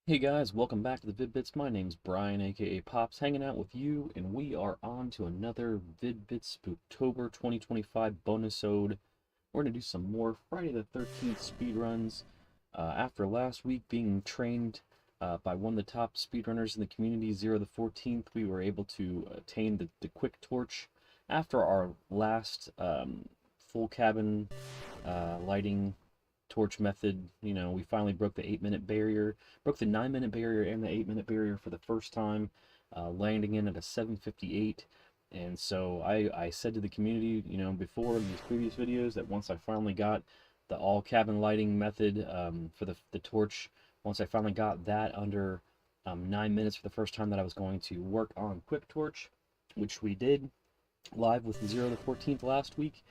Hey guys, welcome back to the Vid-Bits. My name's Brian, aka Pops, hanging out with you, and we are on to another Vid-Bits SpookTober 2025 Bonus-ode. We're going to do some more Friday the 13th speedruns. After last week being trained by one of the top speedrunners in the community, Zero the 14th, we were able to attain the quick torch. After our last full cabin lighting torch method, we finally broke the 8-minute barrier, broke the 9-minute barrier and the 8-minute barrier for the first time, landing in at a 7:58. And so I said to the community, before in these previous videos, that once I finally got the all cabin lighting method for the torch, once I finally got that under 9 minutes for the first time, that I was going to work on quick torch, which we did live with Zero the 14th last week.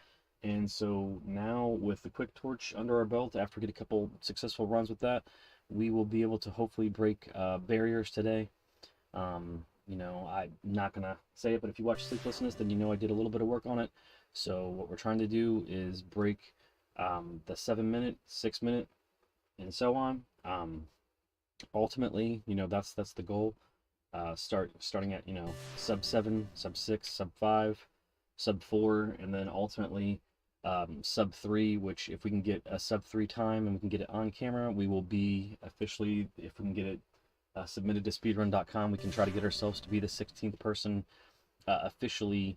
And so now with the quick torch under our belt, after we get a couple successful runs with that, we will be able to hopefully break barriers today. I'm not gonna say it, but if you watch Sleeplessness, then you know I did a little bit of work on it. So what we're trying to do is break the 7-minute, 6-minute, and so on. Ultimately, that's the goal. Starting at sub 7, sub 6, sub 5, sub 4, and then ultimately sub 3, which if we can get a sub 3 time and we can get it on camera, we will be officially, if we can get it submitted to speedrun.com, we can try to get ourselves to be the 16th person officially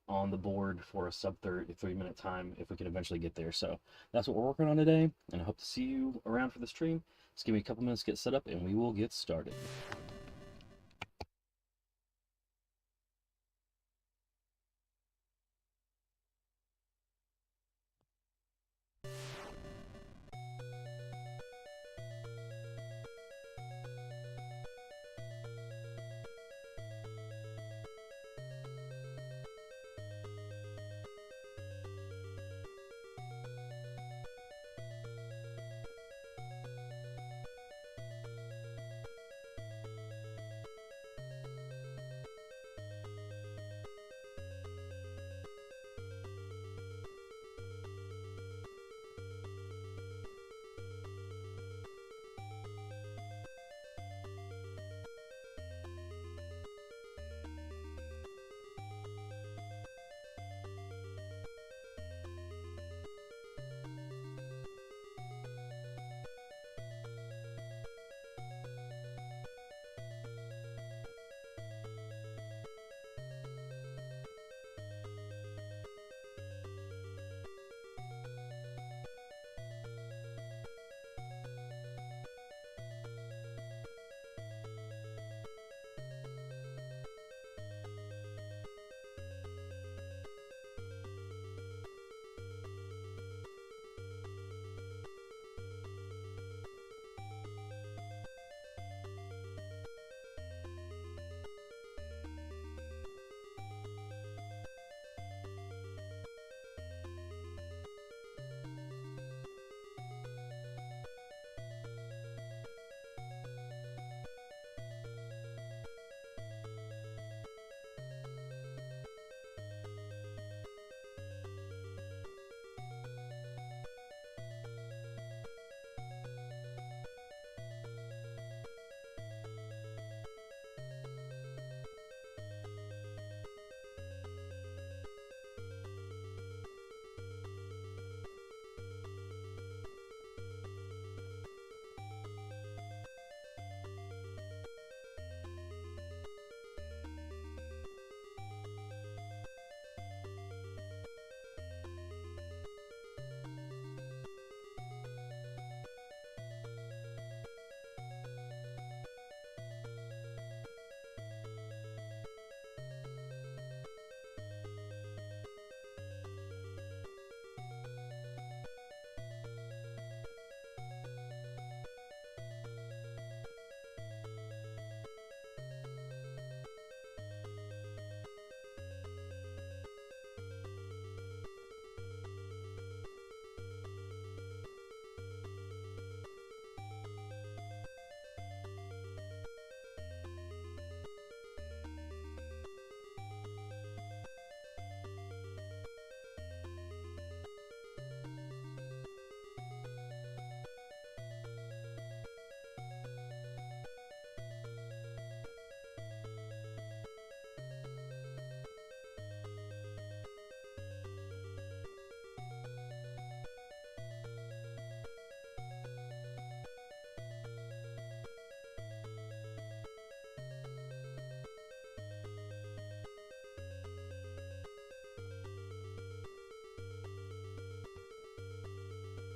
on the board for a sub 3-minute time if we can eventually get there. So that's what we're working on today, and I hope to see you around for the stream. Just give me a couple minutes to get set up and we will get started.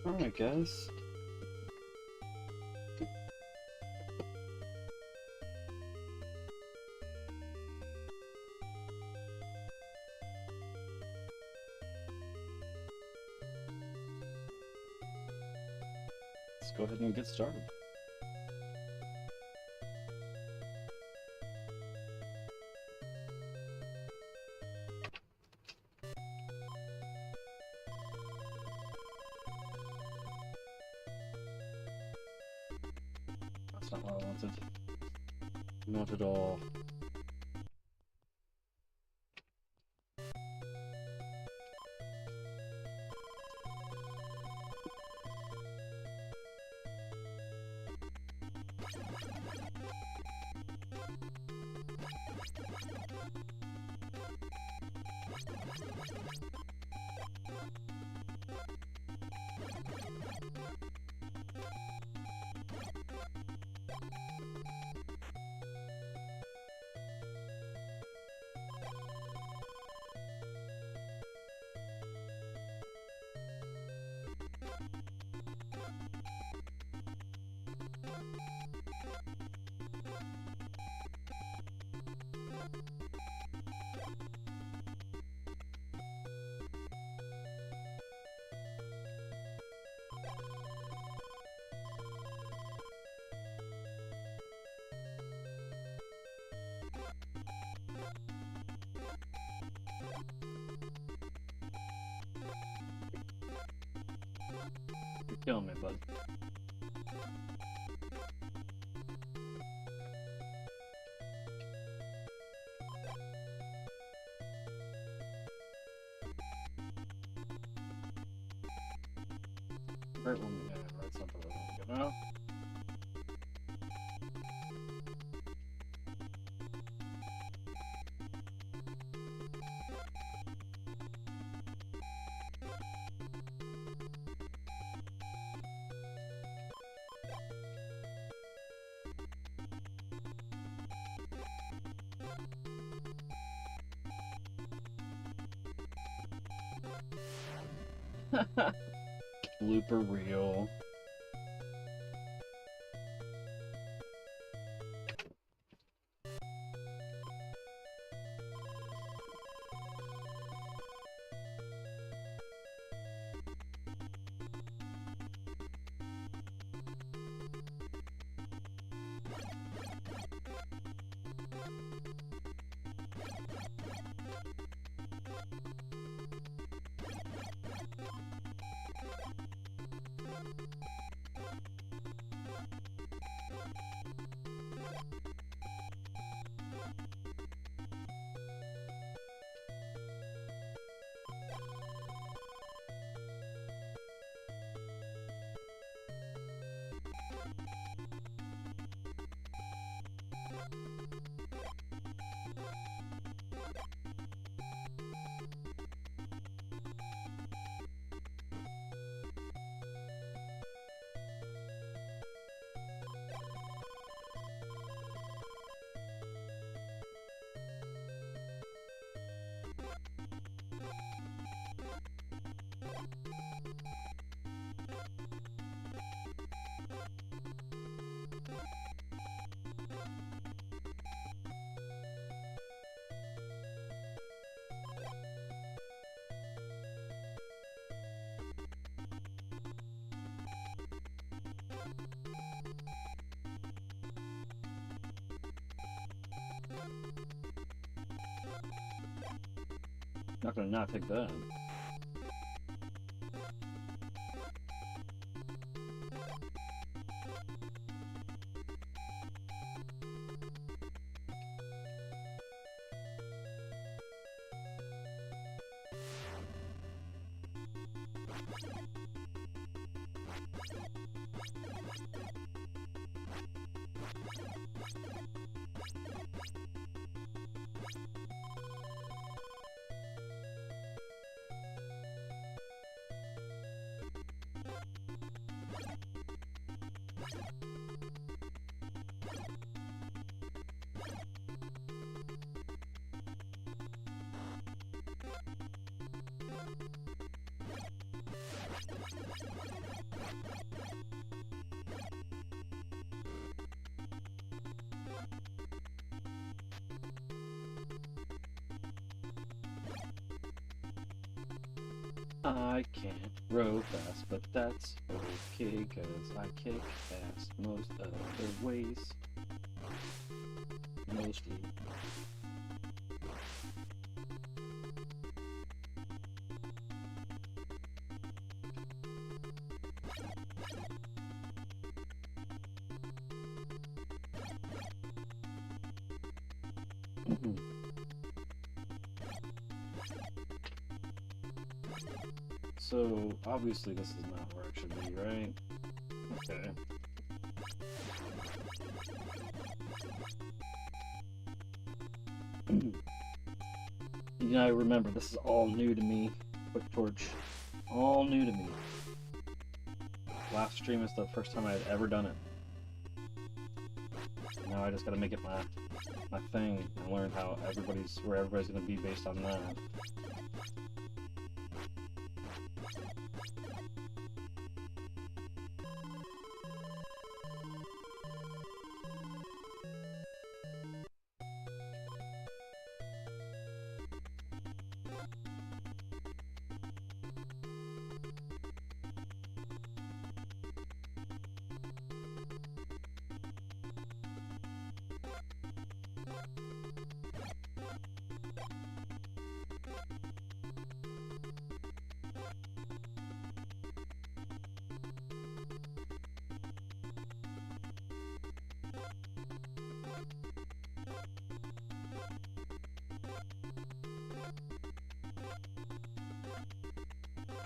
Alright, guys. Let's go ahead and get started. That's not what I wanted. Not at all. You're killing me, bud. Right when we write something like that now. Blooper reel. Not gonna not take that. I can't row fast, but that's okay, cause I kick ass most other ways. Mostly. So, obviously this is not where it should be, right? Okay. You know, remember, this is all new to me. Quick Torch. All new to me. Last stream is the first time I had ever done it. Now I just gotta make it my thing and learn how where everybody's gonna be based on that.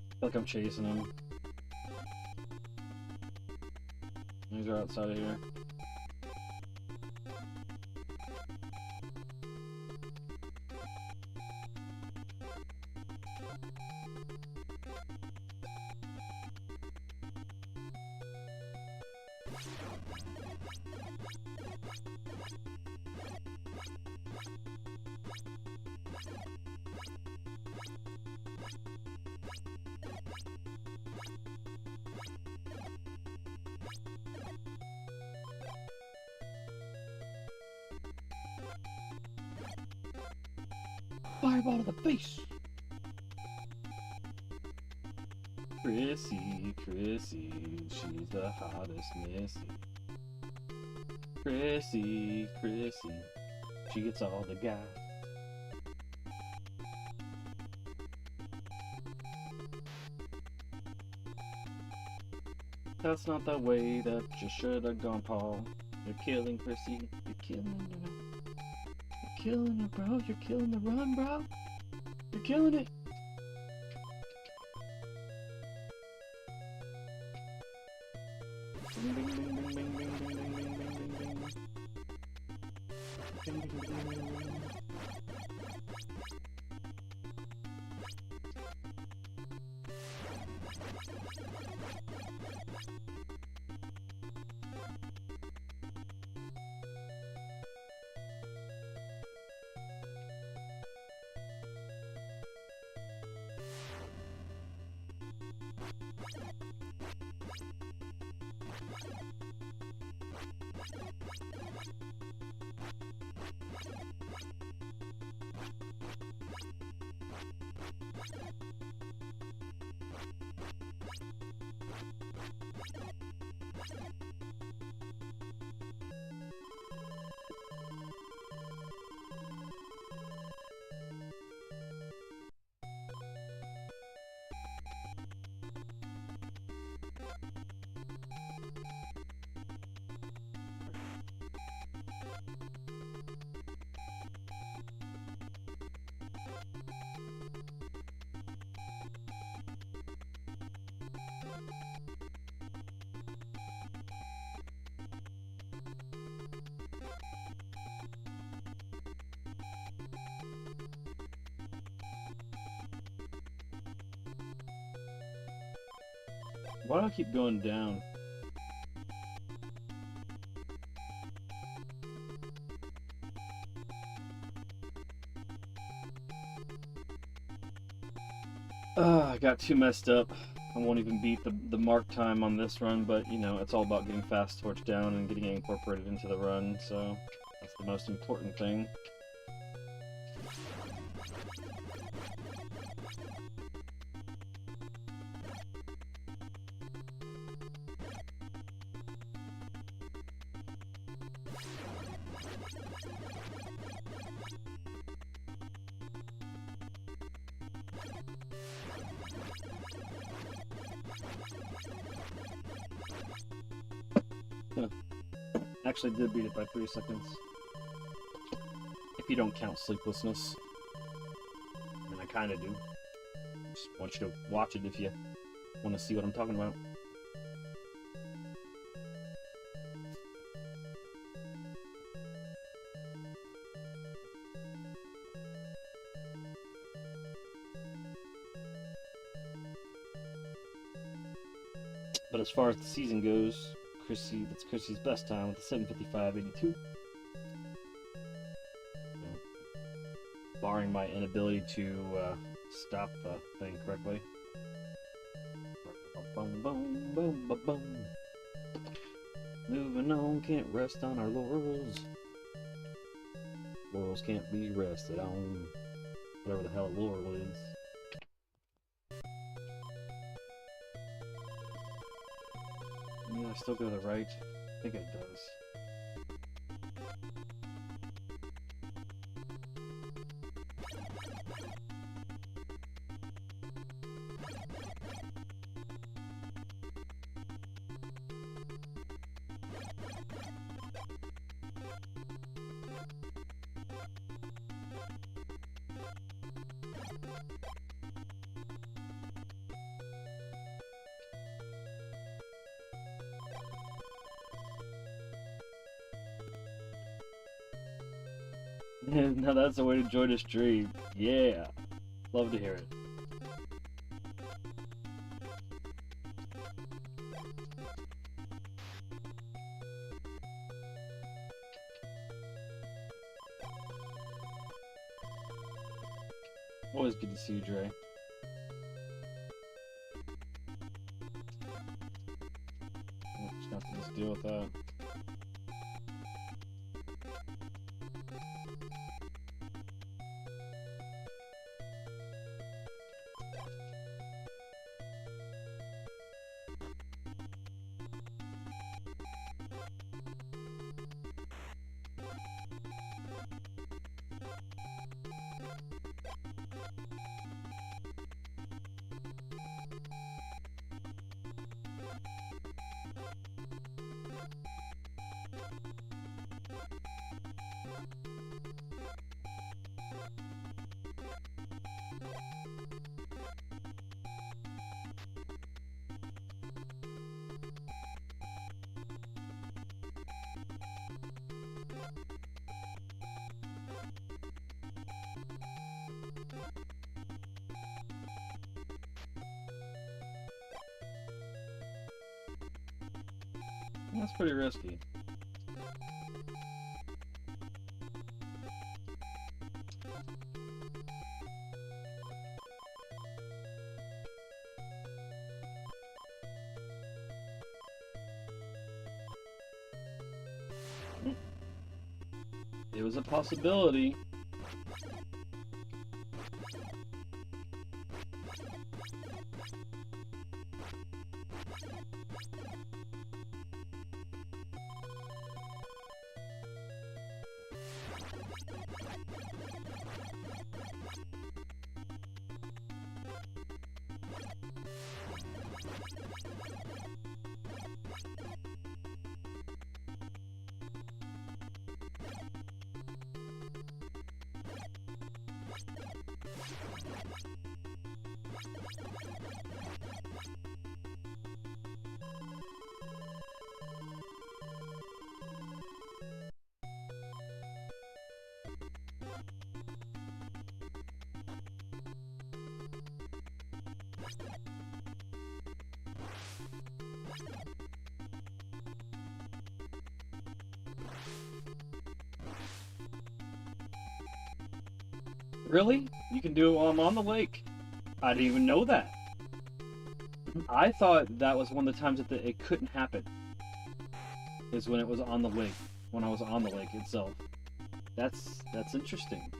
I feel like I'm chasing him. These are outside of here. Fireball to the face! Chrissy, she's the hottest missy. Chrissy, she gets all the guys. That's not the way that you should have gone, Paul. You're killing Chrissy, you're killing her. You're killing it, bro. You're killing the run, bro. You're killing it. Bing, bing, bing, bing, bing, bing, bing, bing, bing, bing, bing, bing. Bing, bing, bing, bing, bing. Why do I keep going down? I got too messed up. I won't even beat the mark time on this run, but, you know, it's all about getting Fast Torch down and getting it incorporated into the run, so that's the most important thing. Actually did beat it by 3 seconds. If you don't count sleeplessness. And I kinda do. Just want you to watch it if you want to see what I'm talking about. But as far as the season goes, that's Chrissy's best time with the 7:55.82. Barring my inability to stop the thing correctly. Boom, boom, boom, boom, boom. Moving on, can't rest on our laurels. Laurels can't be rested on. Whatever the hell a laurel is. Yeah, I still go to the right. I think it does. Now that's the way to join a stream. Yeah. Love to hear it. Always good to see you, Dre. Just have to just deal with that. That's pretty risky. It was a possibility. Really? You can do it while I'm on the lake? I didn't even know that. I thought that was one of the times that it couldn't happen. Is when it was on the lake. When I was on the lake itself. That's interesting.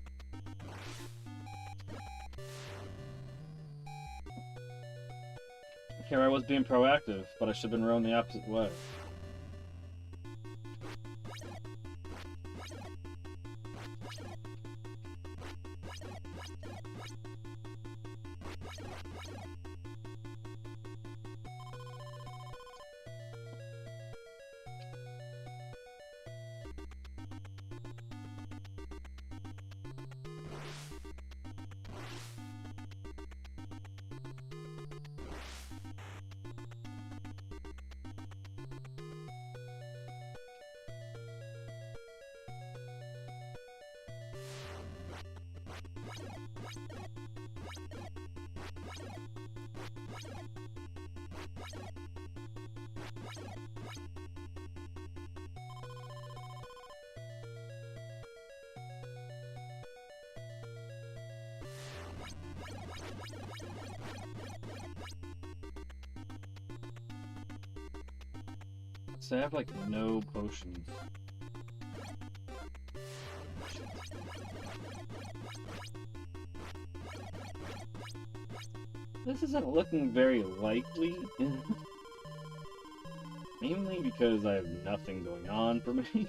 Here I was being proactive, but I should have been rowing the opposite way. So I have like no potions. This isn't looking very likely. Mainly because I have nothing going on for me.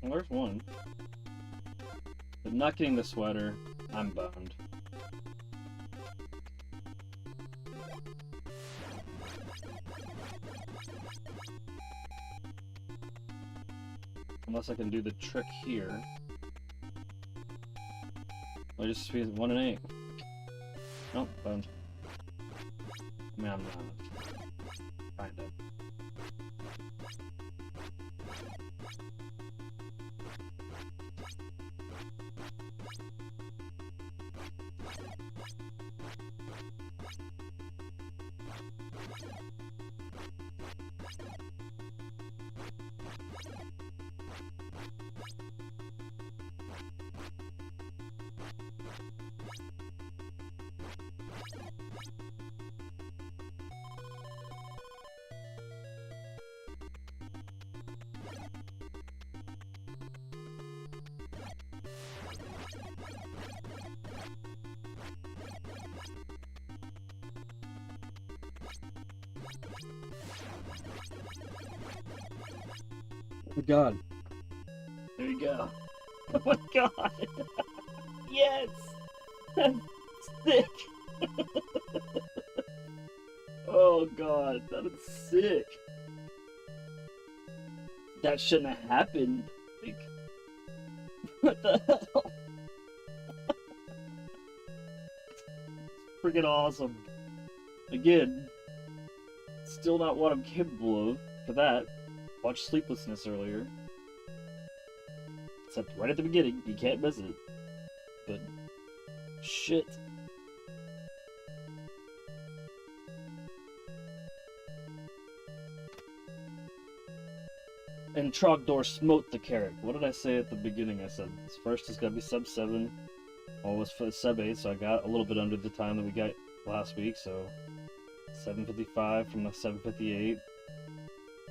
Well, there's one. But not getting the sweater, I'm bummed. Unless I can do the trick here. I just squeeze 1 and 8. Nope, bummed. I mean, I'm not. Kind of. Oh my god. There you go. Oh my god. Yes! That's sick! Oh god, that is sick. That shouldn't have happened. Like, what the hell? It's freaking awesome. Again, still not what I'm capable of for that. Watched Sleeplessness earlier. Except right at the beginning, you can't miss it. But, shit. And Trogdor smote the carrot. What did I say at the beginning? I said, first it's gotta be sub 7. Almost for sub 8, so I got a little bit under the time that we got last week, so 7:55 from the 7:58.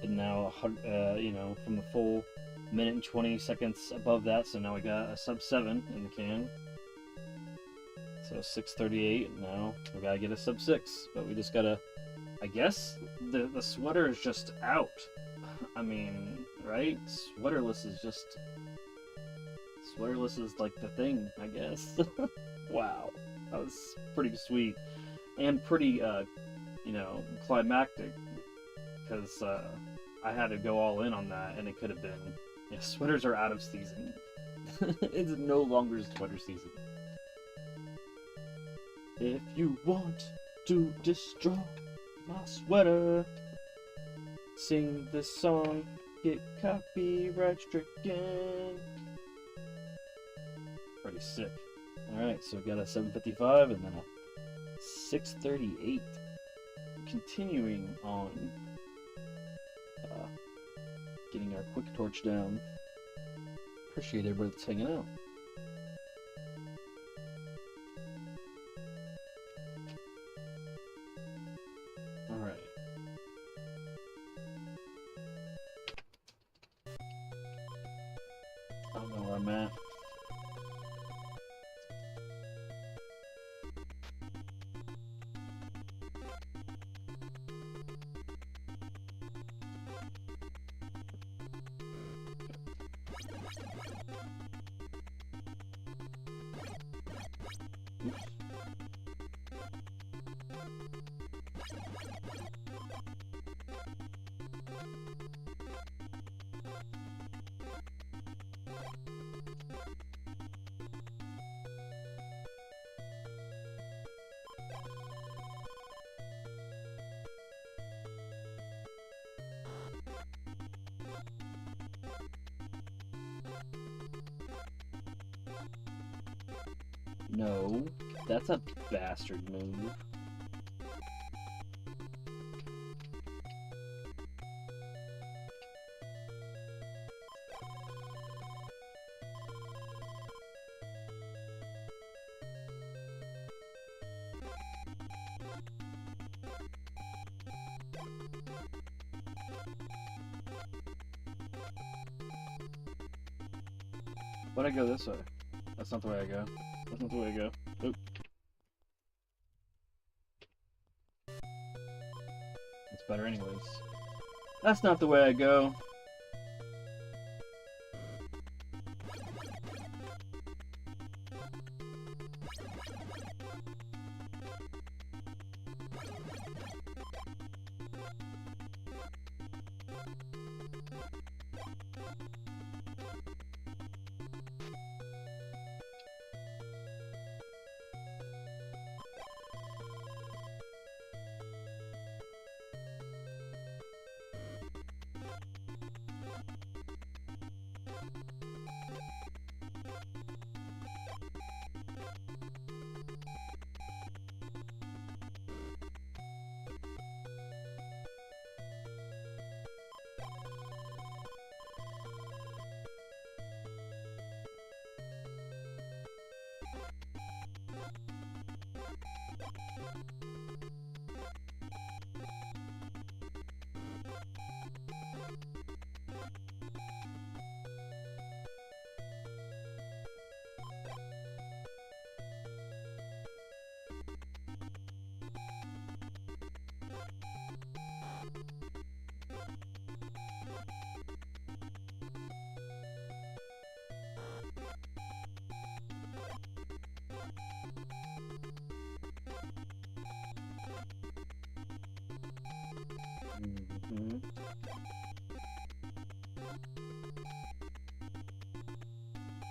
And now, you know, from the full minute and 20 seconds above that, so now we got a sub 7 in the can. So 6:38, now we gotta get a sub 6, but we just gotta, I guess, the sweater is just out. I mean, right? Sweaterless is like the thing, I guess. Wow, that was pretty sweet. And pretty, you know, climactic. Because, I had to go all in on that, and it could have been, yeah, sweaters are out of season. It's no longer sweater season. If you want to destroy my sweater, sing this song, get copyright stricken. Pretty sick. Alright, so we got a 7:55 and then a 6:38. Continuing on, getting our quick torch down. Appreciate everybody that's hanging out. Alright. I don't know where I'm at. No, that's a bastard move. Why'd I go this way? That's not the way I go. That's not the way I go. Oop. It's better anyways. That's not the way I go.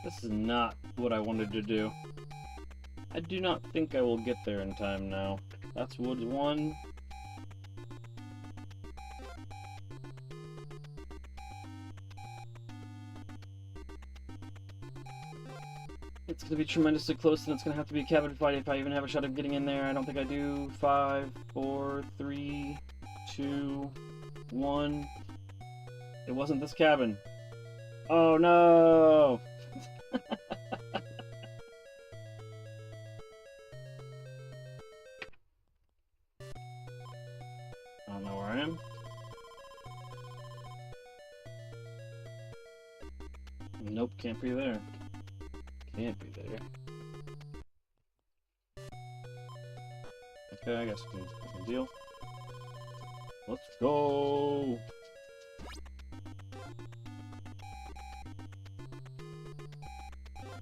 This is not what I wanted to do. I do not think I will get there in time now. That's wood 1. It's going to be tremendously close, and it's going to have to be a cabin fight if I even have a shot of getting in there. I don't think I do. 5, 4, 3, 2, 1. It wasn't this cabin. Oh no! I don't know where I am. Nope, can't be there. Can't be there. Okay, I guess we can deal. Let's go!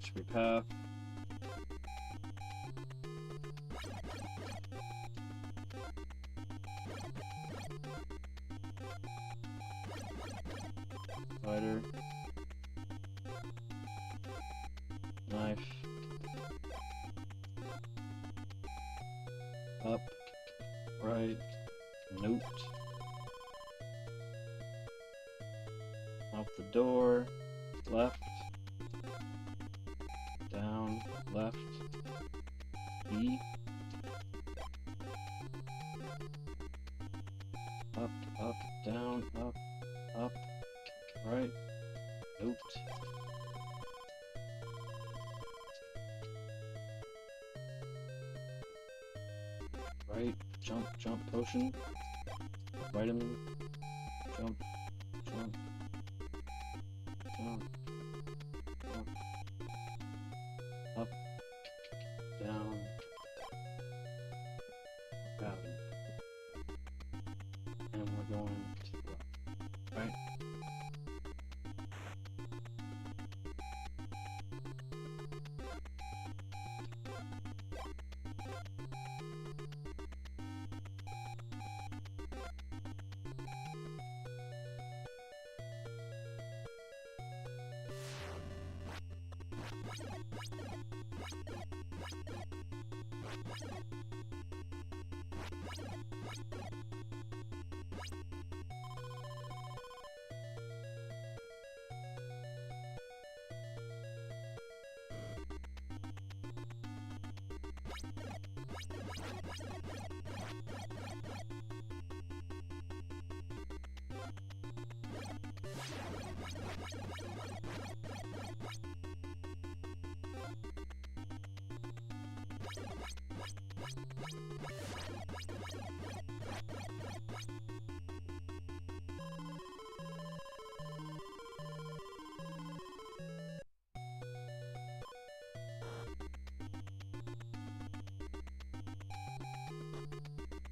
Should be path. Spider. Knife. Up. Right. Note. Out the door. Left. Down. Left. E. up, up, down, up, right, note. Right, jump, jump, potion. Vitamin, jump, jump, jump, jump, up, down, down. And we're going to the left, right?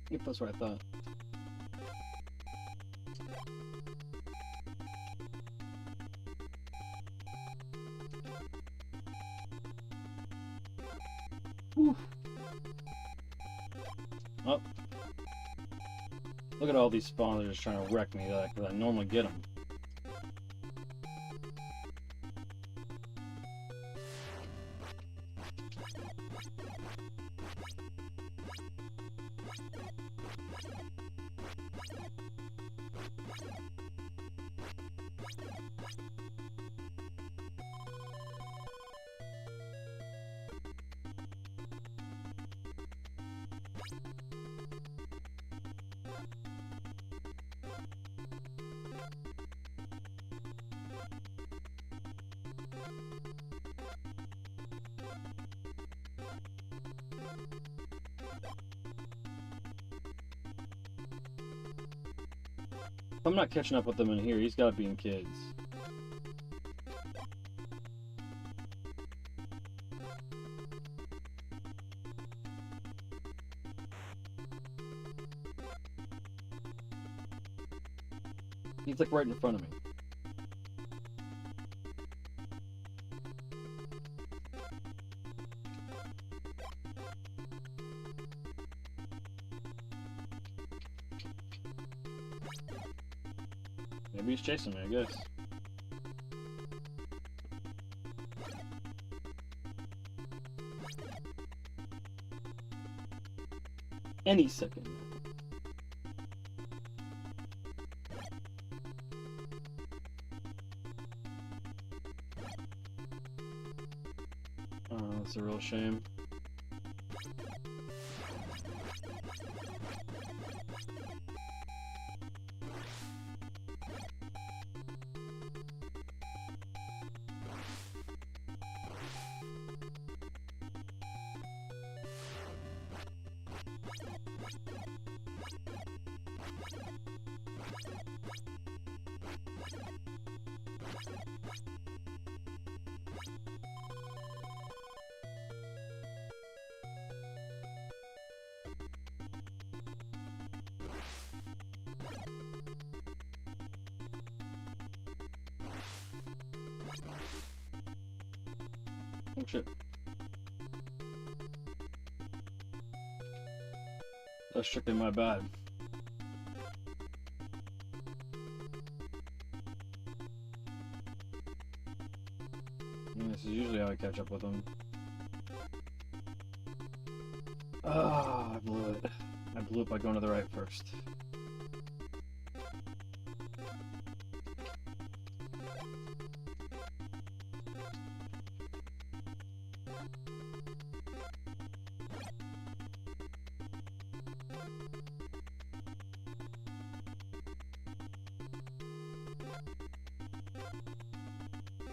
Yep, that's what I thought. Whew. Oh. Look at all these spawns, they're just trying to wreck me, because I normally get them. If I'm not catching up with them in here, he's got to be in kids. He's like right in front of me. Maybe he's chasing me, I guess. Any second. Oh, that's a real shame. Oh shit. That's strictly my bad. This is usually how I catch up with them. Ah, I blew it. I blew it by going to the right first.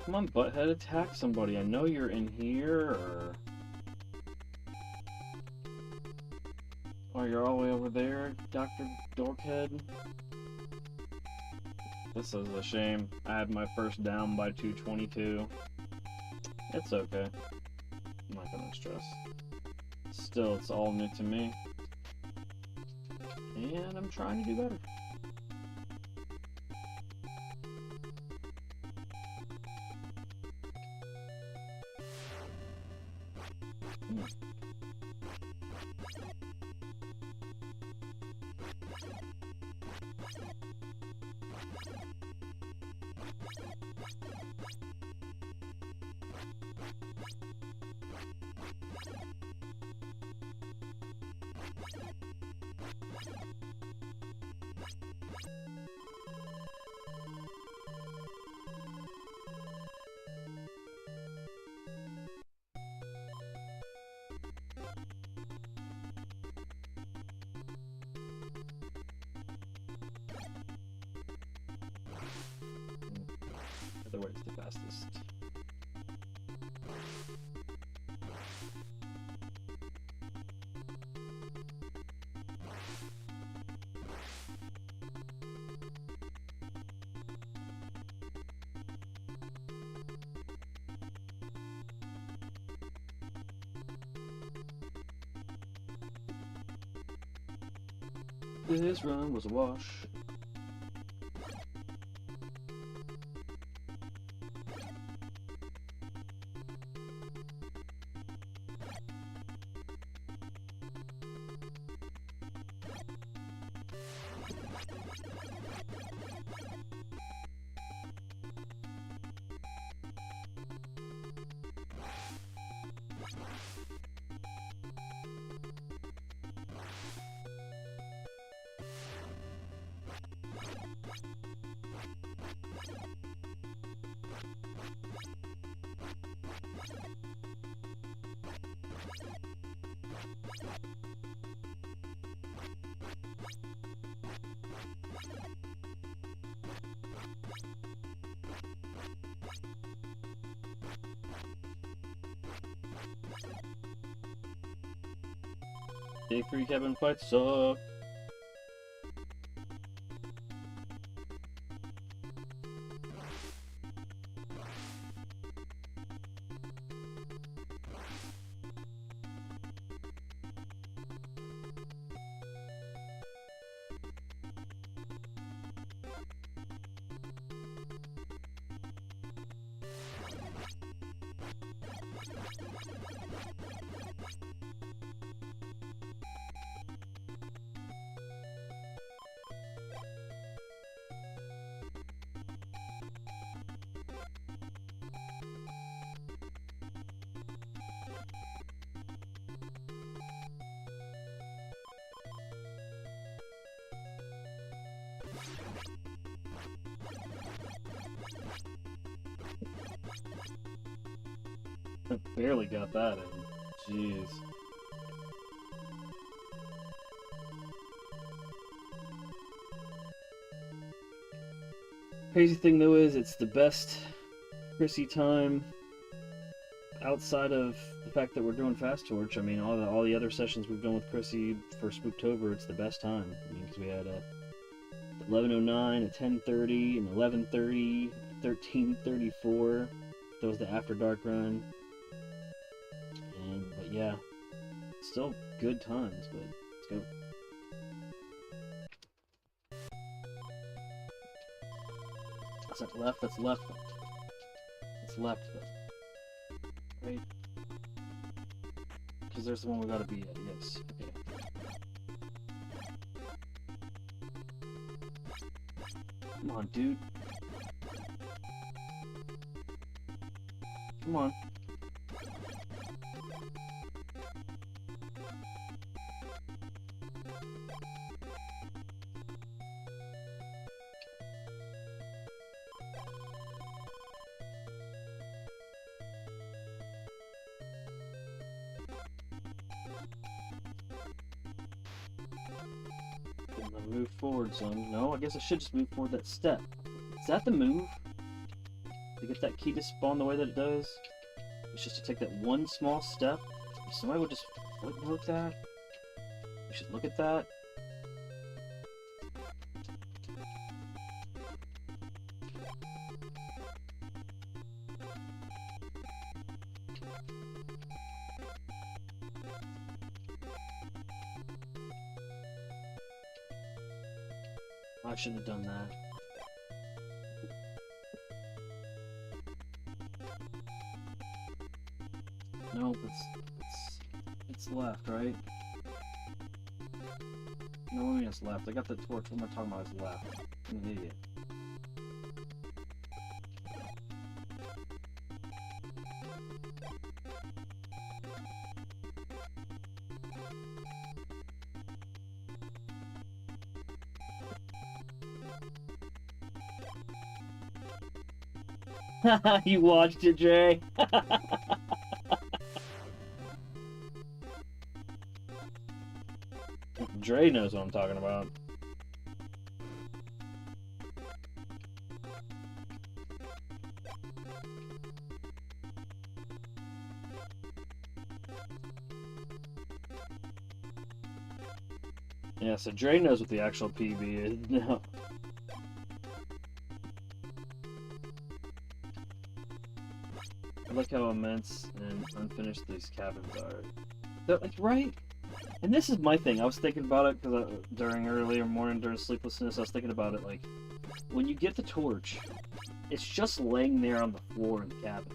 Come on, butthead, attack somebody. I know you're in here, or you're all the way over there, Dr. Dorkhead. This is a shame. I had my first down by 222. It's okay. I'm not gonna stress. Still, it's all new to me. And I'm trying to do better. Other way is the fastest. This run was a wash. Day 3 cabin fights suck. I barely got that in. Jeez. Crazy thing though is it's the best Chrissy time outside of the fact that we're doing Fast Torch. I mean, all the other sessions we've done with Chrissy for SpookTober, it's the best time. I mean, because we had a 11:09, a 10:30, an 11:30, 13:34. That was the After Dark run. But yeah, still good times. But let's go. That's not left. That's left. That's left. Right. Because there's the one we gotta be at. Yes. Okay. Come on, dude. Come on. Move forward, son. No, I guess I should just move forward that step. Is that the move? to get that key to spawn the way that it does, it's just to take that one small step. If somebody would just footnote that, we should look at that. I shouldn't have done that. Nope, it's left, right? No, I mean it's left. I got the torch. What am I talking about? It's left. I'm an idiot. You watched it, Jay. Dre knows what I'm talking about. Yeah, so Dre knows what the actual PB is now. I like how immense and unfinished these cabins are. They're like, right? And this is my thing. I was thinking about it because during earlier morning, during sleeplessness, I was thinking about it. Like, when you get the torch, it's just laying there on the floor in the cabin.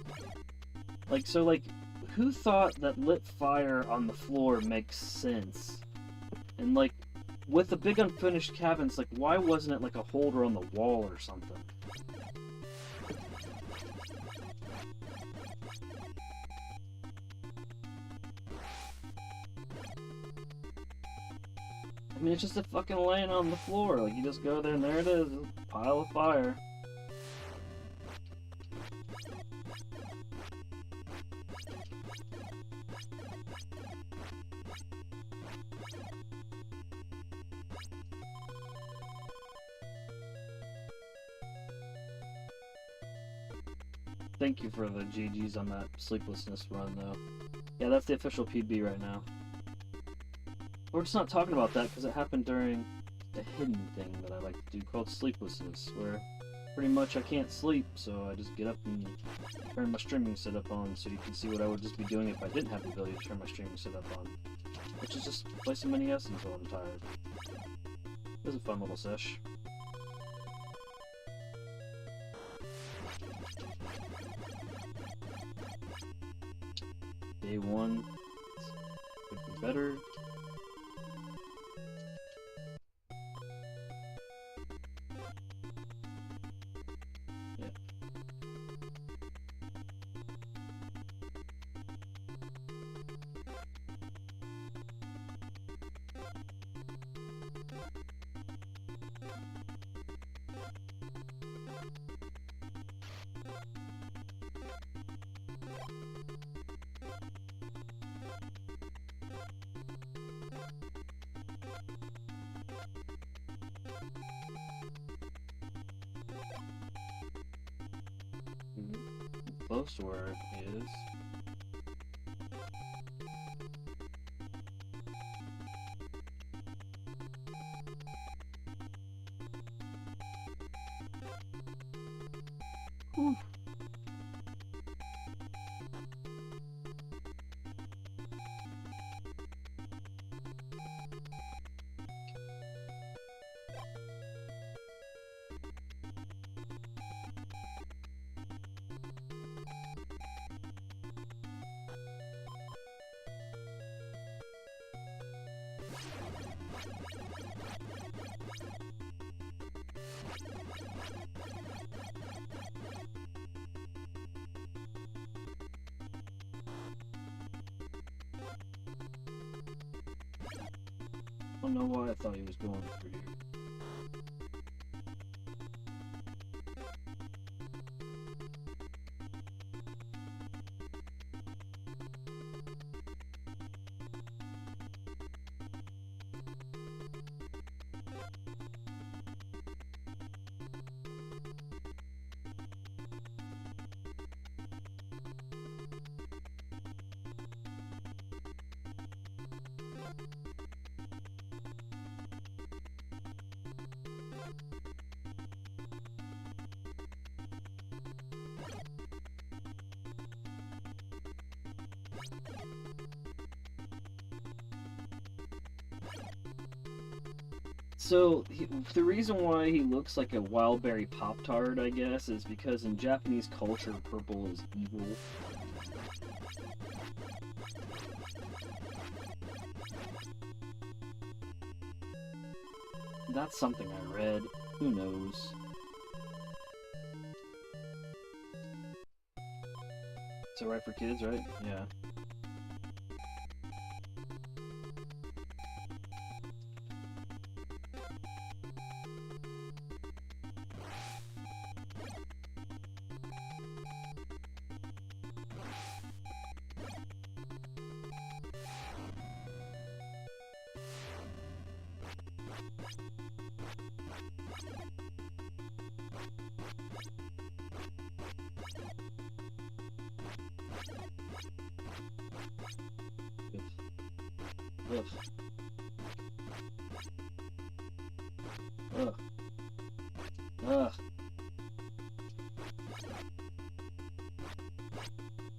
Like, so, like, who thought that lit fire on the floor makes sense? And, like, with the big unfinished cabins, like, why wasn't it like a holder on the wall or something? I mean, it's just a fucking laying on the floor. Like, you just go there and there it is. A pile of fire. Thank you for the GGs on that sleeplessness run, though. Yeah, that's the official PB right now. We're just not talking about that because it happened during a hidden thing that I like to do called sleeplessness, where pretty much I can't sleep, so I just get up and turn my streaming setup on so you can see what I would just be doing if I didn't have the ability to turn my streaming setup on. Which is just play some NES until I'm tired. It was a fun little sesh. Day one could be better. Close to where it is. Whew. I don't know why I thought he was going through here. So, the reason why he looks like a wild berry Pop-Tart, I guess, is because in Japanese culture, purple is evil. That's something I read. Who knows? It's alright for kids, right? Yeah. Ugh. Ugh. Ugh.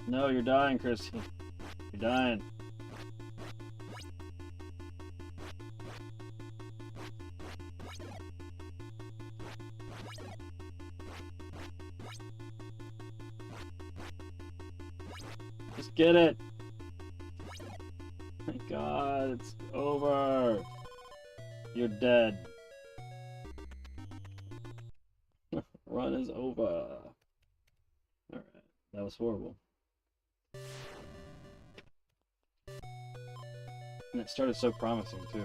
No, you're dying, Chrissy. You're dying. Just get it. My God, it's over. You're dead. Run is over. Alright, that was horrible. And it started so promising, too.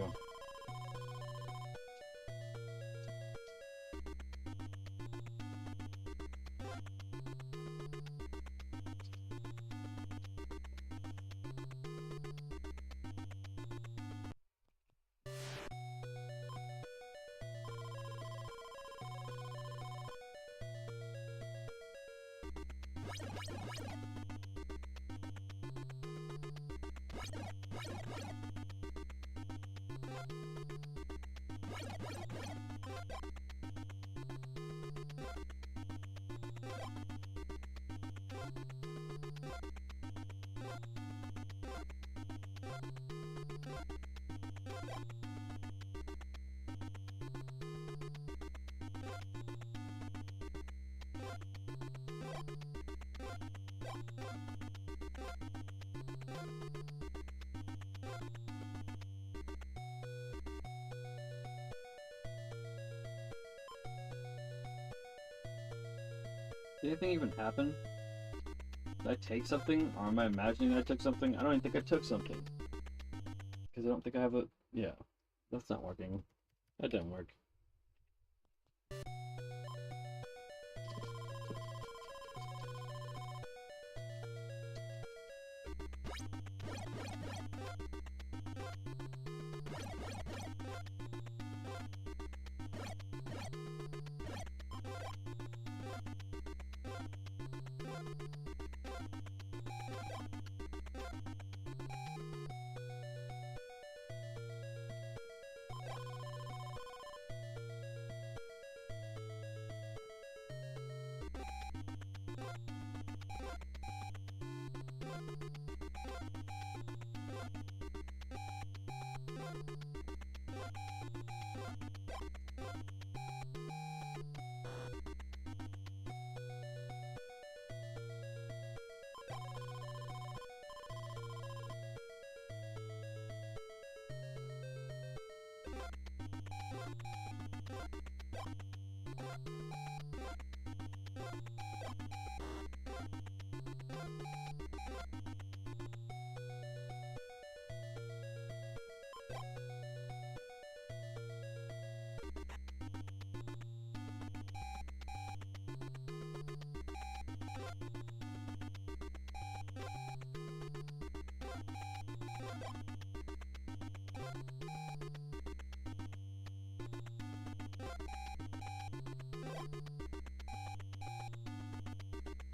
Did anything even happen? Did I take something? Or am I imagining I took something? I don't even think I took something. Because I don't think I have a... Yeah. That's not working. That didn't work.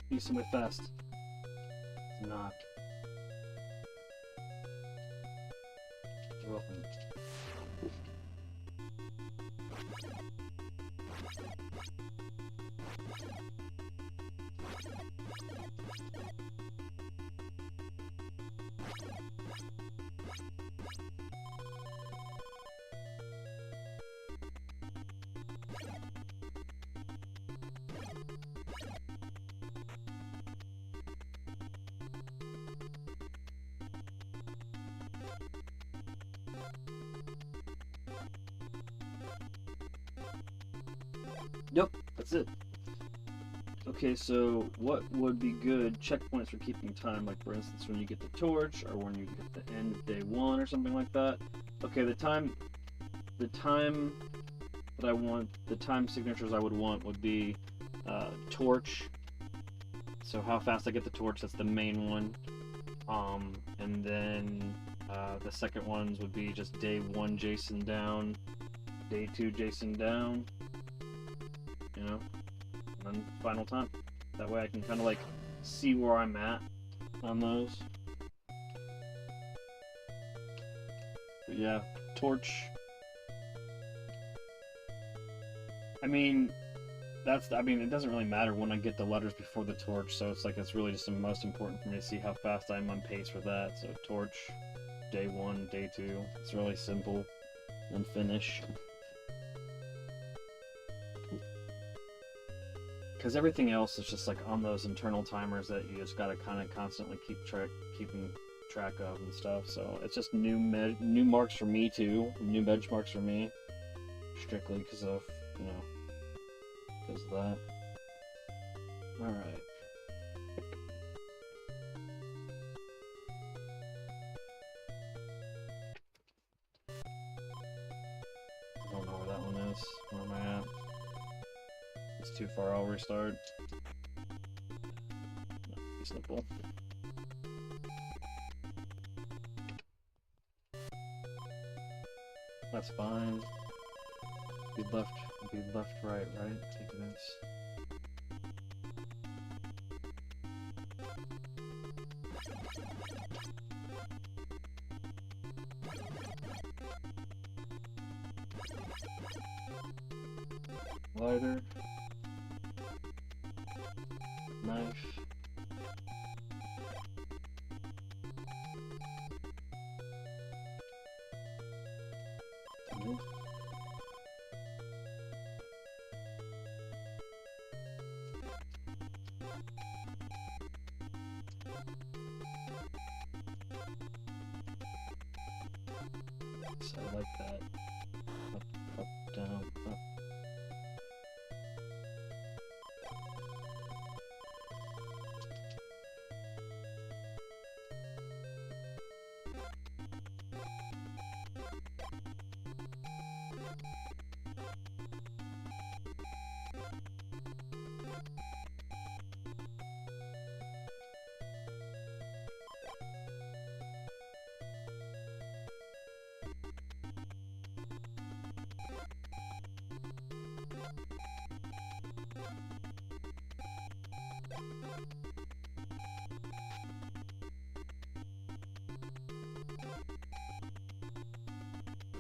Be somewhere fast. It's not. You're welcome. Yep, that's it. Okay, so what would be good checkpoints for keeping time? Like, for instance, when you get the torch, or when you get the end of day 1, or something like that. Okay, the time that I want, the time signatures I would want would be torch. So how fast I get the torch, that's the main one. And then the second ones would be just day 1 Jason down, day 2 Jason down, you know, and then final time. That way I can kind of like see where I'm at on those. But yeah, torch. I mean, it doesn't really matter when I get the letters before the torch, so it's like it's really just the most important for me to see how fast I'm on pace for that. So torch, day 1, day 2. It's really simple. And finish. Because everything else is just like on those internal timers that you just gotta kind of constantly keeping track of and stuff. So it's just new marks for me too, new benchmarks for me, strictly because of, you know, because of that. All right. I don't know where that one is. Where am I at? It's too far. I'll restart. No, simple. That's fine. Be left, right? Take this. Lighter. Knife. So I like that. Up, down, up.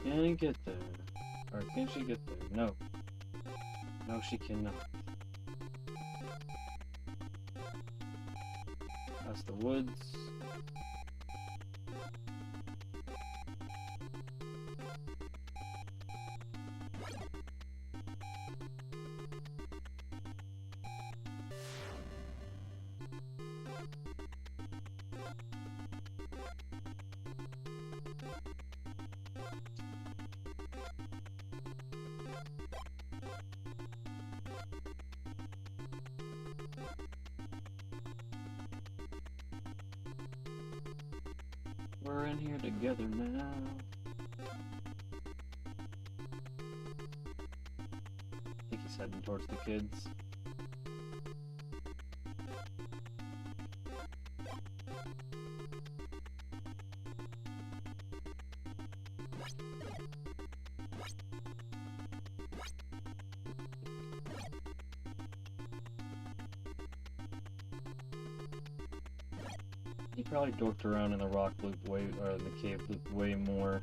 Can I get there? Or can she get there? No. No, she cannot. That's the woods. We're in here together now. I think he's heading towards the kids. He probably dorked around in the rock loop way, or the cave loop way more.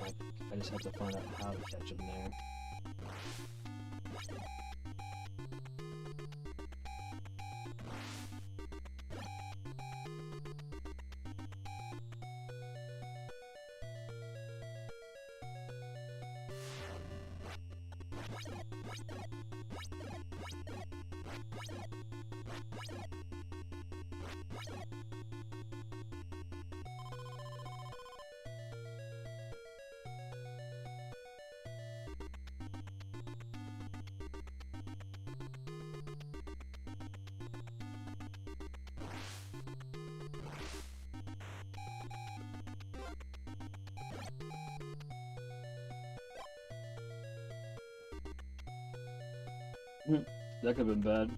Like, I just have to find out how to catch him there. That could have been bad.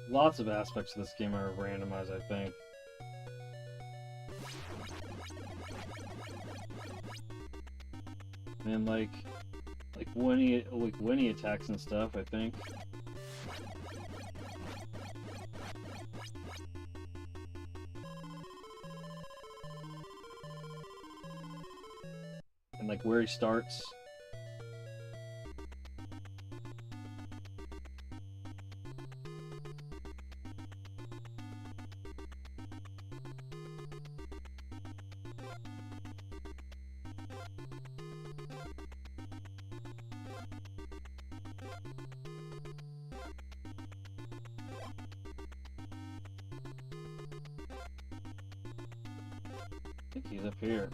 Lots of aspects of this game are randomized, I think. And like when he attacks and stuff, I think. And like where he starts. I think he's up here.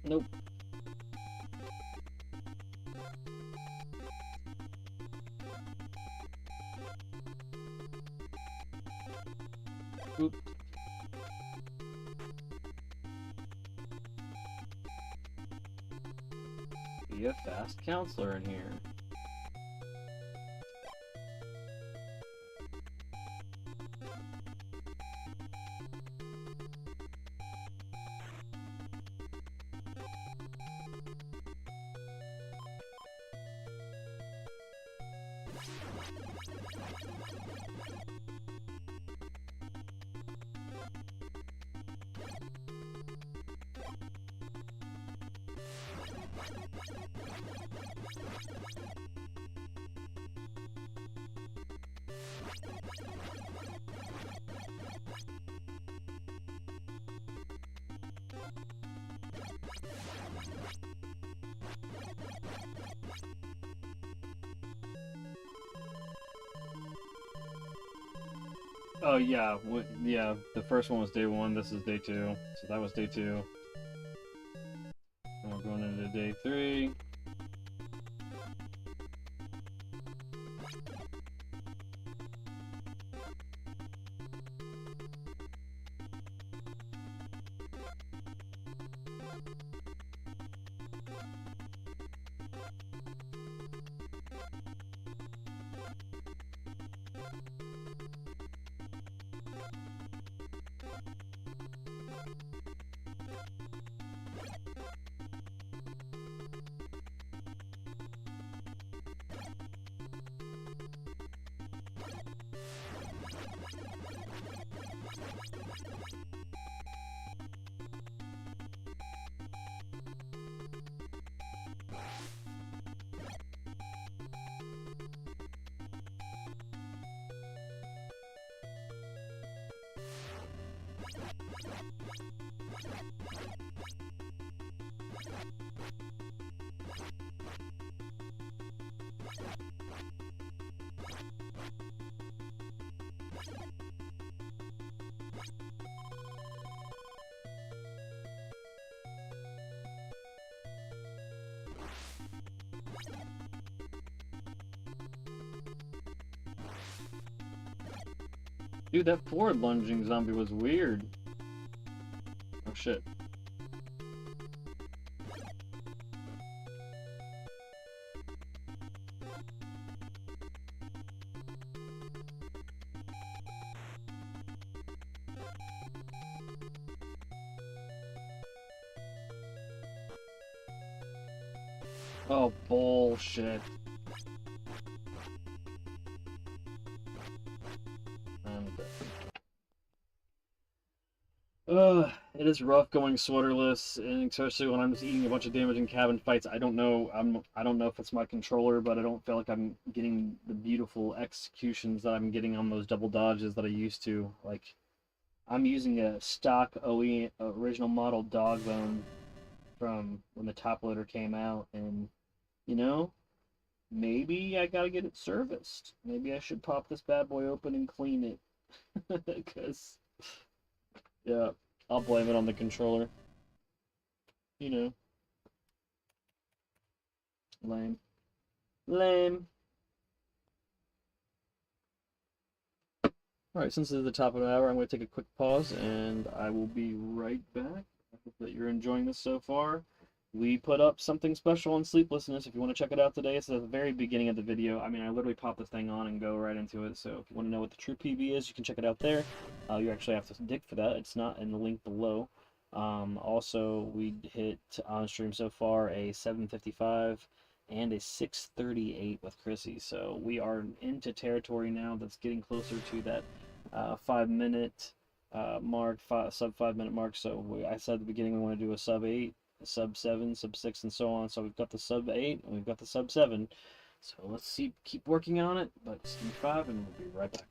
Nope. Oop. Be a fast counselor in here. Oh yeah, yeah. The first one was day 1. This is day 2. So that was day 2. And we're going into day 3. Dude, that forward lunging zombie was weird. Oh shit. Oh, bullshit. It is rough going sweaterless, and especially when I'm just eating a bunch of damage in cabin fights. I don't know. I don't know if it's my controller, but I don't feel like I'm getting the beautiful executions that I'm getting on those double dodges that I used to. Like, I'm using a stock OE original model dog bone from when the top loader came out, and you know, maybe I gotta get it serviced. Maybe I should pop this bad boy open and clean it, because yeah. I'll blame it on the controller. You know, lame. Lame. Alright, since it's the top of an hour, I'm going to take a quick pause, and I will be right back. I hope that you're enjoying this so far. We put up something special on sleeplessness. If you want to check it out today, it's at the very beginning of the video. I mean, I literally pop this thing on and go right into it, so if you want to know what the true PB is, you can check it out there. You actually have to dig for that. It's not in the link below. Also, we hit on stream so far a 755 and a 638 with Chrissy, so we are into territory now that's getting closer to that 5-minute mark, sub 5-minute mark. So I said at the beginning we want to do a sub 8, a sub 7, sub 6, and so on. So we've got the sub 8 and we've got the sub 7. So let's keep working on it. But Steve 5, and we'll be right back.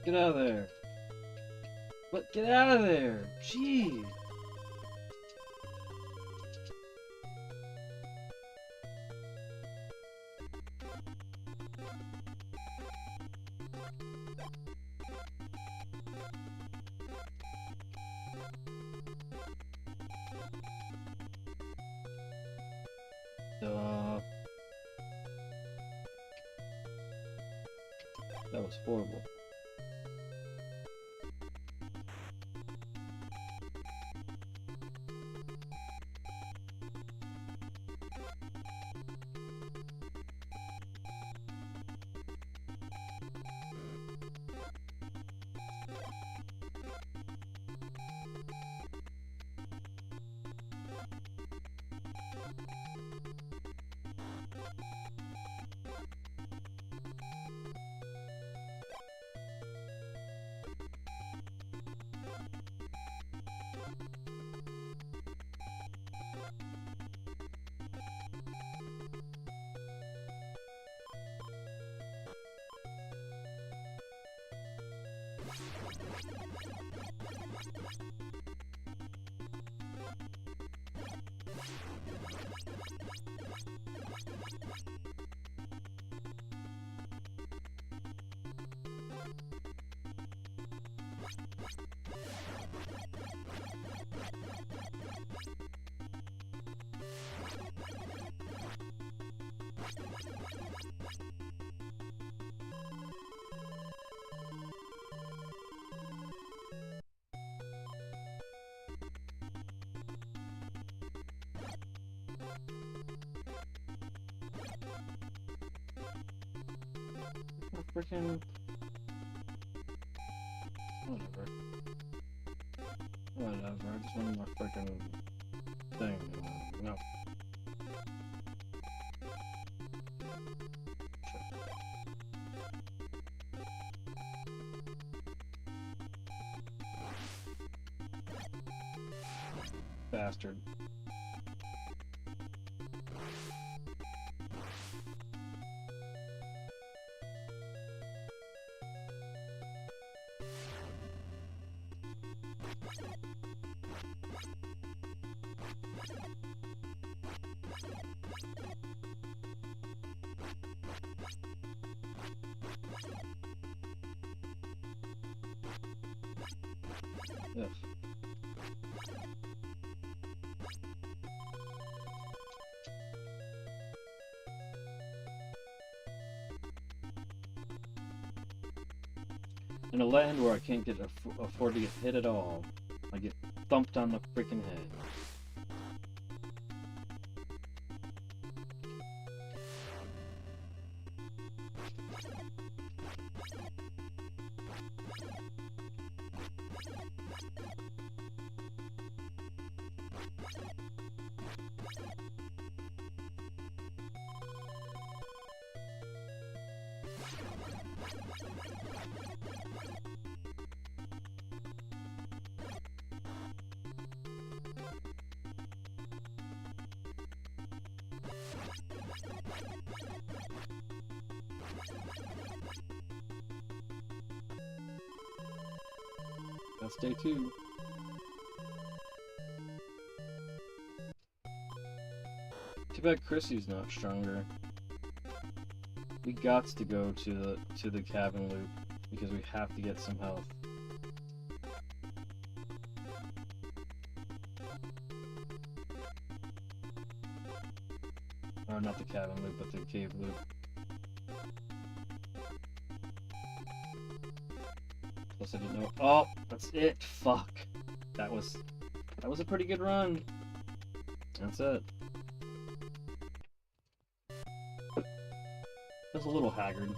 Get out of there. What? Get out of there. Gee. That was horrible. Freaking whatever. I just wanted my freaking thing. No. Bastard. Ugh. In a land where I can't afford to get hit at all, I get thumped on the freaking head. That's day 2. Too bad Chrissy's not stronger. We gots to go to the cabin loop because we have to get some health. Or not the cabin loop, but the cave loop. Plus I didn't know. Oh, that's it. Fuck. That was a pretty good run. That's it. I was a little haggard.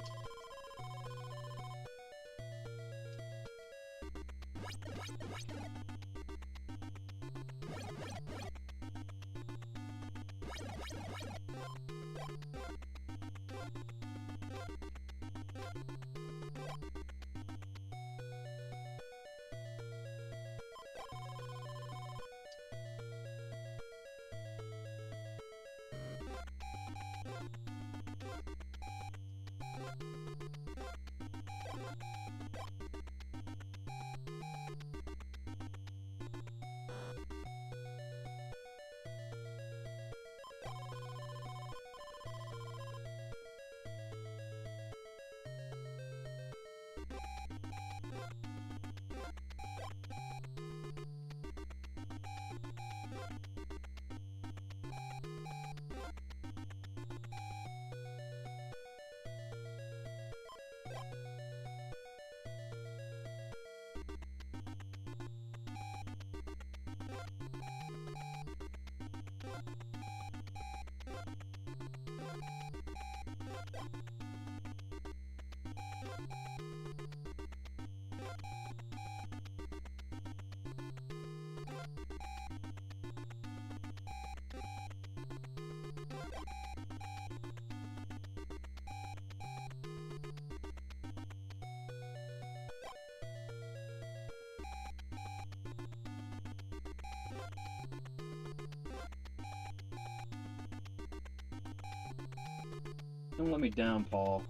Don't let me down, Paul.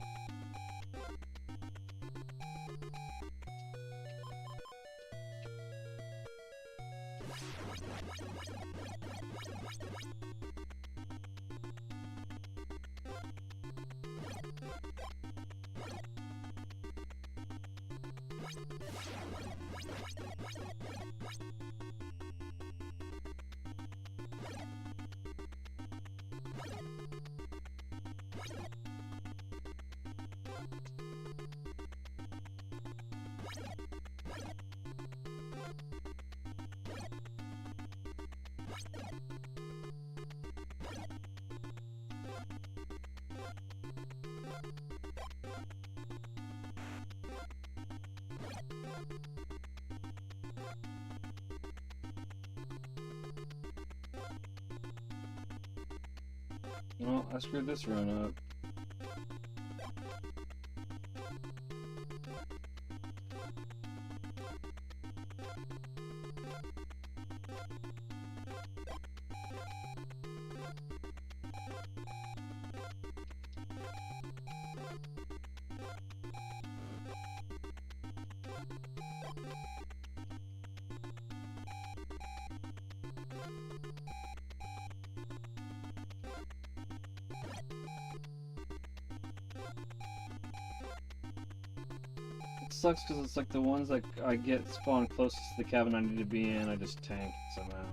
Well, I screwed this run up. Sucks because it's like the ones that I get spawn closest to the cabin I need to be in, I just tank somehow.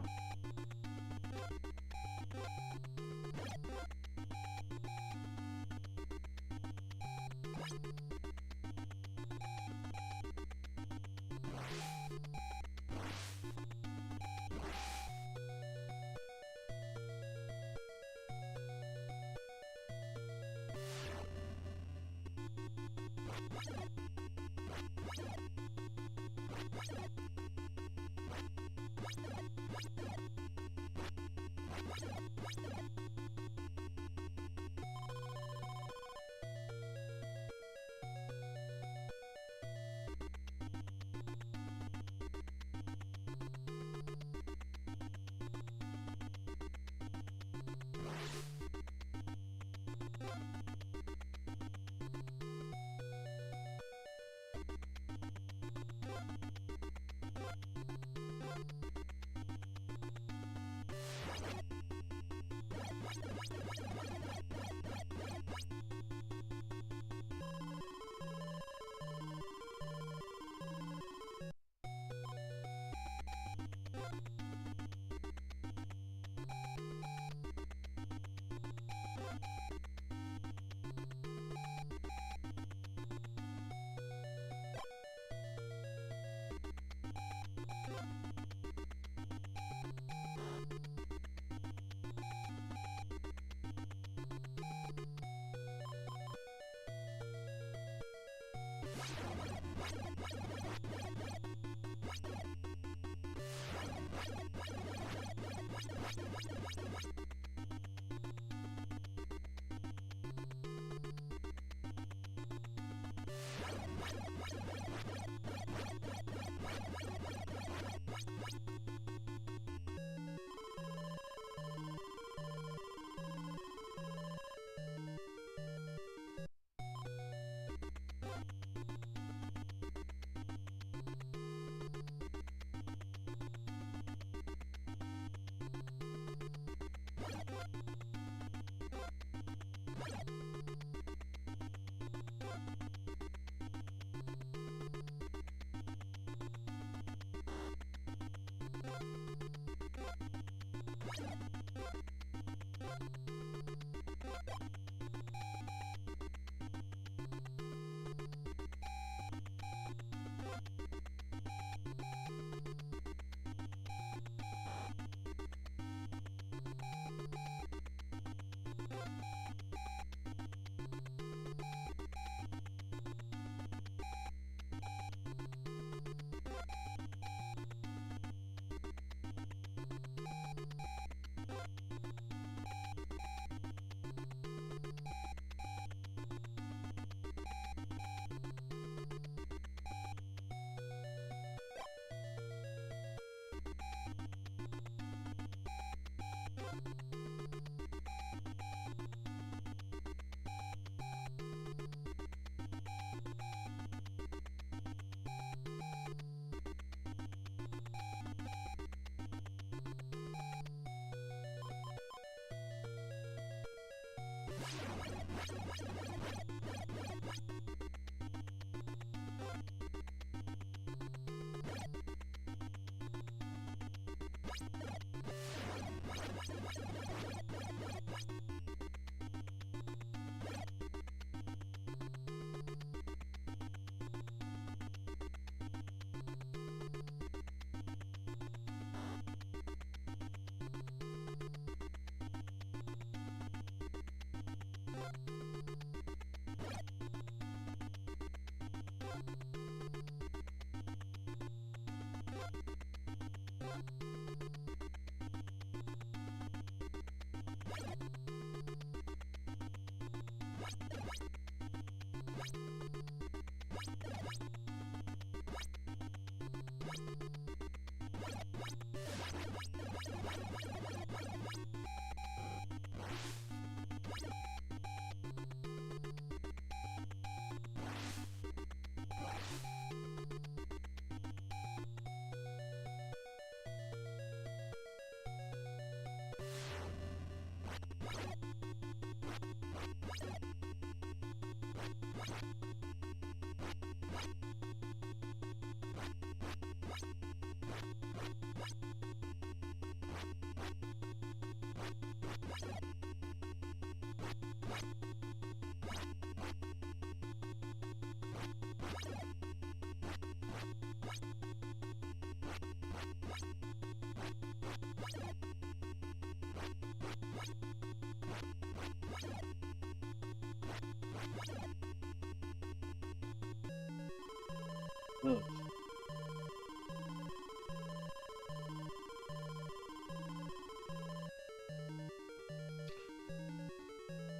Ugh.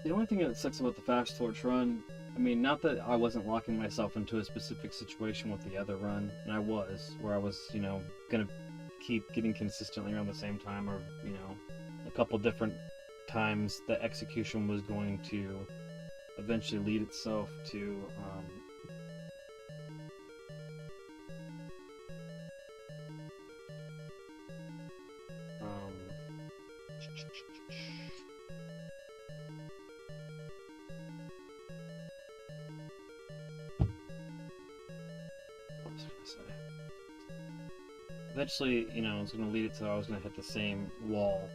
The only thing that sucks about the fast torch run, I mean, not that I wasn't locking myself into a specific situation with the other run, and I was, where I was, you know, gonna keep getting consistently around the same time, or, you know, a couple different times the execution was going to eventually lead itself to, eventually, you know, it's going to lead it to I was going to hit the same wall.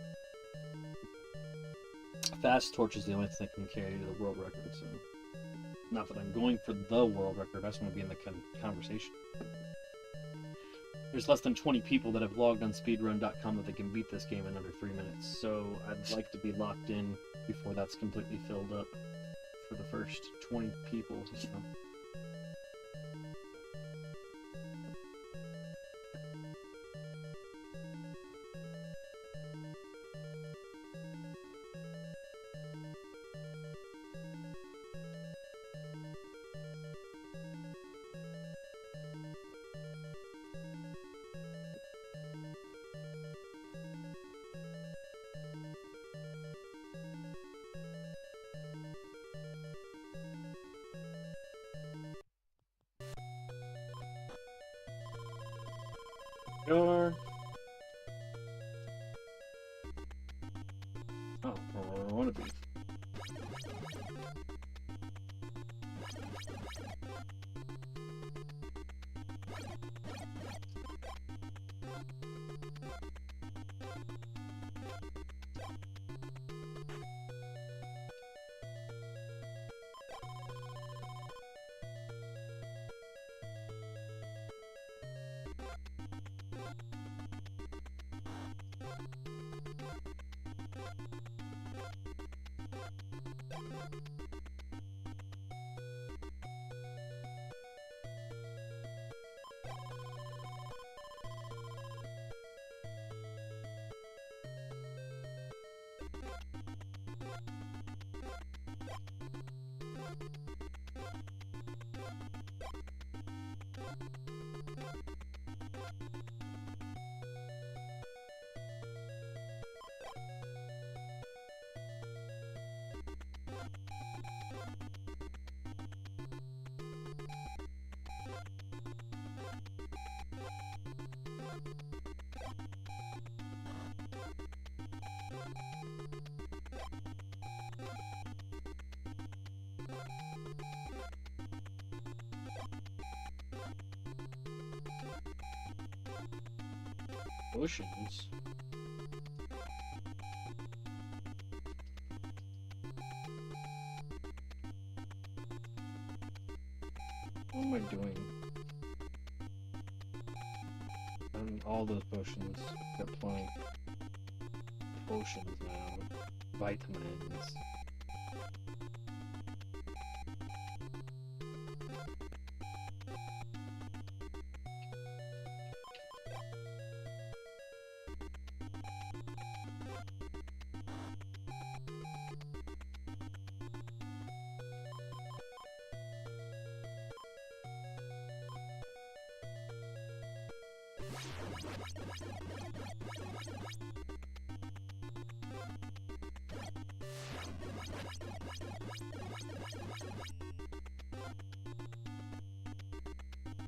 Fast torch is the only thing that can carry to the world record, so not that I'm going for the world record, I just want to be in the conversation. There's less than 20 people that have logged on speedrun.com that they can beat this game in under 3 minutes, so I'd like to be locked in before that's completely filled up for the first 20 people, so. Sure. Oh, or one of these. Potions? What am I doing? All those potions. Got plenty. Potions now. Vitamins.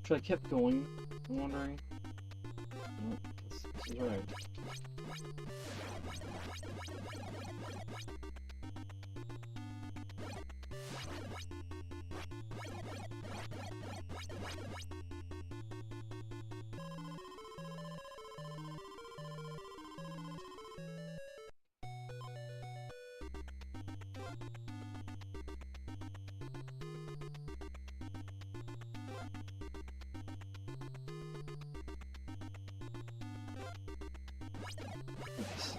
Should I kept going? I'm wondering. Nope, this is right. Nice.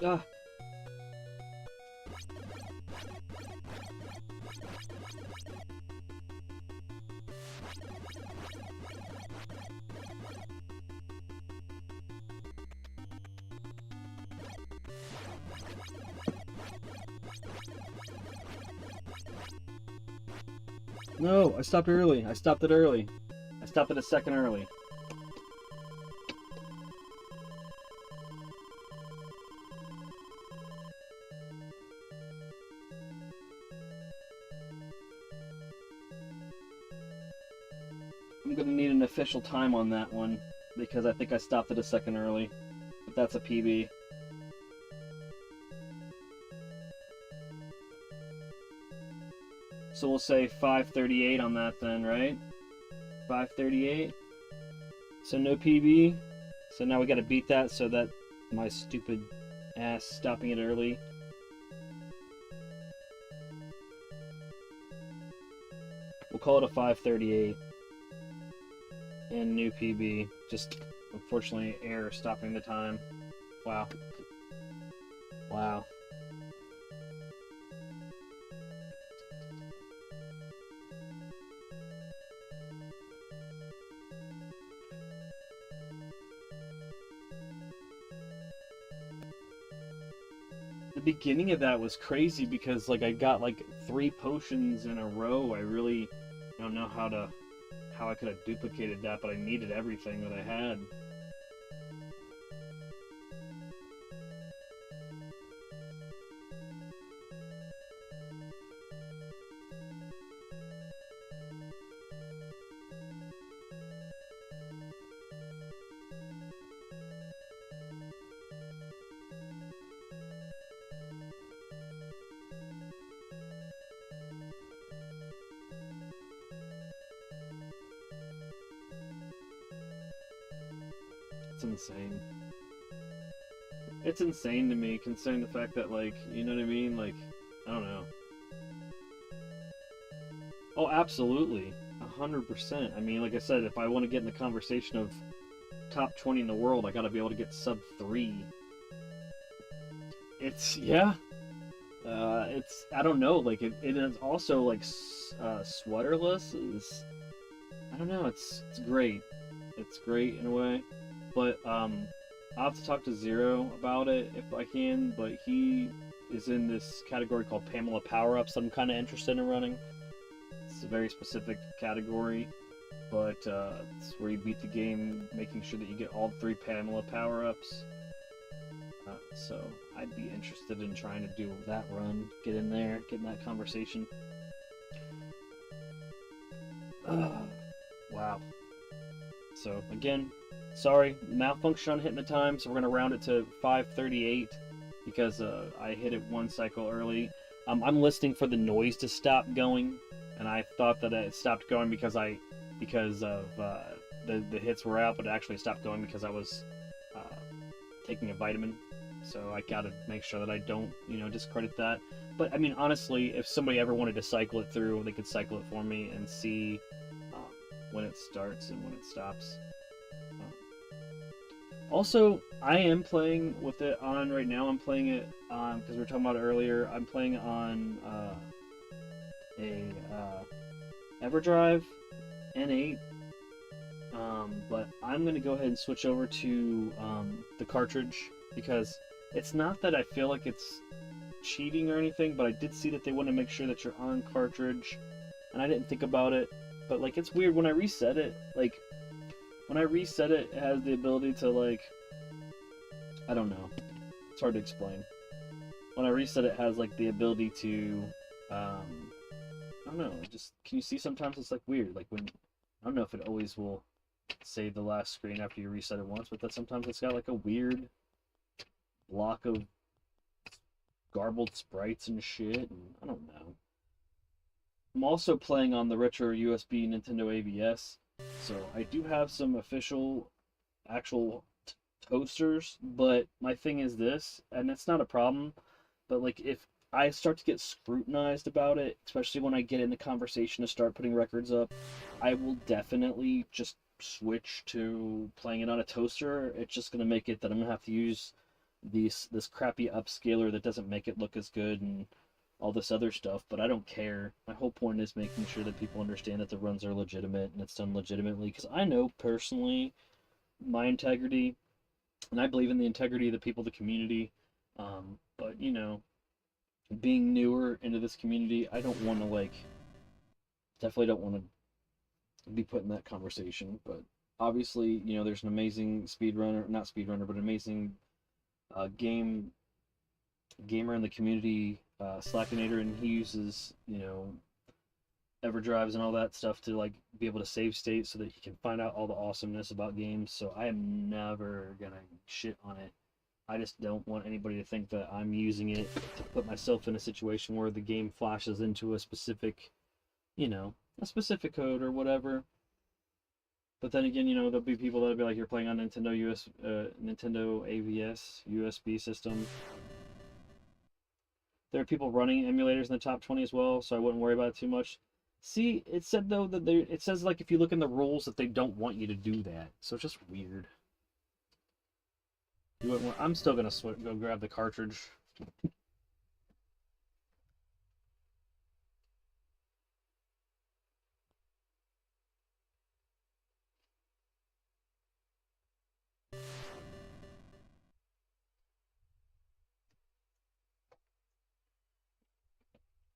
Ah. No, I stopped early. I stopped it early. I stopped it a second early. I'm gonna need an official time on that one because I think I stopped it a second early. But that's a PB. So we'll say 5:38 on that then, right? 5:38. So no PB. So now we gotta beat that so that my stupid ass stopping it early. We'll call it a 5:38. And new PB. Just, unfortunately, error stopping the time. Wow. Wow. beginning of that was crazy because like I got like 3 potions in a row. I really don't know how I could have duplicated that, but I needed everything that I had. It's insane. It's insane to me, considering the fact that, like, you know what I mean? Like, I don't know. Oh, absolutely. 100%. I mean, like I said, if I want to get in the conversation of top 20 in the world, I gotta be able to get sub 3. It's, yeah. It's, I don't know, like, it is also, like, sweaterless is, I don't know, it's great. It's great in a way. But, I'll have to talk to Zero about it if I can, but he is in this category called Pamela Power-Ups that I'm kind of interested in running. It's a very specific category, but it's where you beat the game making sure that you get all 3 Pamela Power-Ups. So I'd be interested in trying to do that run, get in there, get in that conversation. Wow. So again, sorry, malfunction on hitting the time, so we're gonna round it to 5:38 because I hit it 1 cycle early. I'm listening for the noise to stop going, and I thought that it stopped going because of the hits were out, but it actually stopped going because I was taking a vitamin. So I gotta make sure that I don't, discredit that. But I mean, honestly, if somebody ever wanted to cycle it through, they could cycle it for me and see when it starts and when it stops. Also, I am playing with it on right now. I'm playing it on, because we were talking about it earlier, I'm playing on a EverDrive N8. But I'm going to go ahead and switch over to the cartridge, because it's not that I feel like it's cheating or anything, but I did see that they want to make sure that you're on cartridge, and I didn't think about it. But, like, it's weird when I reset it, like, it has the ability to, like, I don't know. It's hard to explain. When I reset it, has, like, the ability to, I don't know, just, can you see sometimes it's, like, weird, like, when, I don't know if it always will save the last screen after you reset it once, but that sometimes it's got, like, a weird block of garbled sprites and shit, and I don't know. I'm also playing on the retro USB Nintendo AVS, so I do have some actual toasters, but my thing is this, and it's not a problem, but like if I start to get scrutinized about it, especially when I get in the conversation to start putting records up, I will definitely just switch to playing it on a toaster. It's just going to make it that I'm going to have to use this crappy upscaler that doesn't make it look as good and all this other stuff, but I don't care. My whole point is making sure that people understand that the runs are legitimate and it's done legitimately, because I know personally my integrity, and I believe in the integrity of the people of the community, but, being newer into this community, I don't want to, like, definitely don't want to be put in that conversation, but obviously, there's an amazing speedrunner, not speedrunner, but an amazing gamer in the community, Slackinator, and he uses, EverDrives and all that stuff to, like, be able to save state so that he can find out all the awesomeness about games, so I am never gonna shit on it. I just don't want anybody to think that I'm using it to put myself in a situation where the game flashes into a specific, a specific code or whatever. But then again, there'll be people that'll be like, you're playing on Nintendo Nintendo AVS USB system. There are people running emulators in the top 20 as well, so I wouldn't worry about it too much. See, it said though that it says, like, if you look in the rules that they don't want you to do that, so it's just weird. I'm still gonna go grab the cartridge.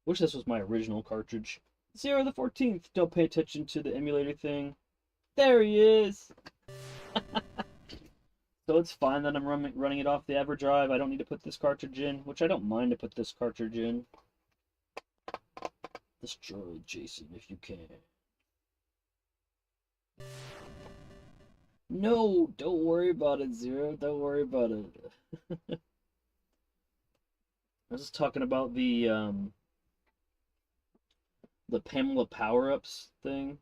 Wish this was my original cartridge. Zero the 14th. Don't pay attention to the emulator thing. There he is! So it's fine that I'm running it off the EverDrive. I don't need to put this cartridge in, which I don't mind to put this cartridge in. Destroy Jason if you can. No, don't worry about it, Zero. Don't worry about it. I was just talking about the Pamela power-ups thing.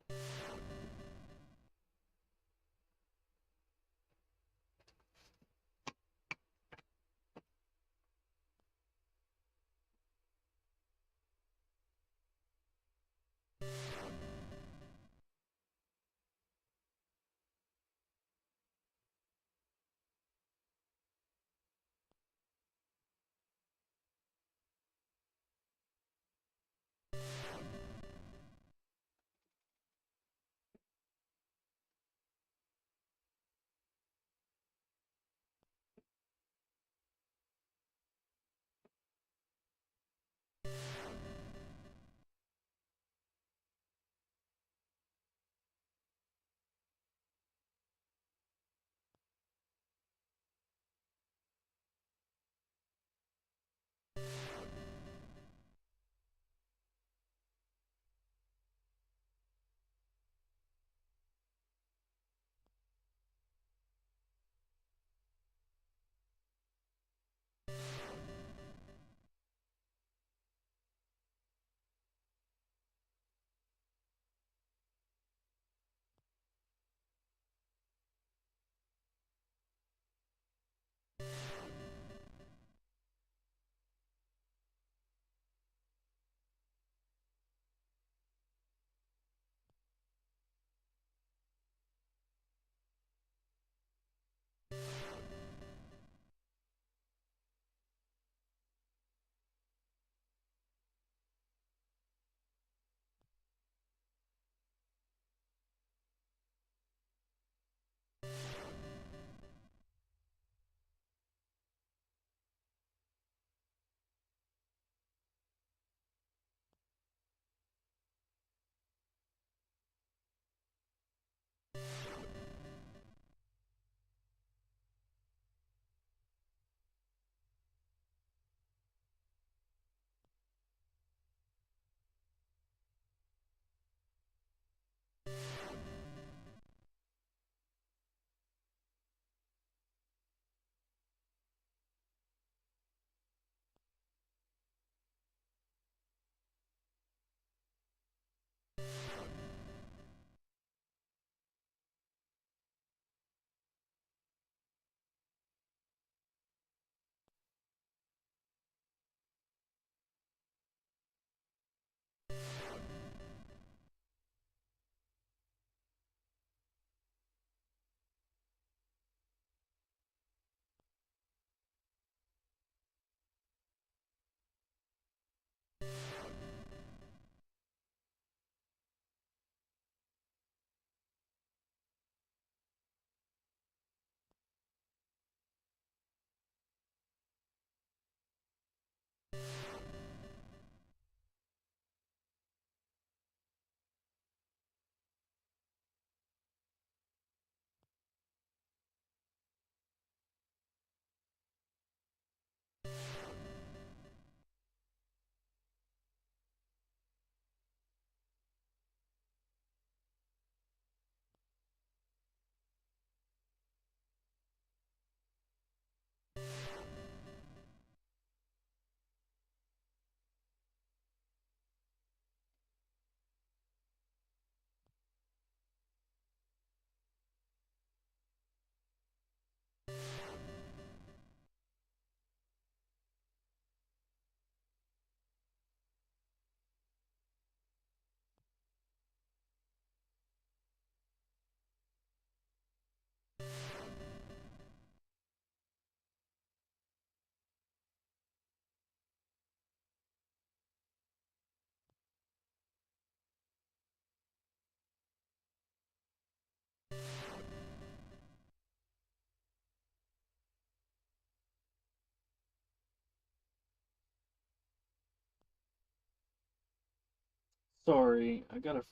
Sorry, I got a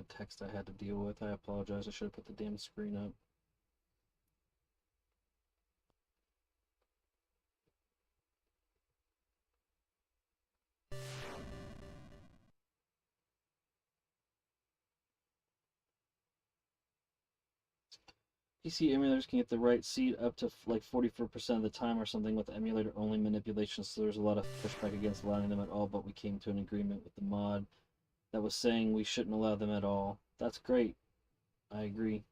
text I had to deal with. I apologize. I should have put the damn screen up. PC emulators can get the right seed up to like 44% of the time or something with emulator-only manipulation, so there's a lot of pushback against allowing them at all, but we came to an agreement with the mod that was saying we shouldn't allow them at all. That's great. I agree.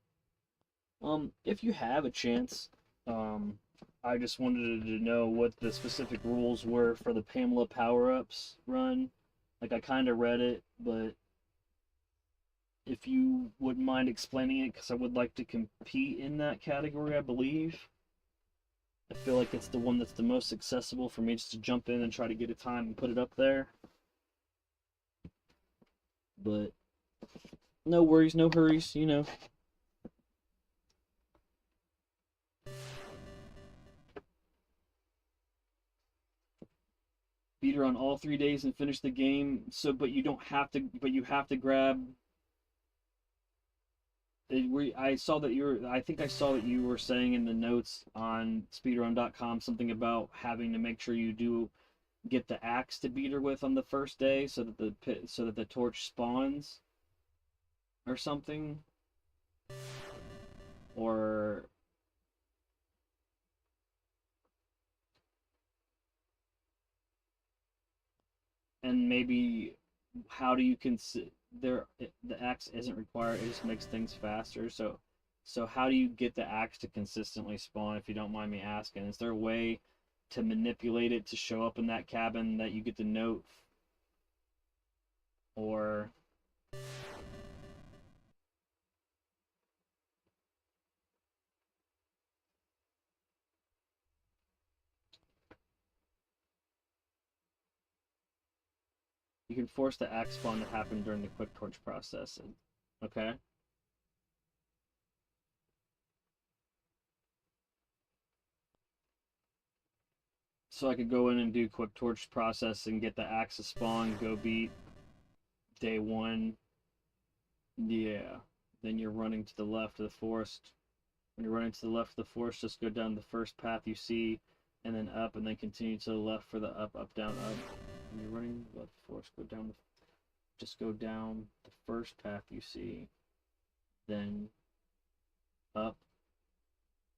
If you have a chance, I just wanted to know what the specific rules were for the Pamela power-ups run. Like, I kind of read it, but if you wouldn't mind explaining it, because I would like to compete in that category, I believe. I feel like it's the one that's the most accessible for me just to jump in and try to get a time and put it up there. But no worries, no hurries, you know. Beat her on all 3 days and finish the game. So, but you don't have to. But you have to grab. I saw that you were. I think I saw that you were saying in the notes on speedrun.com something about having to make sure you do get the axe to beat her with on the first day, so that the torch spawns, or something, or and maybe how do you consider the axe isn't required, it just makes things faster, so how do you get the axe to consistently spawn, if you don't mind me asking? Is there a way to manipulate it to show up in that cabin that you get the note, or you can force the axe spawn to happen during the quick torch process? Okay. So I could go in and do quick torch process and get the axe to spawn, go beat day one. Yeah. Then you're running to the left of the forest. When you're running to the left of the forest, just go down the first path you see, and then up, and then continue to the left for the up, up, down, up. When you're running left of the forest, just go down the first path you see, then up,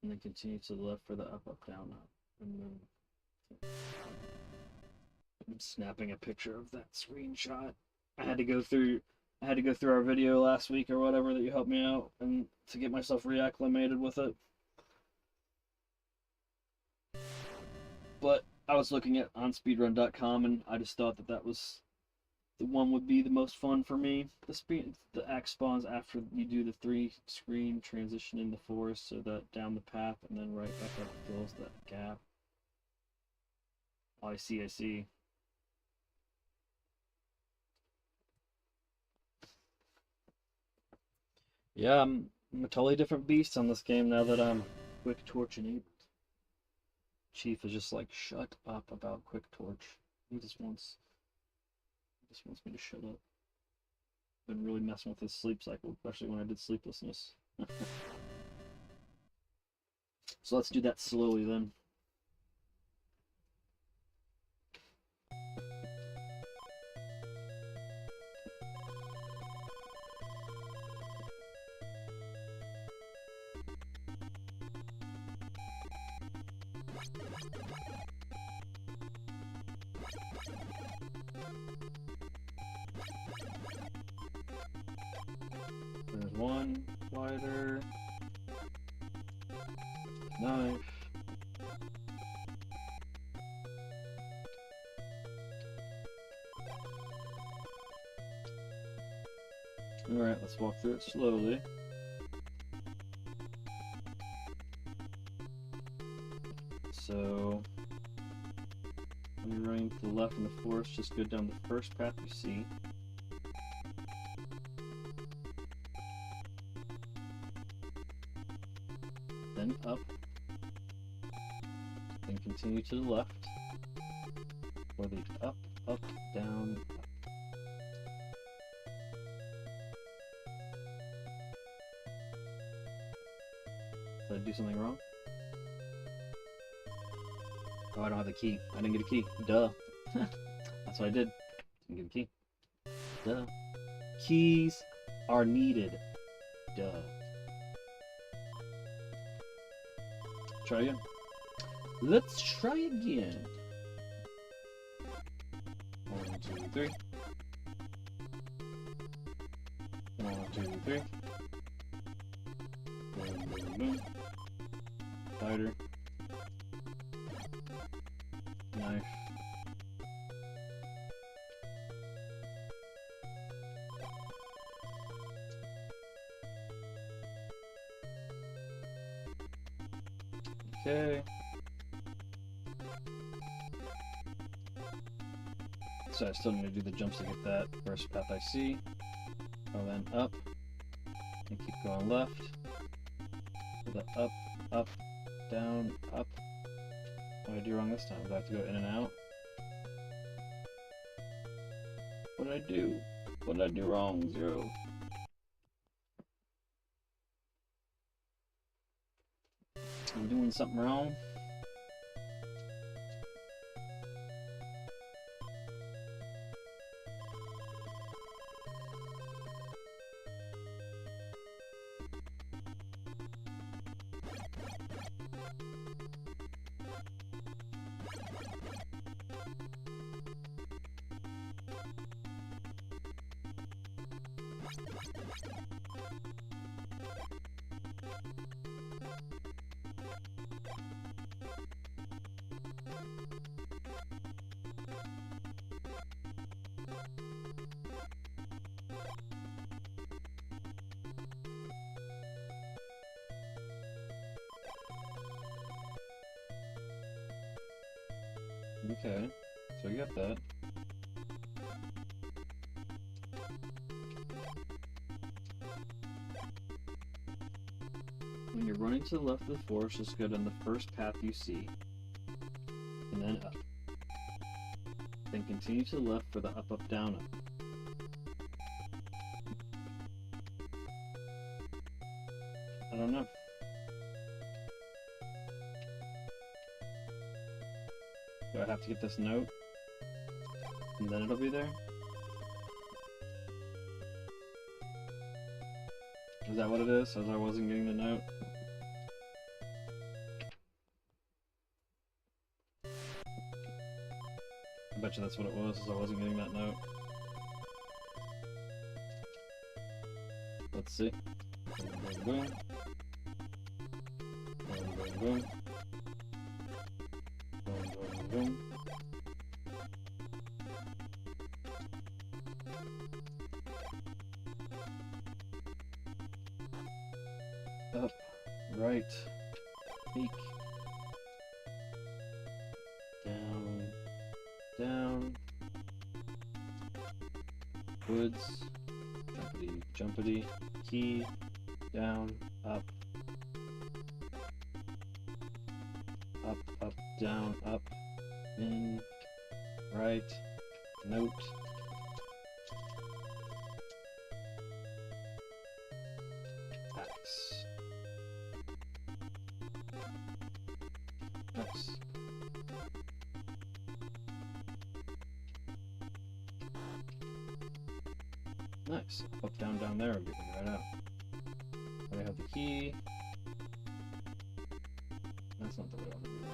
and then continue to the left for the up, up, down, up. And then I'm snapping a picture of that screenshot. I had to go through our video last week or whatever that you helped me out and to get myself reacclimated with it. But I was looking at on speedrun.com and I just thought that was the one would be the most fun for me. The axe spawns after you do the 3-screen transition in the forest, so that down the path and then right back up fills that gap. Oh, I see. Yeah, I'm a totally different beast on this game now that I'm quick torch enabled. Chief is just like, shut up about quick torch. He just wants me to shut up. Been really messing with his sleep cycle, especially when I did sleeplessness. So let's do that slowly then. There's one slider. Knife. Alright, let's walk through it slowly. So, when you're running to the left in the forest, just go down the first path you see. Then up. Then continue to the left. for the up, up, down, up. Did I do something wrong? Oh, I don't have the key. I didn't get a key. Duh. That's what I did. Didn't get a key. Duh. Keys are needed. Duh. Try again. Let's try again. 1, 2, 3. 1, 2, 3. Boom, boom, boom. Lighter. Knife. Okay. So I still need to do the jumps to get that first path I see. Oh, then up. And keep going left. For the up, up, down, up. What did I do wrong this time? Do I have to go in and out? What did I do? What did I do wrong? 0. I'm doing something wrong. Okay, so we got that. When you're running to the left of the forest, just go down the first path you see, and then up. Then continue to the left for the up, up, down, up. I don't know. Do I have to get this note? And then it'll be there? Is that what it is? As I wasn't getting the note? I bet you that's what it was, as I wasn't getting that note. Let's see. Boom, boom, boom. Boom, boom, boom. Boom, boom, boom. Up, right, peek, down, down, woods, jumpity, jumpity, key, down, up, up, up, down, up, in, right, note, X. Nice. Nice. Up, down, down there, I'm getting right out. I have the key. That's not the way I want to do it.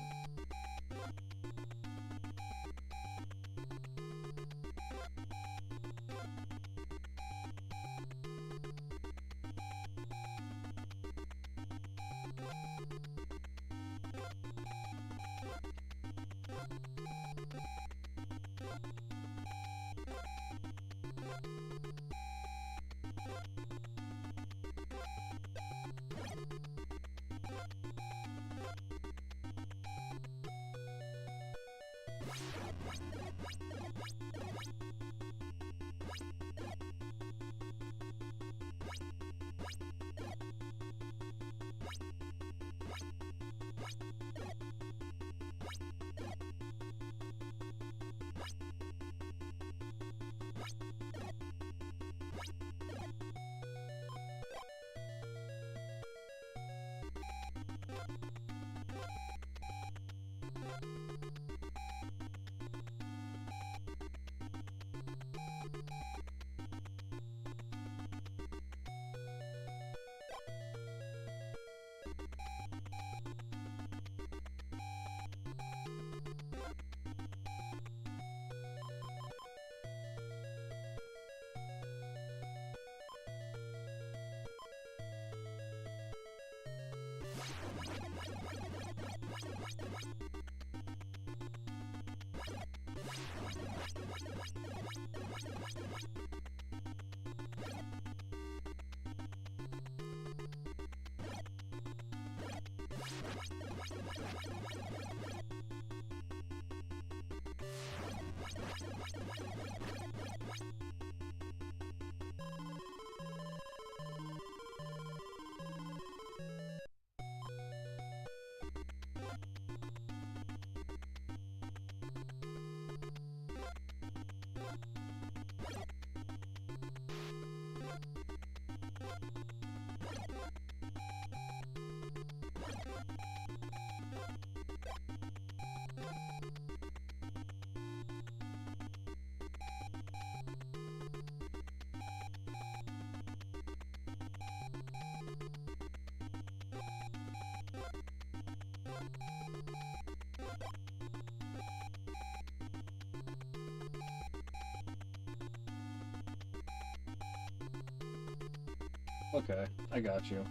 Okay, I got you.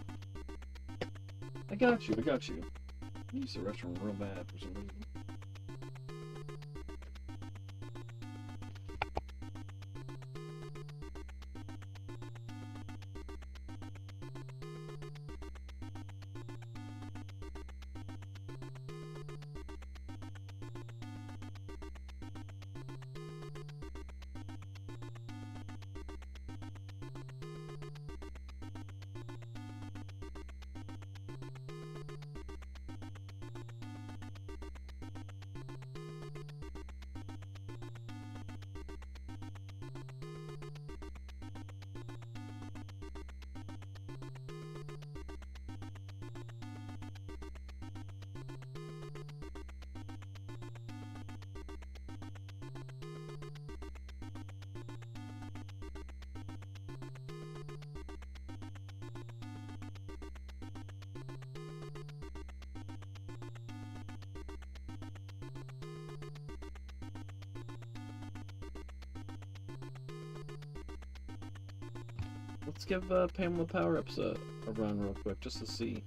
I got you. I use the restroom real bad for some reason. Let's give Pamela Power-Ups a run real quick, just to see.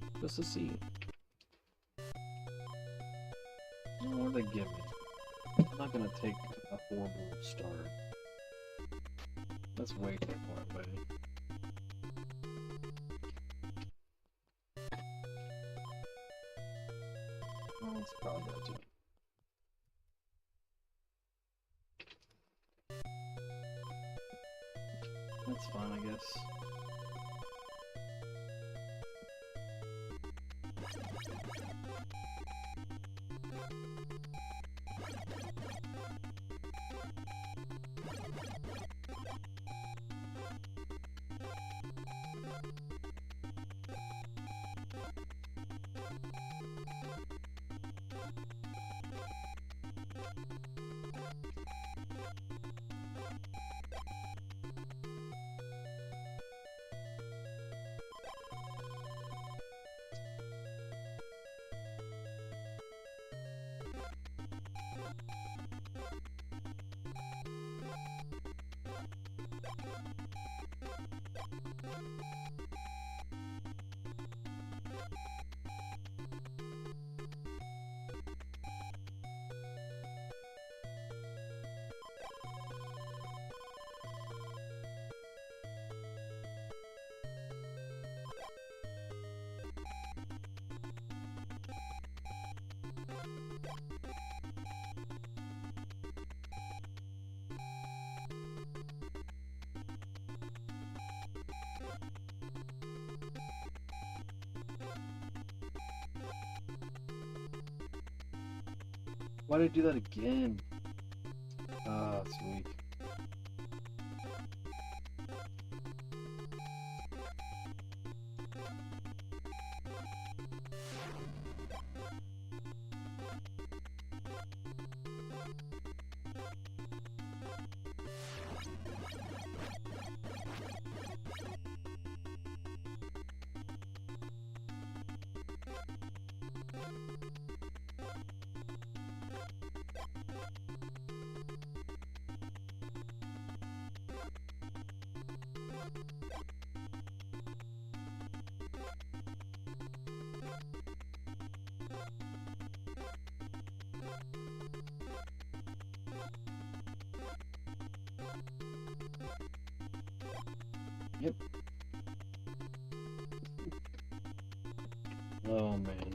What do they give me? I'm not gonna take a horrible start. That's way too far away. Well, let's probably go to it. That's fine, I guess. Why did I do that again? Ah, sweet. Yep. Oh man.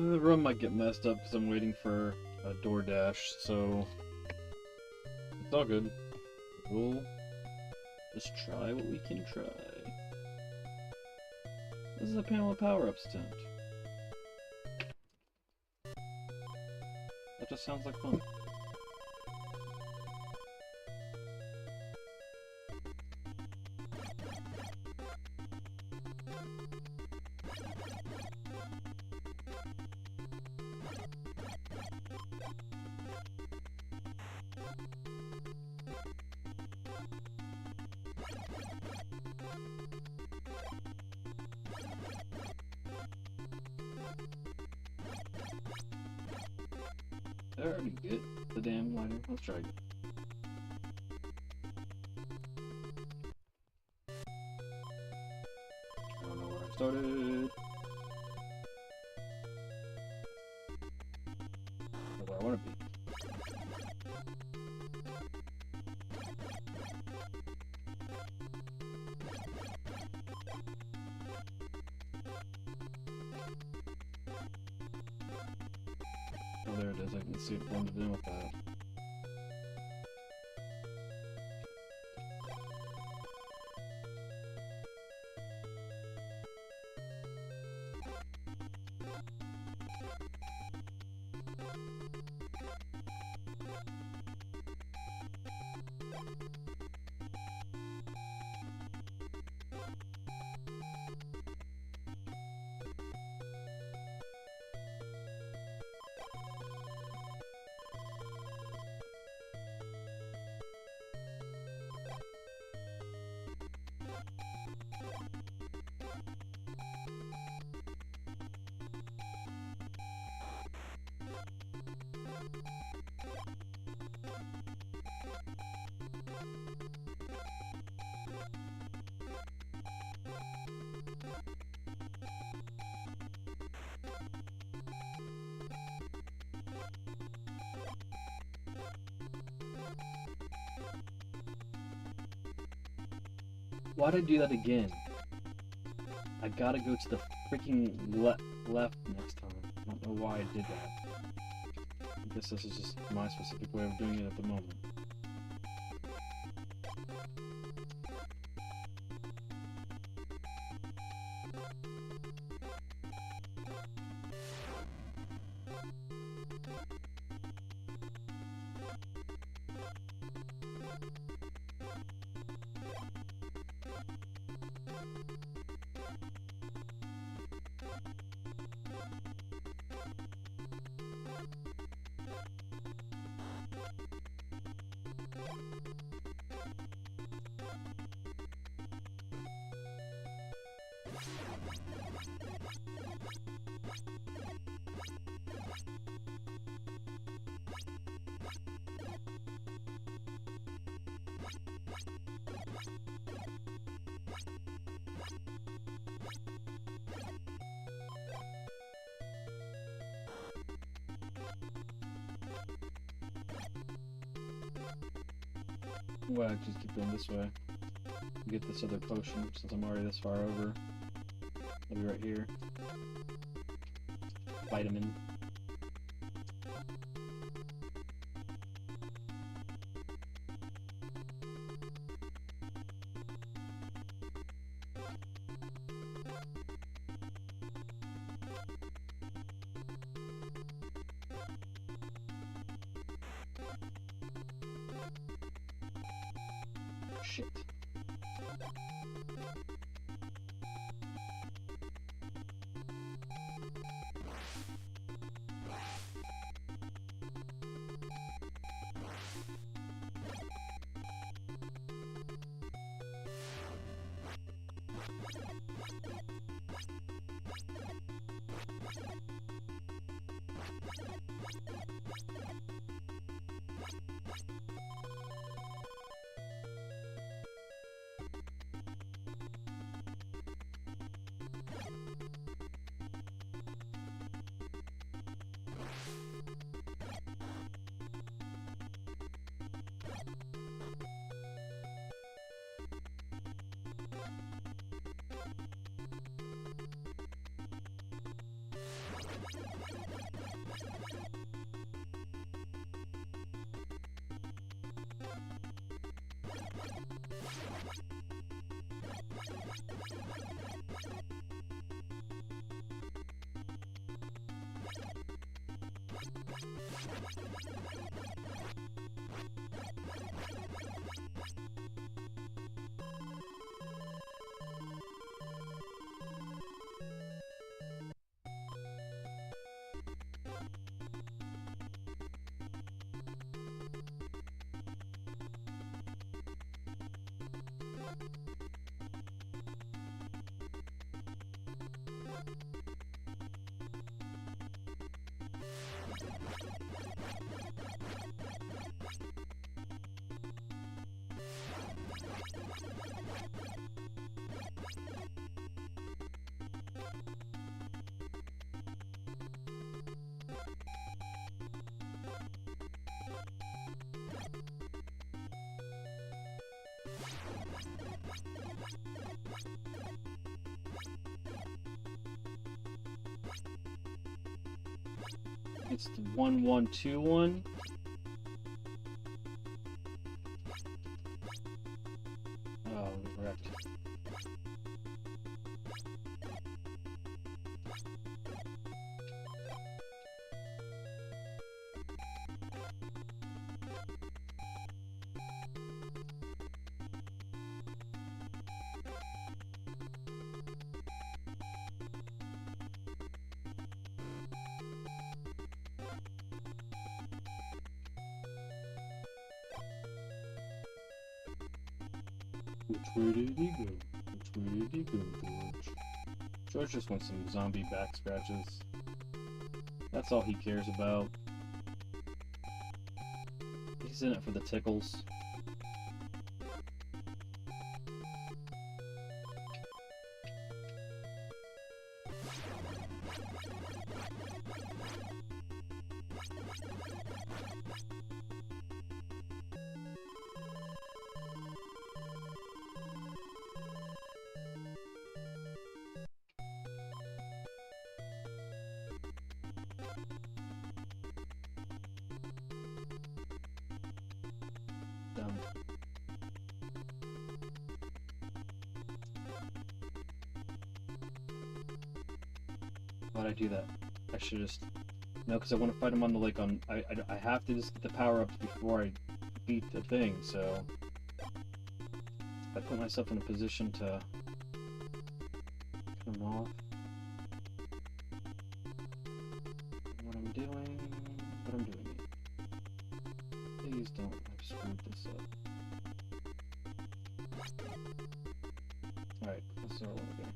The room might get messed up because I'm waiting for a DoorDash, so it's all good. We'll just try what we can try. This is a panel of power-ups tent. That just sounds like fun. I already get the damn lighter. Let's try it. I don't know where I started. Or where I want to be. Oh, there it is. I can see it blended in with that. Why'd I do that again? I gotta go to the freaking left next time. I don't know why I did that. I guess this is just my specific way of doing it at the moment. Well, I just keep going this way. Get this other potion since I'm already this far over. I'll be right here. Vitamin. Shit. It's the 1121. Oh, wrecked. Which way did he go? Which way did he go, George? George just wants some zombie back scratches. That's all he cares about. He's in it for the tickles. Done. Why'd I do that? I should just... No, because I want to fight him on the, like, on... I have to just get the power-ups before I beat the thing, so... I put myself in a position to... cut him off. What I'm doing... Please don't. I've screwed this up. Alright, let's start one again.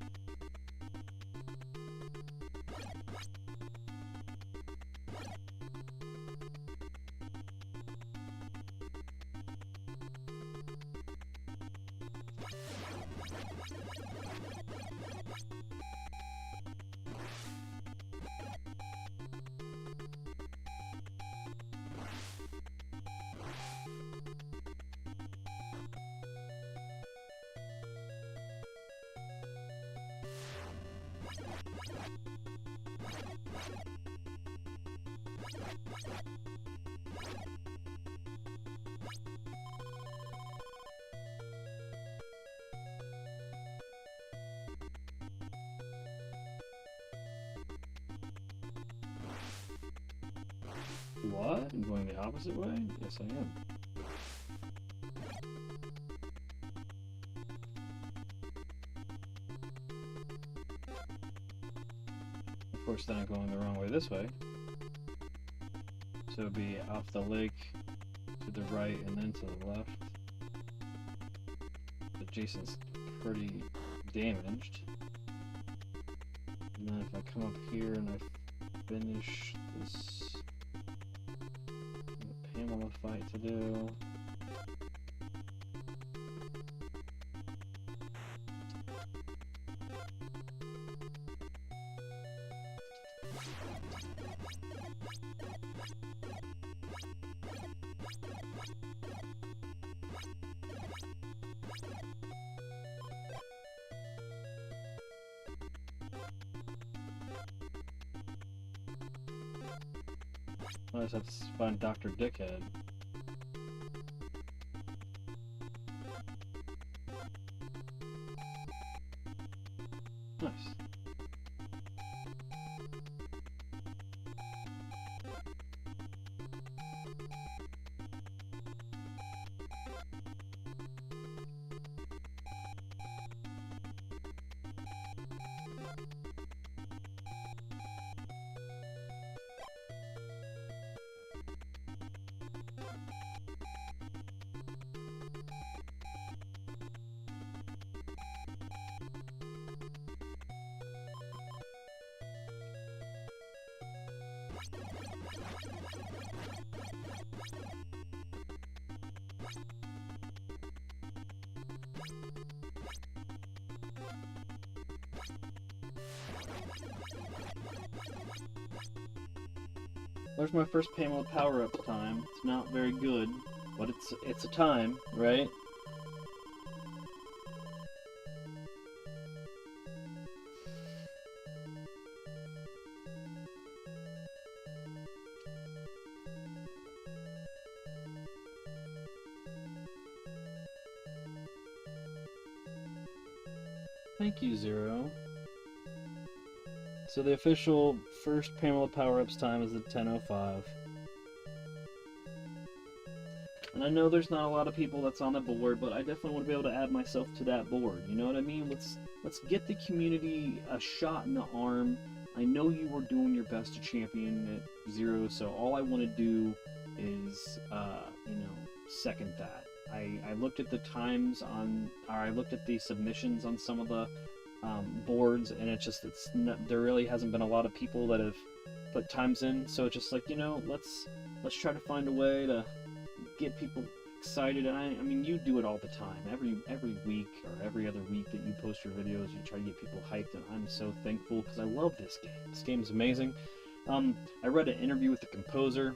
What? I'm going the opposite way? Yes, I am. Of course, then I'm going the wrong way this way. So it'd be off the lake to the right and then to the left. But Jason's pretty damaged. And then if I come up here and I finish this Pamela fight to do. I just have to find Dr. Dickhead. Nice. There's my first Pamela power-up time. It's not very good, but it's a time, right? Thank you, Zero. So the official first Pamela power-ups time is at 10:05. And I know there's not a lot of people that's on the board, but I definitely want to be able to add myself to that board. You know what I mean? Let's get the community a shot in the arm. I know you were doing your best to champion it, Zero, so all I want to do is, second that. I looked at the times on, or I looked at the submissions on some of the boards, and there really hasn't been a lot of people that have put times in, so it's just like, let's try to find a way to get people excited. And I mean, you do it all the time, every week or every other week that you post your videos, you try to get people hyped, and I'm so thankful because I love this game. This game is amazing. I read an interview with the composer.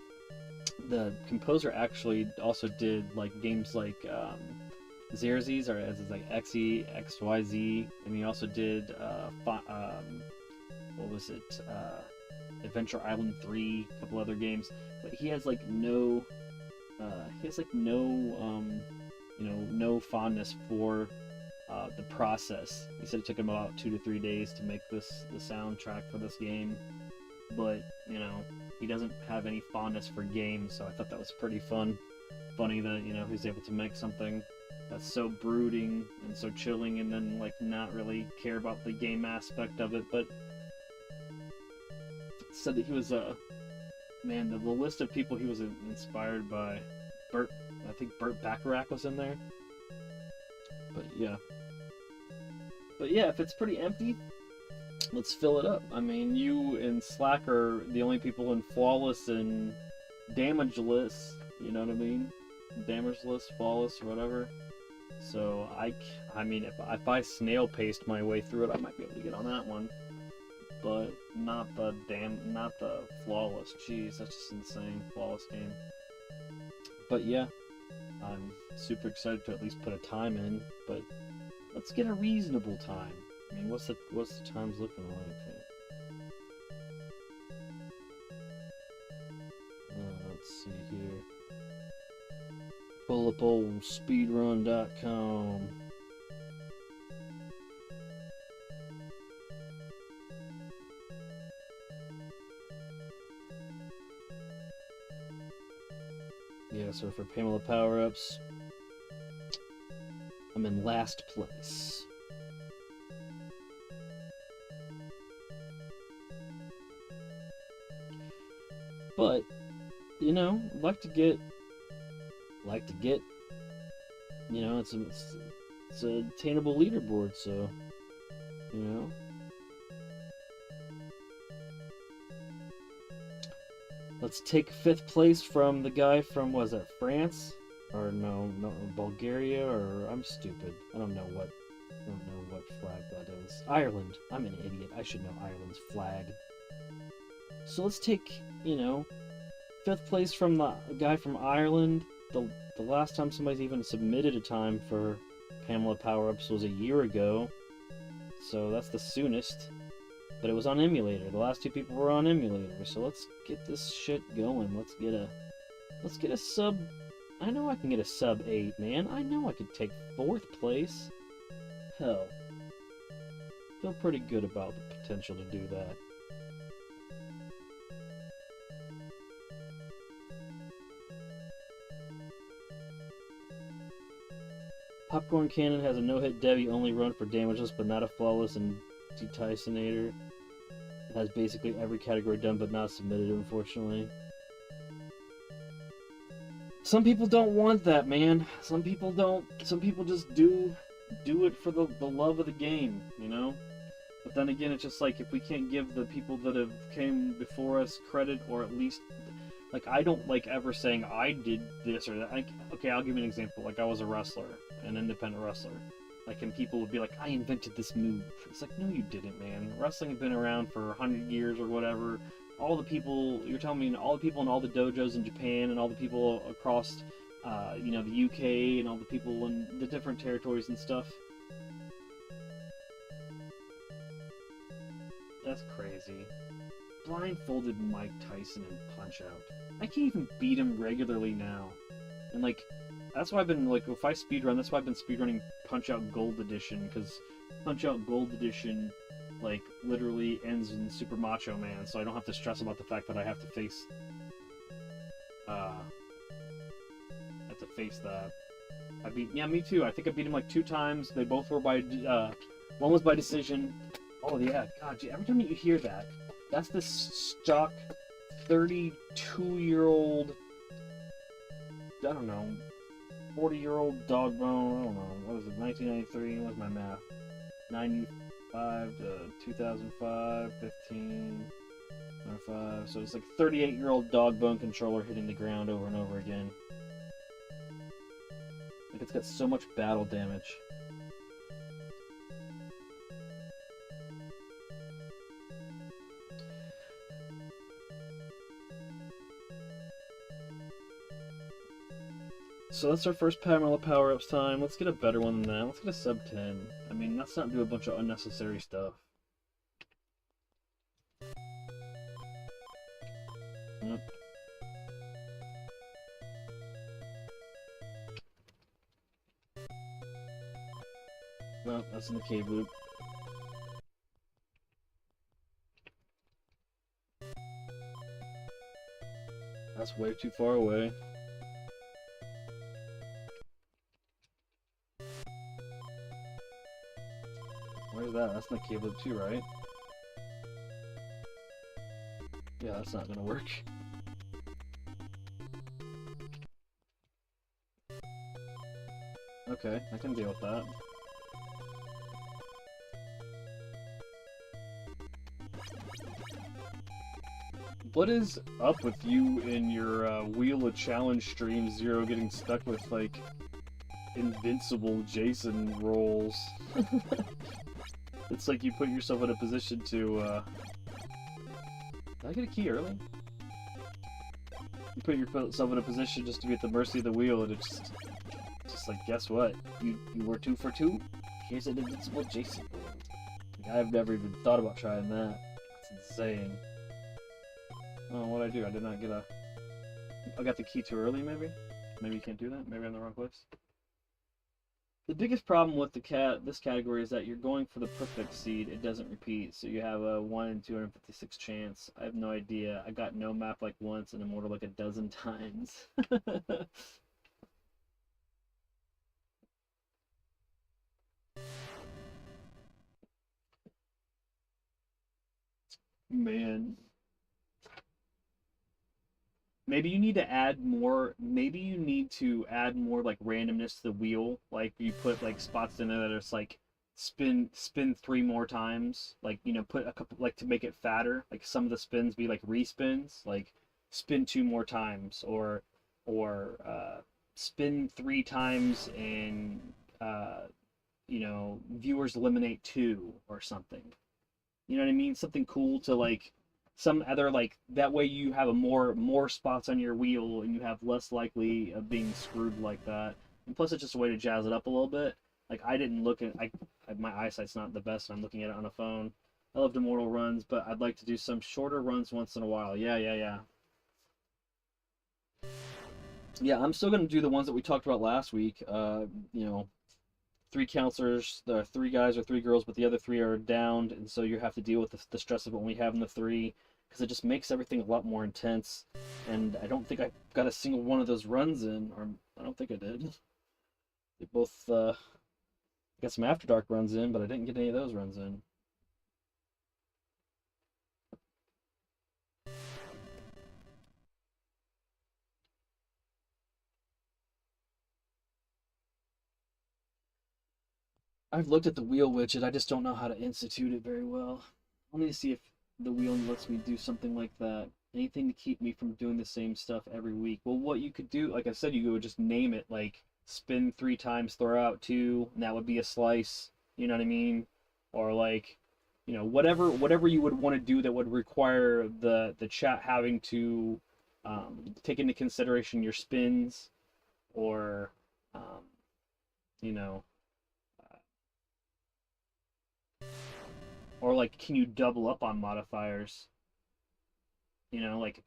The composer actually also did like games like Xerxes, or as it's like XE, XYZ, and he also did what was it? Adventure Island 3, a couple other games. But he has like no no fondness for the process. He said it took him about 2 to 3 days to make the soundtrack for this game, but he doesn't have any fondness for games, so I thought that was pretty funny that he's able to make something that's so brooding and so chilling, and then like not really care about the game aspect of it. But said that he was the list of people he was inspired by. I think Burt Bacharach was in there. But yeah, if it's pretty empty, let's fill it up. I mean, you and Slack are the only people in flawless and damageless, you know what I mean? Damageless, flawless, or whatever. So I mean, if I snail paced my way through it, I might be able to get on that one. But not the flawless. Jeez, that's just insane. Flawless game. But yeah, I'm super excited to at least put a time in. But let's get a reasonable time. I mean, what's the times looking like? Let's see here. Pull up old speedrun.com. Yeah, so for Pamela power-ups, I'm in last place. But, I'd like to get, it's a attainable leaderboard, so, let's take 5th place from the guy from, was it France? Or no, Bulgaria, or I'm stupid. I don't know what flag that is. Ireland. I'm an idiot. I should know Ireland's flag. So let's take, 5th place from the guy from Ireland. The last time somebody's even submitted a time for Pamela power-ups was a year ago. So that's the soonest. But it was on emulator. The last 2 people were on emulator. So let's get this shit going. Let's get a sub. I know I can get a sub 8, man. I know I could take 4th place. Hell. Feel pretty good about the potential to do that. Popcorn Cannon has a no-hit Debbie only run for damageless, but not a flawless and Tysonator. It has basically every category done, but not submitted, unfortunately. Some people don't want that, man. Some people don't. Some people just do it for the love of the game, you know? But then again, it's just like, if we can't give the people that have came before us credit, or at least, like, I don't like ever saying I did this or that. Like, okay, I'll give you an example. Like, I was a wrestler, an independent wrestler. Like, and people would be like, I invented this move. It's like, no, you didn't, man. Wrestling has been around for 100 years or whatever. All the people, you're telling me, all the people in all the dojos in Japan and all the people across, you know, the UK and all the people in the different territories and stuff. That's crazy. Blindfolded Mike Tyson in Punch-Out. I can't even beat him regularly now. And, like, that's why I've been, like, if I speedrun, that's why I've been speedrunning Punch-Out Gold Edition, because Punch-Out Gold Edition, like, literally ends in Super Macho Man, so I don't have to stress about the fact that I have to face, that. Yeah, me too. I think I beat him, like, 2 times. They both were by, one was by decision. Oh, yeah, God, every time you hear that, that's the stock 32-year-old, I don't know, 40-year-old dog bone, I don't know, what was it, 1993, what's my math? 95 to 2005, 15, 5, so it's like 38-year-old dog bone controller hitting the ground over and over again. Like, it's got so much battle damage. So that's our first Pamela power-ups time. Let's get a better one than that. Let's get a sub 10. I mean, let's not do a bunch of unnecessary stuff. Yep. No, that's in the cave loop. That's way too far away. Where's that? That's in the cave loop too, right? Yeah, that's not gonna work. Okay, I can deal with that. What is up with you in your Wheel of Challenge stream, Zero, getting stuck with, like, invincible Jason rolls? It's like you put yourself in a position to, Did I get a key early? You put yourself in a position just to be at the mercy of the wheel, and it's just like, guess what? You were 2 for 2? Here's an invincible Jason roll. Like, I've never even thought about trying that. It's insane. Oh, what'd I do? I did not get a... I got the key too early, maybe? Maybe you can't do that? Maybe I'm in the wrong place? The biggest problem with this category is that you're going for the perfect seed. It doesn't repeat, so you have a 1 in 256 chance. I have no idea. I got no map like once and Immortal like a dozen times. Man. Maybe you need to add more, like, randomness to the wheel. Like, you put, like, spots in there that are just, like, spin 3 more times. Like, you know, put a couple, like, to make it fatter. Like, some of the spins be, like, respins. Like, spin 2 more times. Or spin 3 times and, you know, viewers eliminate 2 or something. You know what I mean? Something cool to, like... some other, like, that way you have a more spots on your wheel and you have less likely of being screwed like that. And plus it's just a way to jazz it up a little bit. Like, I didn't look at, my eyesight's not the best and I'm looking at it on a phone. I loved Immortal runs, but I'd like to do some shorter runs once in a while. Yeah. Yeah, I'm still gonna do the ones that we talked about last week. You know, 3 counselors, the 3 guys or 3 girls, but the other 3 are downed, and so you have to deal with the stress of only having the 3, because it just makes everything a lot more intense. And I don't think I got a single one of those runs in, or I don't think I did. They both got some After Dark runs in, but I didn't get any of those runs in. I've looked at the wheel widget, I just don't know how to institute it very well. I'll need to see if the wheel lets me do something like that. Anything to keep me from doing the same stuff every week. Well, what you could do, like I said, you would just name it, like spin 3 times, throw out 2, and that would be a slice. You know what I mean? Or like, you know, whatever you would want to do that would require the chat having to take into consideration your spins, or um, you know, or like, can you double up on modifiers? You know, like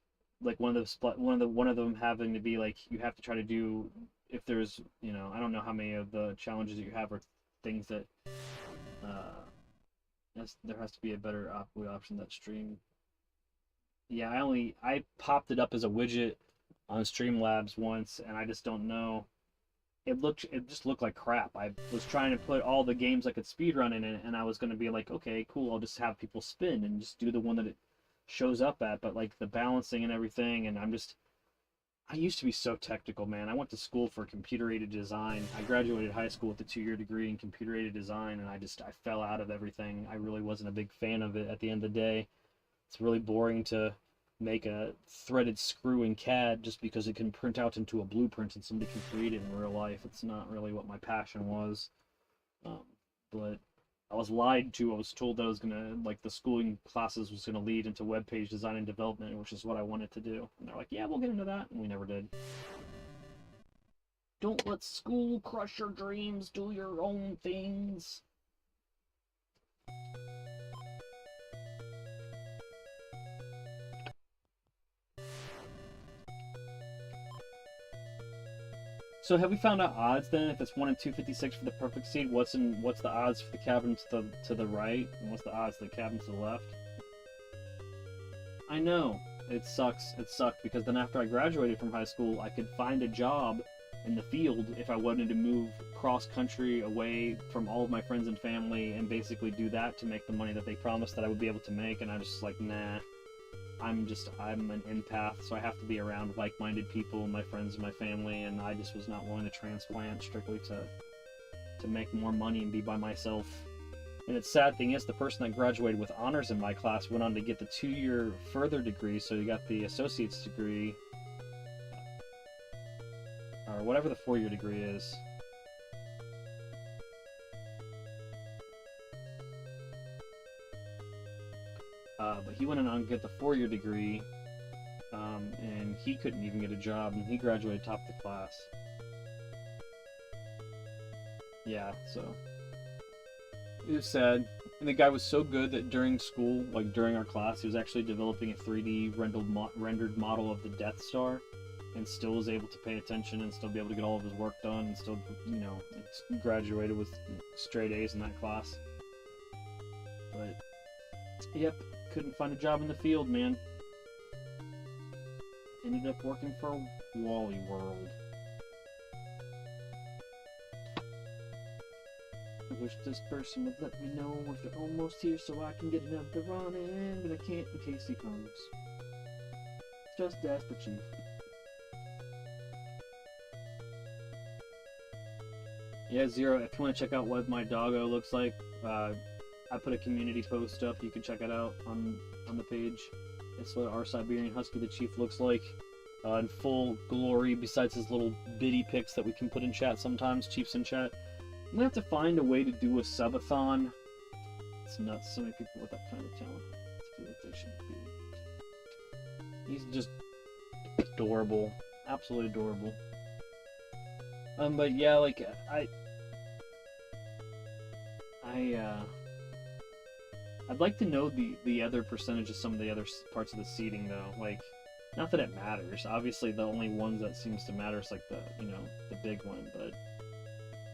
one of them having to be like, you have to try to do, if there's, you know, I don't know how many of the challenges that you have are things that uh there has to be a better option that stream. Yeah, I popped it up as a widget on Streamlabs once, and I just don't know. It just looked like crap. I was trying to put all the games I could speedrun in it, and I was going to be like, okay, cool, I'll just have people spin and just do the one that it shows up at, but like the balancing and everything, and I used to be so technical, man. I went to school for computer-aided design. I graduated high school with a 2-year degree in computer-aided design, and I fell out of everything. I really wasn't a big fan of it at the end of the day. It's really boring to make a threaded screw in CAD just because it can print out into a blueprint and somebody can create it in real life. It's not really what my passion was. Um, but I was lied to. I was told that I was gonna, like, the schooling classes was gonna lead into web page design and development, which is what I wanted to do. And they're like, yeah, we'll get into that, and we never did. Don't let school crush your dreams. Do your own things. So have we found out odds then? If it's 1 in 256 for the perfect seed, what's the odds for the cabin to the right, and what's the odds for the cabin to the left? I know. It sucks. It sucked because then after I graduated from high school, I could find a job in the field if I wanted to move cross country away from all of my friends and family and basically do that to make the money that they promised that I would be able to make, and I was just like, nah. I'm an empath, so I have to be around like-minded people, my friends and my family, and I just was not willing to transplant strictly to make more money and be by myself. And the sad thing is, the person that graduated with honors in my class went on to get the 2-year further degree, so he got the associate's degree, or whatever the 4-year degree is. But he went on to get the 4-year degree, and he couldn't even get a job, and he graduated top of the class. Yeah, so it was sad. And the guy was so good that during school, like during our class, he was actually developing a 3D rendered model of the Death Star, and still was able to pay attention and still be able to get all of his work done, and still, you know, graduated with straight A's in that class. But, yep, couldn't find a job in the field, man. Ended up working for Wally World. I wish this person would let me know if they're almost here so I can get another run in, but I can't in case he comes. Just ask the chief. Yeah, Zero, if you want to check out what my doggo looks like, I put a community post up. You can check it out on the page. It's what our Siberian Husky, the Chief, looks like in full glory, besides his little bitty pics that we can put in chat sometimes. Chief's in chat. I'm gonna have to find a way to do a subathon. It's nuts, so many people with that kind of talent. I feel like they should be. He's just adorable. Absolutely adorable. But yeah, like, I'd like to know the other percentage of some of the other parts of the seating though. Like, not that it matters. Obviously, the only ones that seems to matter is like the the big one, but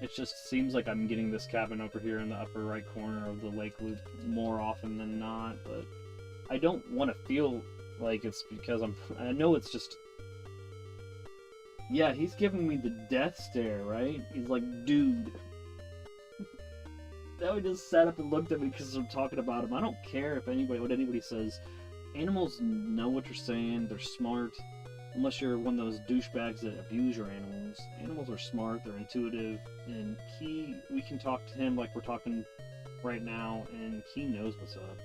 it just seems like I'm getting this cabin over here in the upper right corner of the lake loop more often than not. But I don't want to feel like it's because I know it's just. Yeah, he's giving me the death stare, right? He's like, dude. Now he just sat up and looked at me because I'm talking about him. I don't care if what anybody says. Animals know what you're saying. They're smart. Unless you're one of those douchebags that abuse your animals. Animals are smart. They're intuitive. And we can talk to him like we're talking right now, and he knows what's up.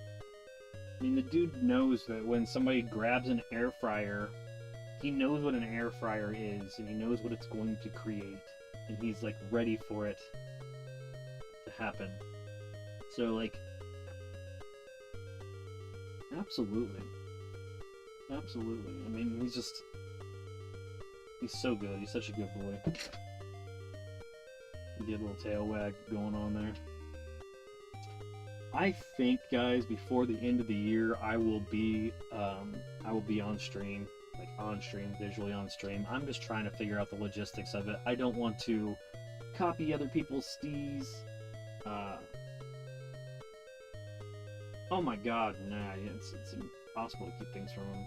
I mean, the dude knows that when somebody grabs an air fryer, he knows what an air fryer is, and he knows what it's going to create. And he's, like, ready for it to happen. So, like, absolutely. Absolutely. I mean, he's so good. He's such a good boy. You get a little tail wag going on there. I think, guys, before the end of the year, I will be on stream, like on stream, visually on stream. I'm just trying to figure out the logistics of it. I don't want to copy other people's steez. Oh my God, nah, it's impossible to keep things from them.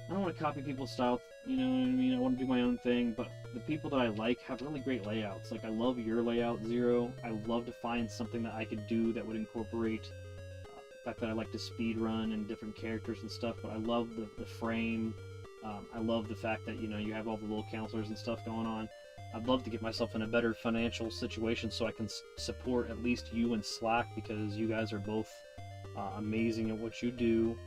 I don't want to copy people's style, you know what I mean? I want to do my own thing, but the people that I like have really great layouts. Like, I love your layout, Zero. I would love to find something that I could do that would incorporate the fact that I like to speed run and different characters and stuff, but I love the frame. I love the fact that, you have all the little counselors and stuff going on. I'd love to get myself in a better financial situation so I can support at least you and Slack, because you guys are both amazing at what you do.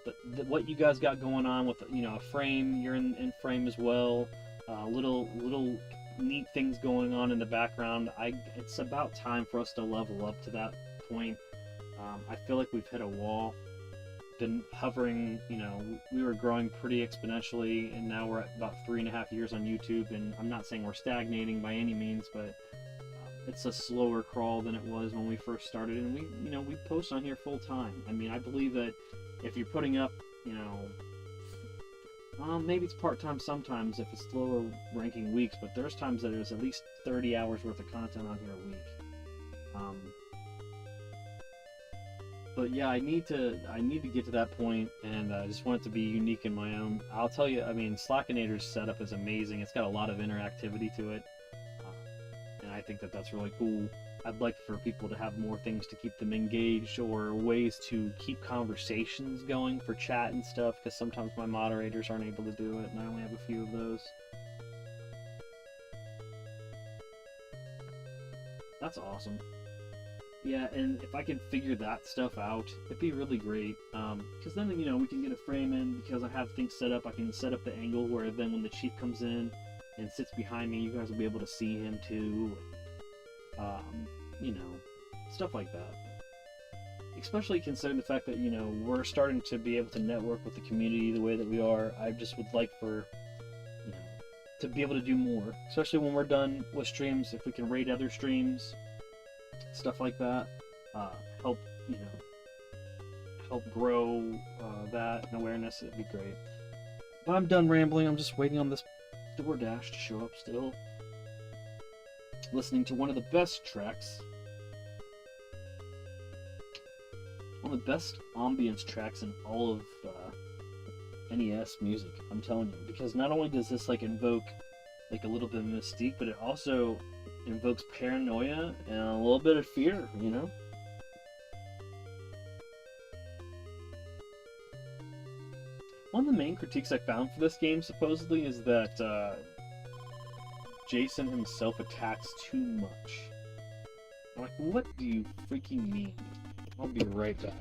But what you guys got going on with a frame, you're in frame as well. Little neat things going on in the background. It's about time for us to level up to that point. I feel like we've hit a wall. Been hovering, we were growing pretty exponentially, and now we're at about 3.5 years on YouTube. And I'm not saying we're stagnating by any means, but it's a slower crawl than it was when we first started, and we post on here full time. I mean, I believe that if you're putting up, maybe it's part-time sometimes if it's lower ranking weeks, but there's times that there's at least 30 hours worth of content on here a week. But yeah, I need to get to that point, and I just want it to be unique in my own. I'll tell you, I mean, Slackinator's setup is amazing. It's got a lot of interactivity to it. And I think that that's really cool. I'd like for people to have more things to keep them engaged, or ways to keep conversations going for chat and stuff, because sometimes my moderators aren't able to do it, and I only have a few of those. That's awesome. Yeah, and if I can figure that stuff out, it'd be really great. Because then, we can get a frame in, because I have things set up. I can set up the angle where then when the chief comes in and sits behind me, you guys will be able to see him too. Stuff like that. Especially considering the fact that, we're starting to be able to network with the community the way that we are. I just would like for, to be able to do more. Especially when we're done with streams, if we can raid other streams, stuff like that. Help grow that and awareness, it'd be great. But I'm done rambling. I'm just waiting on this DoorDash to show up still. Listening to one of the best tracks. One of the best ambience tracks in all of NES music, I'm telling you. Because not only does this invoke a little bit of mystique, but it also invokes paranoia and a little bit of fear, One of the main critiques I found for this game, supposedly, is that Jason himself attacks too much. I'm like, what do you freaking mean? I'll be right back.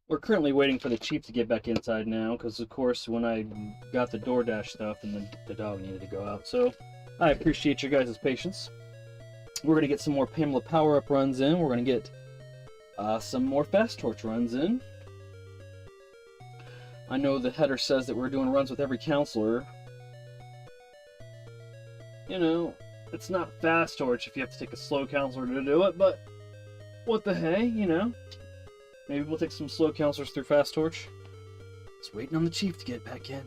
We're currently waiting for the Chief to get back inside now, because of course when I got the DoorDash stuff, and then the dog needed to go out. So I appreciate your guys' patience. We're going to get some more Pamela power-up runs in. We're going to get some more Fast Torch runs in. I know the header says that we're doing runs with every counselor. You know, it's not Fast Torch if you have to take a slow counselor to do it, but what the hey, you know. Maybe we'll take some slow counselors through Fast Torch. Just waiting on the Chief to get back in.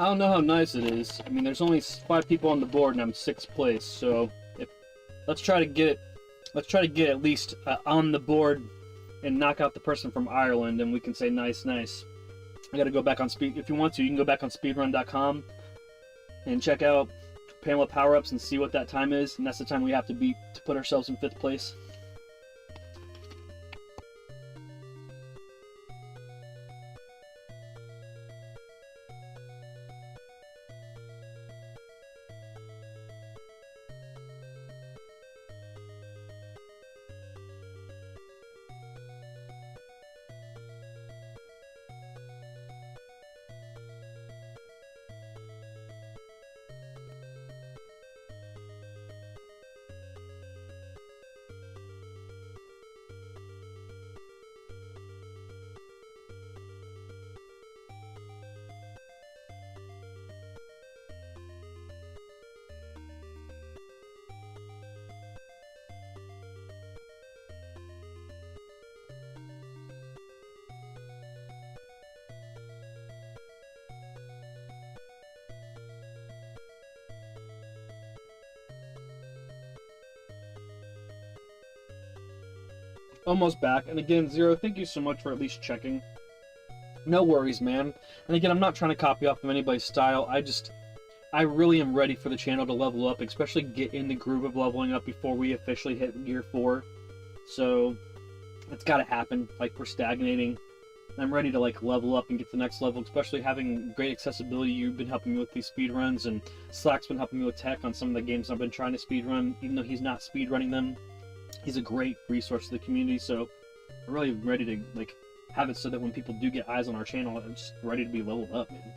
I don't know how nice it is. I mean, there's only 5 people on the board, and I'm 6th place. So, let's try to get at least on the board and knock out the person from Ireland, and we can say nice, nice. I got to go back on speed. If you want to, you can go back on speedrun.com and check out Pamela power-ups and see what that time is, and that's the time we have to beat to put ourselves in 5th place. Almost back, and again, Zero, thank you so much for at least checking. No worries, man. And again, I'm not trying to copy off of anybody's style. I really am ready for the channel to level up, especially get in the groove of leveling up before we officially hit Gear 4. So, it's gotta happen. Like, we're stagnating. I'm ready to, like, level up and get to the next level, especially having great accessibility. You've been helping me with these speedruns, and Slack's been helping me with tech on some of the games I've been trying to speedrun, even though he's not speedrunning them. He's a great resource to the community, so I'm really ready to, like, have it so that when people do get eyes on our channel, I'm just ready to be leveled up, man.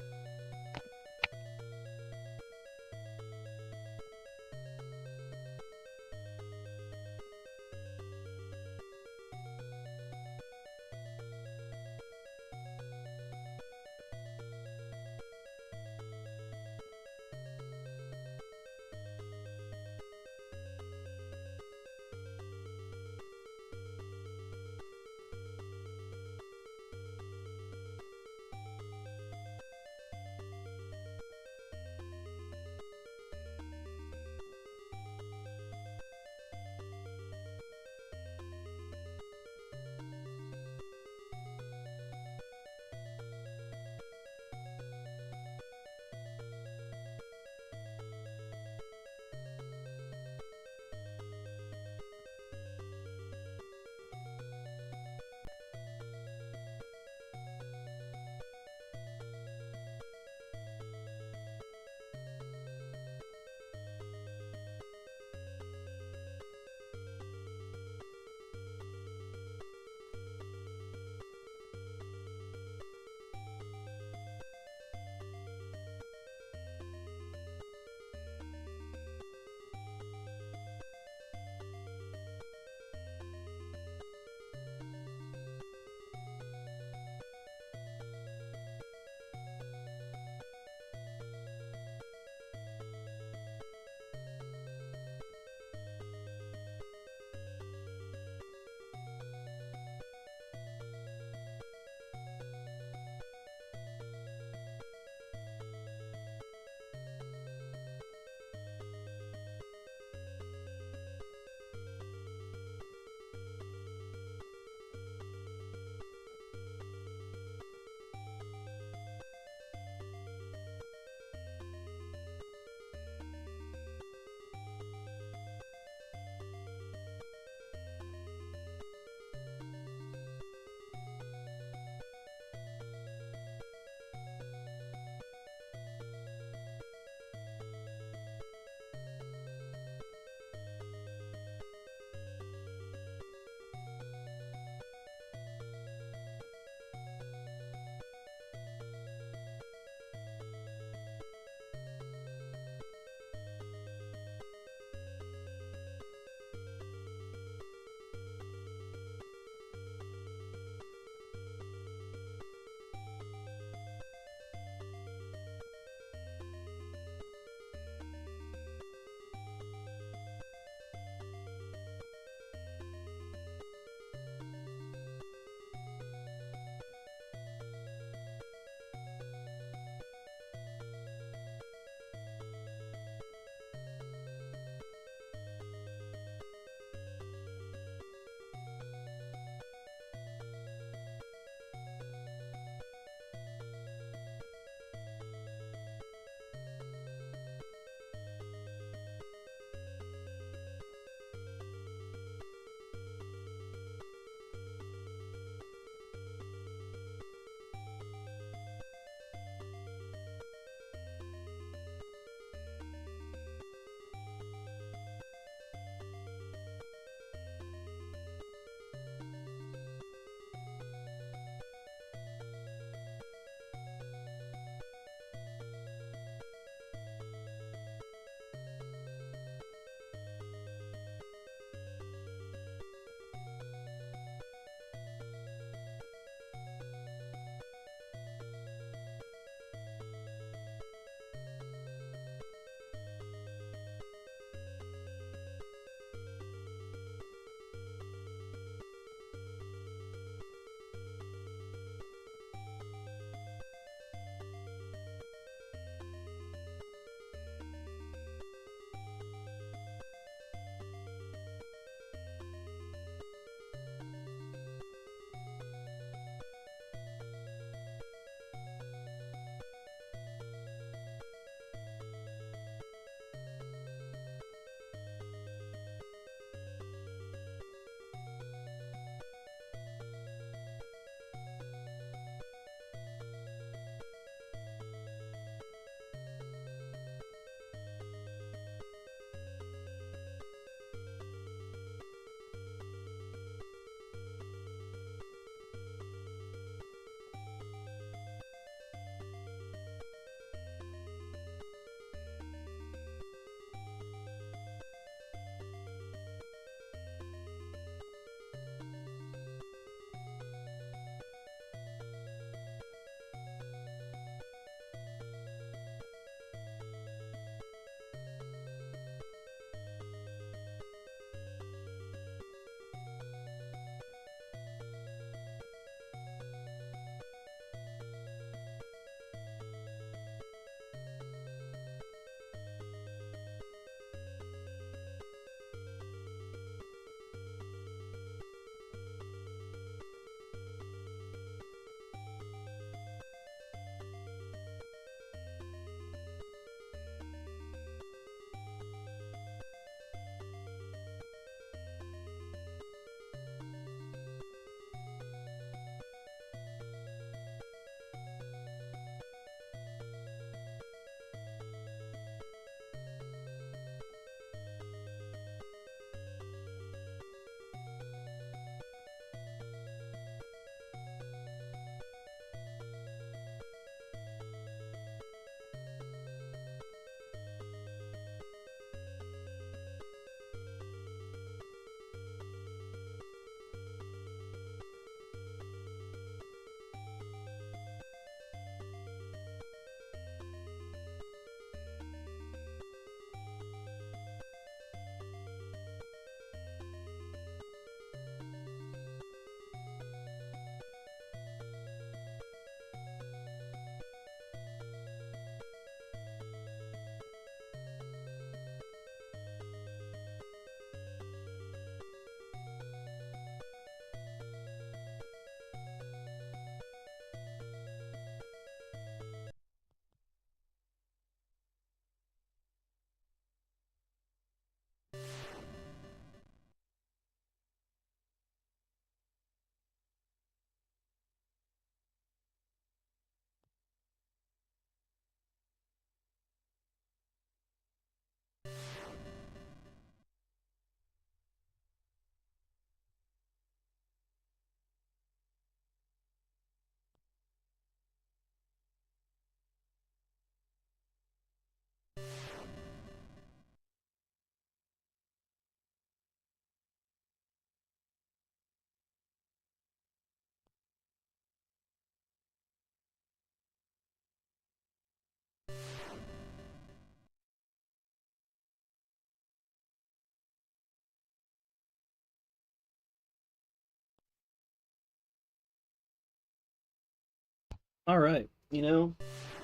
Alright, you know,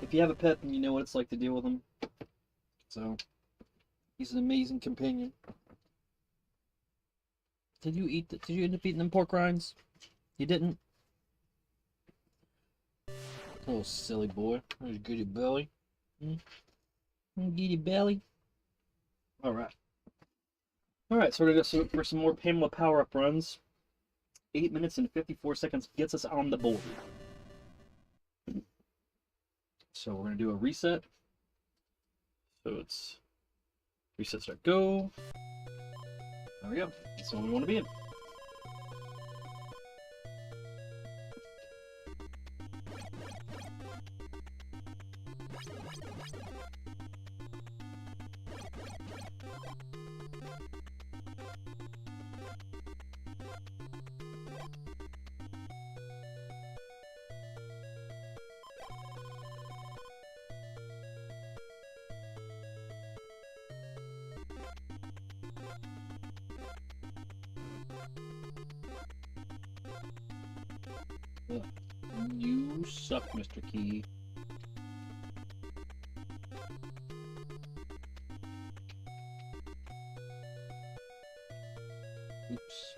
if you have a pet, then you know what it's like to deal with them. So, he's an amazing companion. Did you end up eating them pork rinds? You didn't? Oh, silly boy. There's goody belly. Goody belly. Alright. Alright, so we're gonna go for some more Pamela power-up runs. 8 minutes and 54 seconds gets us on the board. So we're gonna do a reset. So it's reset, start, go. There we go. That's the one we want to be in. You suck, Mr. Key. Oops.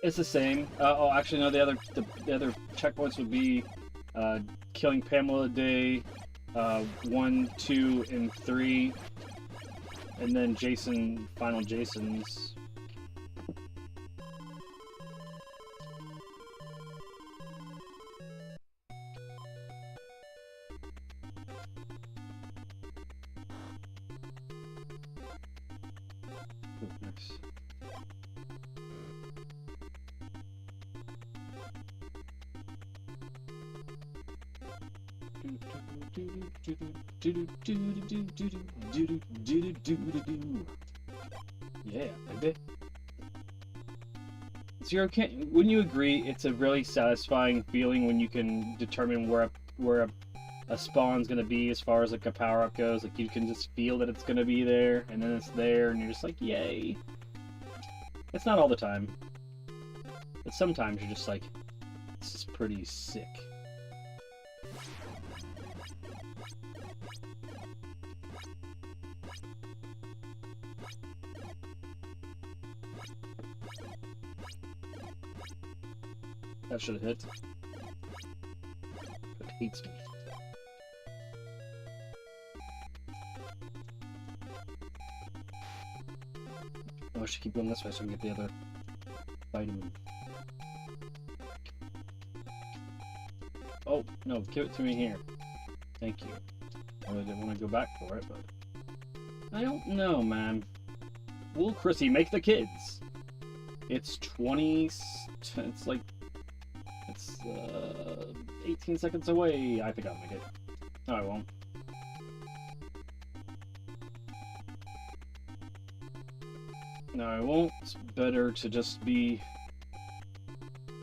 It's the same. Oh, actually, no. The other checkpoints would be killing Pamela Day, 1, 2, and 3, and then Jason, final Jasons. Yeah, baby. Zero, wouldn't you agree? It's a really satisfying feeling when you can determine where a spawn's gonna be as far as like a power up goes. Like you can just feel that it's gonna be there, and then it's there, and you're just like, yay! It's not all the time, but sometimes you're just like, this is pretty sick. That should have hit. It hates me. Oh, I should keep going this way so I can get the other vitamin. Oh, no, give it to me here. Thank you. I really didn't want to go back for it, but... I don't know, man. Will Chrissy make the kids? It's 20... It's like... It's 18 seconds away. I think I'll make it. No, I won't. No, I won't. It's better to just be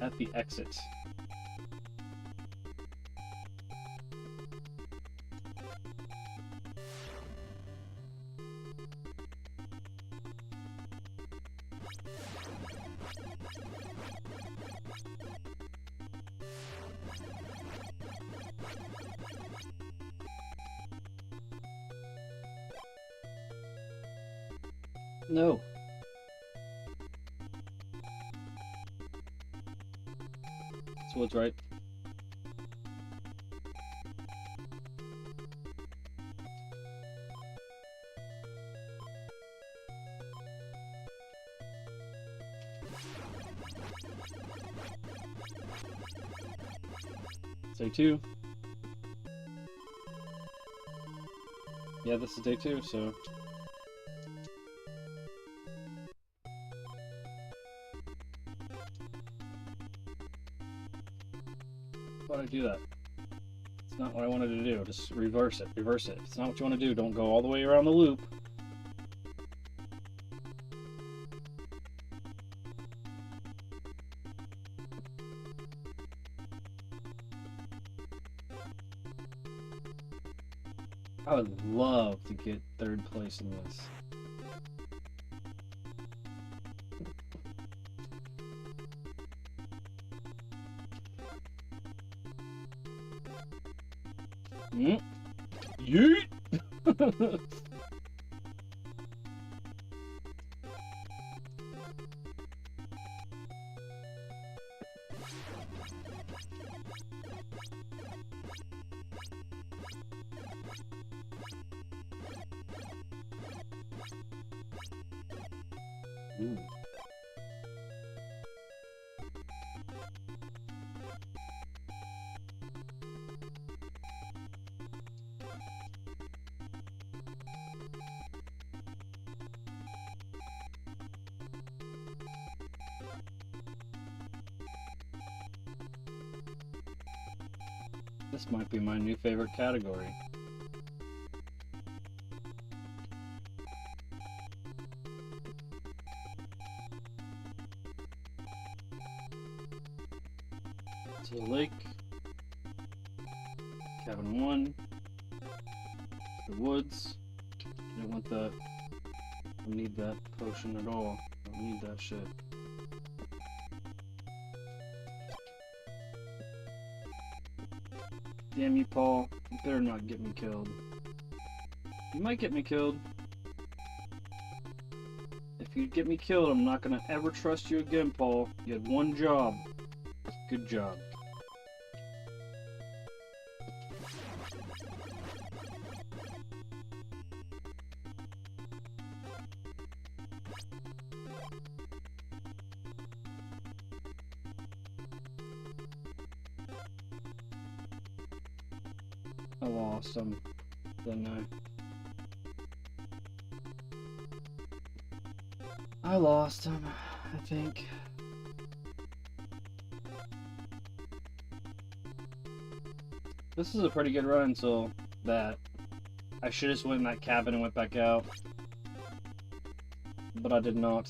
at the exit. No. That's what's right. Day 2. Yeah, this is day 2, so... Why'd I do that? It's not what I wanted to do. Just reverse it. Reverse it. If it's not what you want to do, don't go all the way around the loop. I would love to get 3rd place in this. Yeet! Ooh. This might be my new favorite category. To the lake. Cabin 1. The woods. I don't want that. I don't need that potion at all. I don't need that shit. Damn you, Paul. You better not get me killed. You might get me killed. If you get me killed, I'm not gonna ever trust you again, Paul. You had one job. Good job. I lost him, didn't I? I lost him, I think. This is a pretty good run until that. I should have just went in that cabin and went back out. But I did not.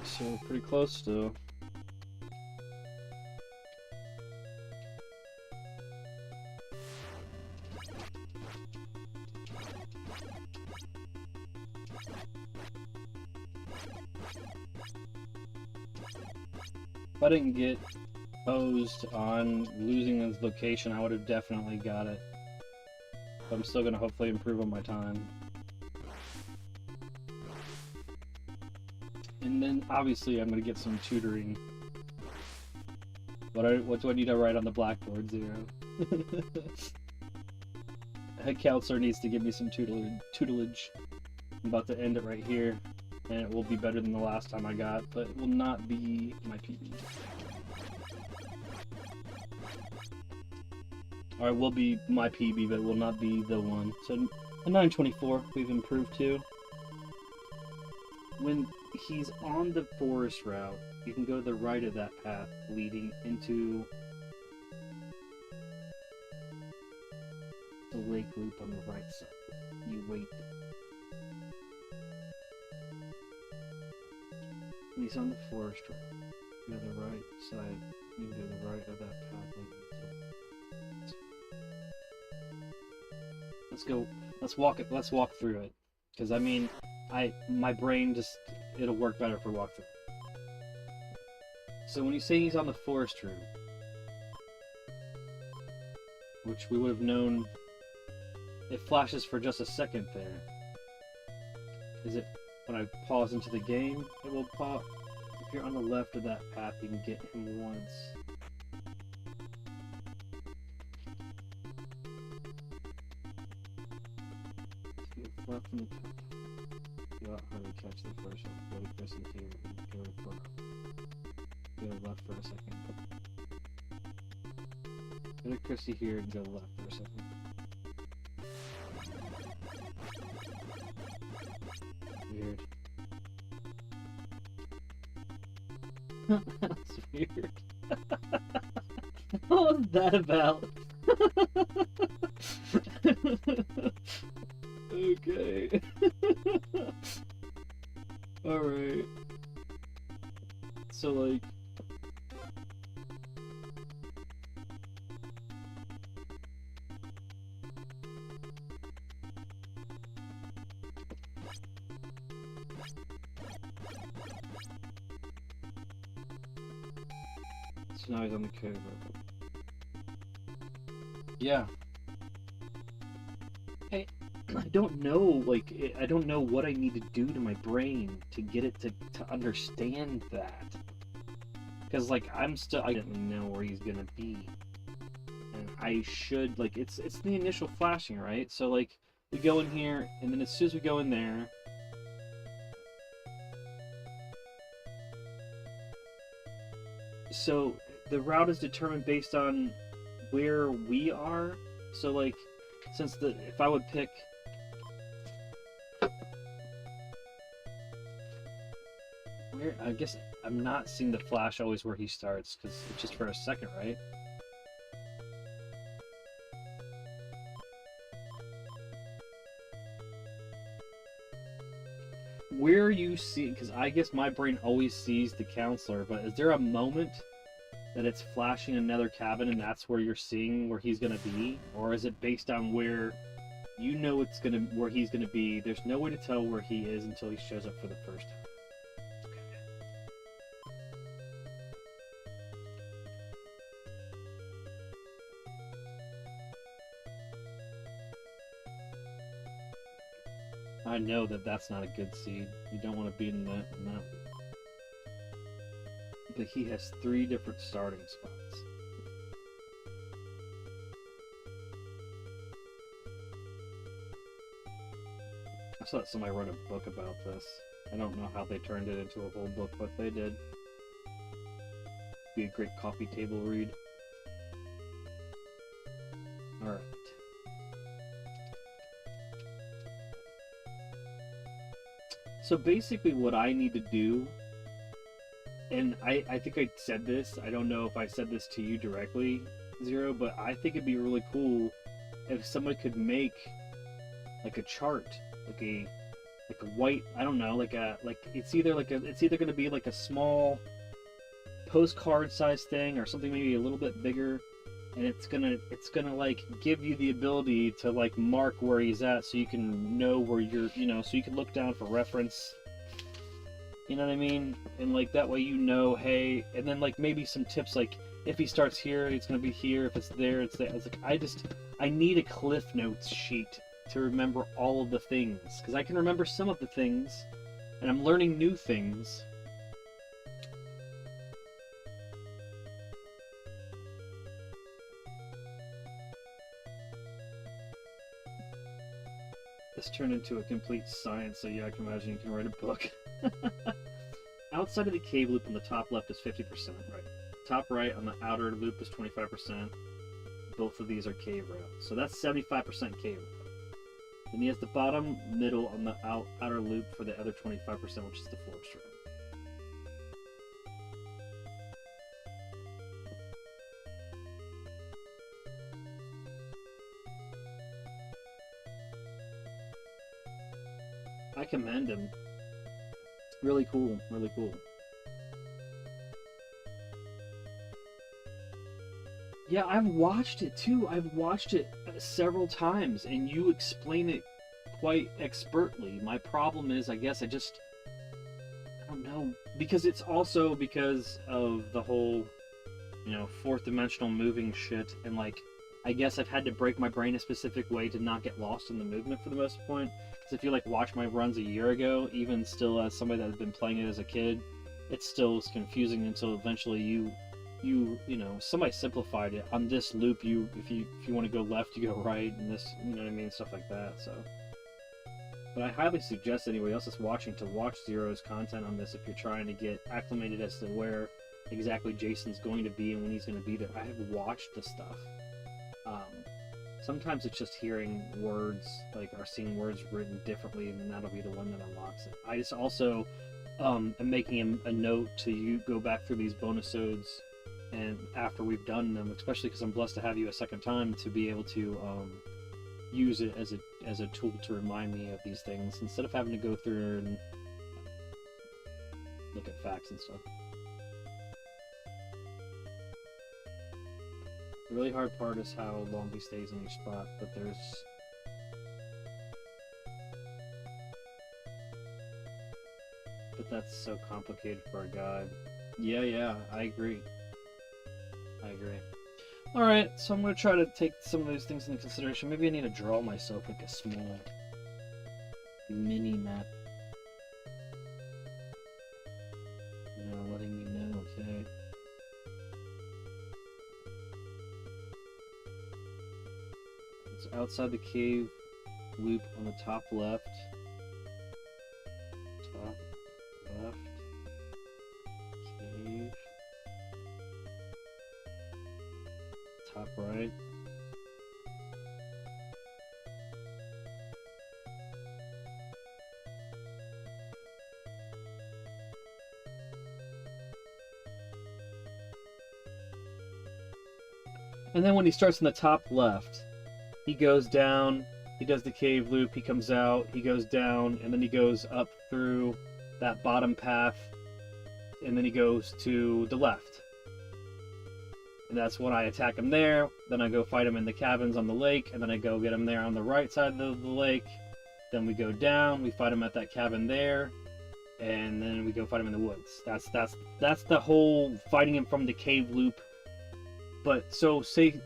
So pretty close still. If I didn't get posed on losing this location, I would have definitely got it. But I'm still gonna hopefully improve on my time. And then, obviously, I'm going to get some tutoring. What do I need to write on the blackboard? 0. Head counselor needs to give me some tutelage. I'm about to end it right here, and it will be better than the last time I got, but it will not be my PB. Or it will be my PB, but it will not be the one. So a 924 we've improved to. When he's on the forest route, you can go to the right of that path leading into the lake loop on the right side. You wait. When he's on the forest route, go to the right side. You can go to the right of that path leading into. Let's go. Let's walk it. Let's walk through it. Because I mean, my brain just, it'll work better if we walk through. So when you say he's on the forest route, which we would have known, it flashes for just a second there. Is it when I pause into the game, it will pop? If you're on the left of that path, you can get him once. Left from the top. You ought hardly catch the first one. Go to Chrissy here and go left for a second. Go to Chrissy here and go left for a second. Weird. That's weird. What was that about? Okay. Alright. So, like... So now he's on the cove. Yeah. Hey, I don't know, like, I don't know what I need to do to my brain to get it to understand that. Because, like, I didn't know where he's gonna be. And I should, like, it's the initial flashing, right? So, like, we go in here, and then as soon as we go in there... So, the route is determined based on where we are. So, like, since if I would pick... Where, I guess I'm not seeing the flash always where he starts, because it's just for a second, right? Where you see, because I guess my brain always sees the counselor, but is there a moment that it's flashing another cabin and that's where you're seeing where he's gonna be? Or is it based on where you know where he's gonna be? There's no way to tell where he is until he shows up for the first time. I know that that's not a good seed. You don't want to be in that. No. But he has 3 different starting spots. I saw that somebody wrote a book about this. I don't know how they turned it into a whole book, but they did. Be a great coffee table read. Alright. So basically what I need to do, and I think I said this, I don't know if I said this to you directly, Zero, but I think it'd be really cool if somebody could make like a chart, like a white, I don't know, it's either going to be like a small postcard size thing or something maybe a little bit bigger, and it's gonna like give you the ability to like mark where he's at, so you can know where you're, so you can look down for reference, you know what I mean? And like that way you know, hey, and then like maybe some tips, like if he starts here, it's gonna be here, if it's there, it's there. It's like I need a Cliff Notes sheet to remember all of the things, because I can remember some of the things and I'm learning new things. This turned into a complete science, so yeah, I can imagine you can write a book. Outside of the cave loop on the top left is 50%, right? Top right on the outer loop is 25%. both of these are cave route. So that's 75% cave route. Then he has the bottom middle on the outer loop for the other 25%, which is the forest route. I commend him. Really cool, really cool. Yeah, I've watched it too. I've watched it several times, and you explain it quite expertly. My problem is, I guess I don't know, because it's also because of the whole, you know, fourth dimensional moving shit, and like, I guess I've had to break my brain a specific way to not get lost in the movement for the most part. Because if you like watch my runs a year ago, even still as somebody that has been playing it as a kid, it still is confusing until eventually you know, somebody simplified it. On this loop, if you want to go left, you go right, and this, you know what I mean, stuff like that. So, but I highly suggest anybody else that's watching to watch Zero's content on this if you're trying to get acclimated as to where exactly Jason's going to be and when he's going to be there. I have watched the stuff. Sometimes it's just hearing words, like, or seeing words written differently, and then that'll be the one that unlocks it. I just also am making a note to go back through these bonus-odes, and after we've done them, especially because I'm blessed to have you a second time, to be able to use it as a tool to remind me of these things, instead of having to go through and look at facts and stuff. The really hard part is how long he stays in each spot, but that's so complicated for a guide. Yeah, I agree. Alright, so I'm going to try to take some of those things into consideration. Maybe I need to draw myself like a small mini map. You know, letting me know, okay. It's outside the cave loop on the top left. Top left. Cave. Top right. And then when he starts in the top left, he goes down, he does the cave loop, he comes out, he goes down, and then he goes up through that bottom path, and then he goes to the left. And that's when I attack him there, then I go fight him in the cabins on the lake, and then I go get him there on the right side of the lake. Then we go down, we fight him at that cabin there, and then we go fight him in the woods. That's the whole fighting him from the cave loop. But so say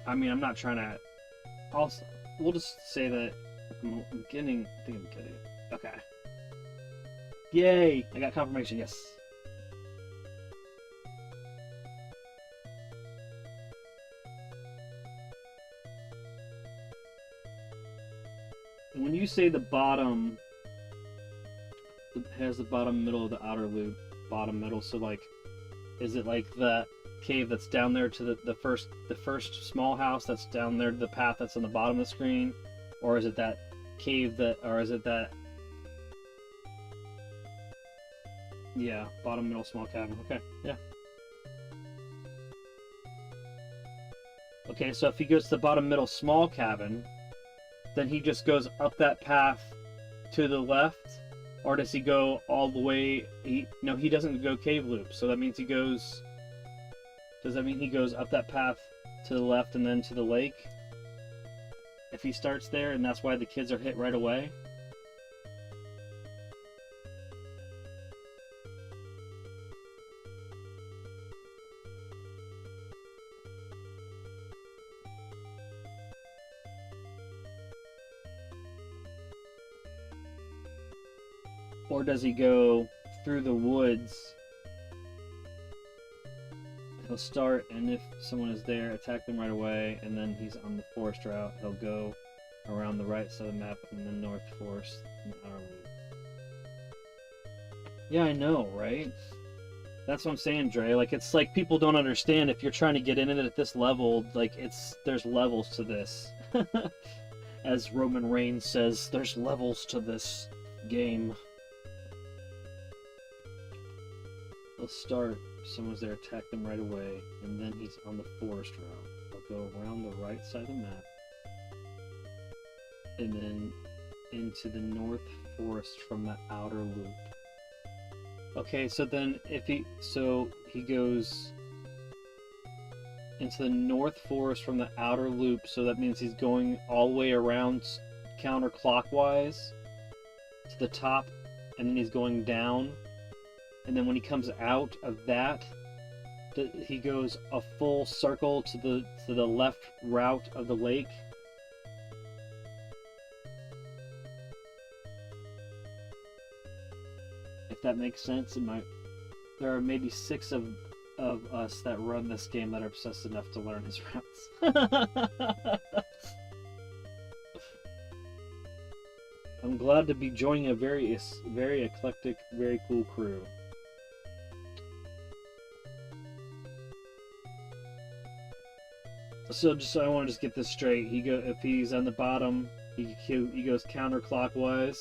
I mean, I'm not trying to. We'll just say that I'm getting. I think I'm getting it. Okay. Yay! I got confirmation. Yes. And when you say the bottom, it has the bottom middle of the outer loop, bottom middle. So like, is it like that cave that's down there to the first small house that's down there to the path that's on the bottom of the screen, or is it that cave that, or is it that, yeah, bottom middle small cabin? Okay, yeah. Okay, so if he goes to the bottom middle small cabin, then he just goes up that path to the left, or does he go all the way? No, he doesn't go cave loop, so that means he goes. Does that mean he goes up that path to the left and then to the lake? If he starts there, and that's why the kids are hit right away? Or does he go through the woods? He'll start, and if someone is there, attack them right away, and then he's on the forest route. He'll go around the right side of the map, and then north forest and outer loop. Yeah, I know, right? That's what I'm saying, Dre. Like, it's like people don't understand if you're trying to get in it at this level, like, there's levels to this. As Roman Reigns says, there's levels to this game. Let's start. Someone's there, attack them right away, and then he's on the forest route. I'll go around the right side of the map, and then into the north forest from the outer loop. Okay, so then he goes into the north forest from the outer loop, so that means he's going all the way around counterclockwise to the top, and then he's going down, and then when he comes out of that, he goes a full circle to the left route of the lake. If that makes sense. There are maybe 6 of us that run this game that are obsessed enough to learn his routes. I'm glad to be joining a very eclectic, very cool crew. So I want to just get this straight. If he's on the bottom, he goes counterclockwise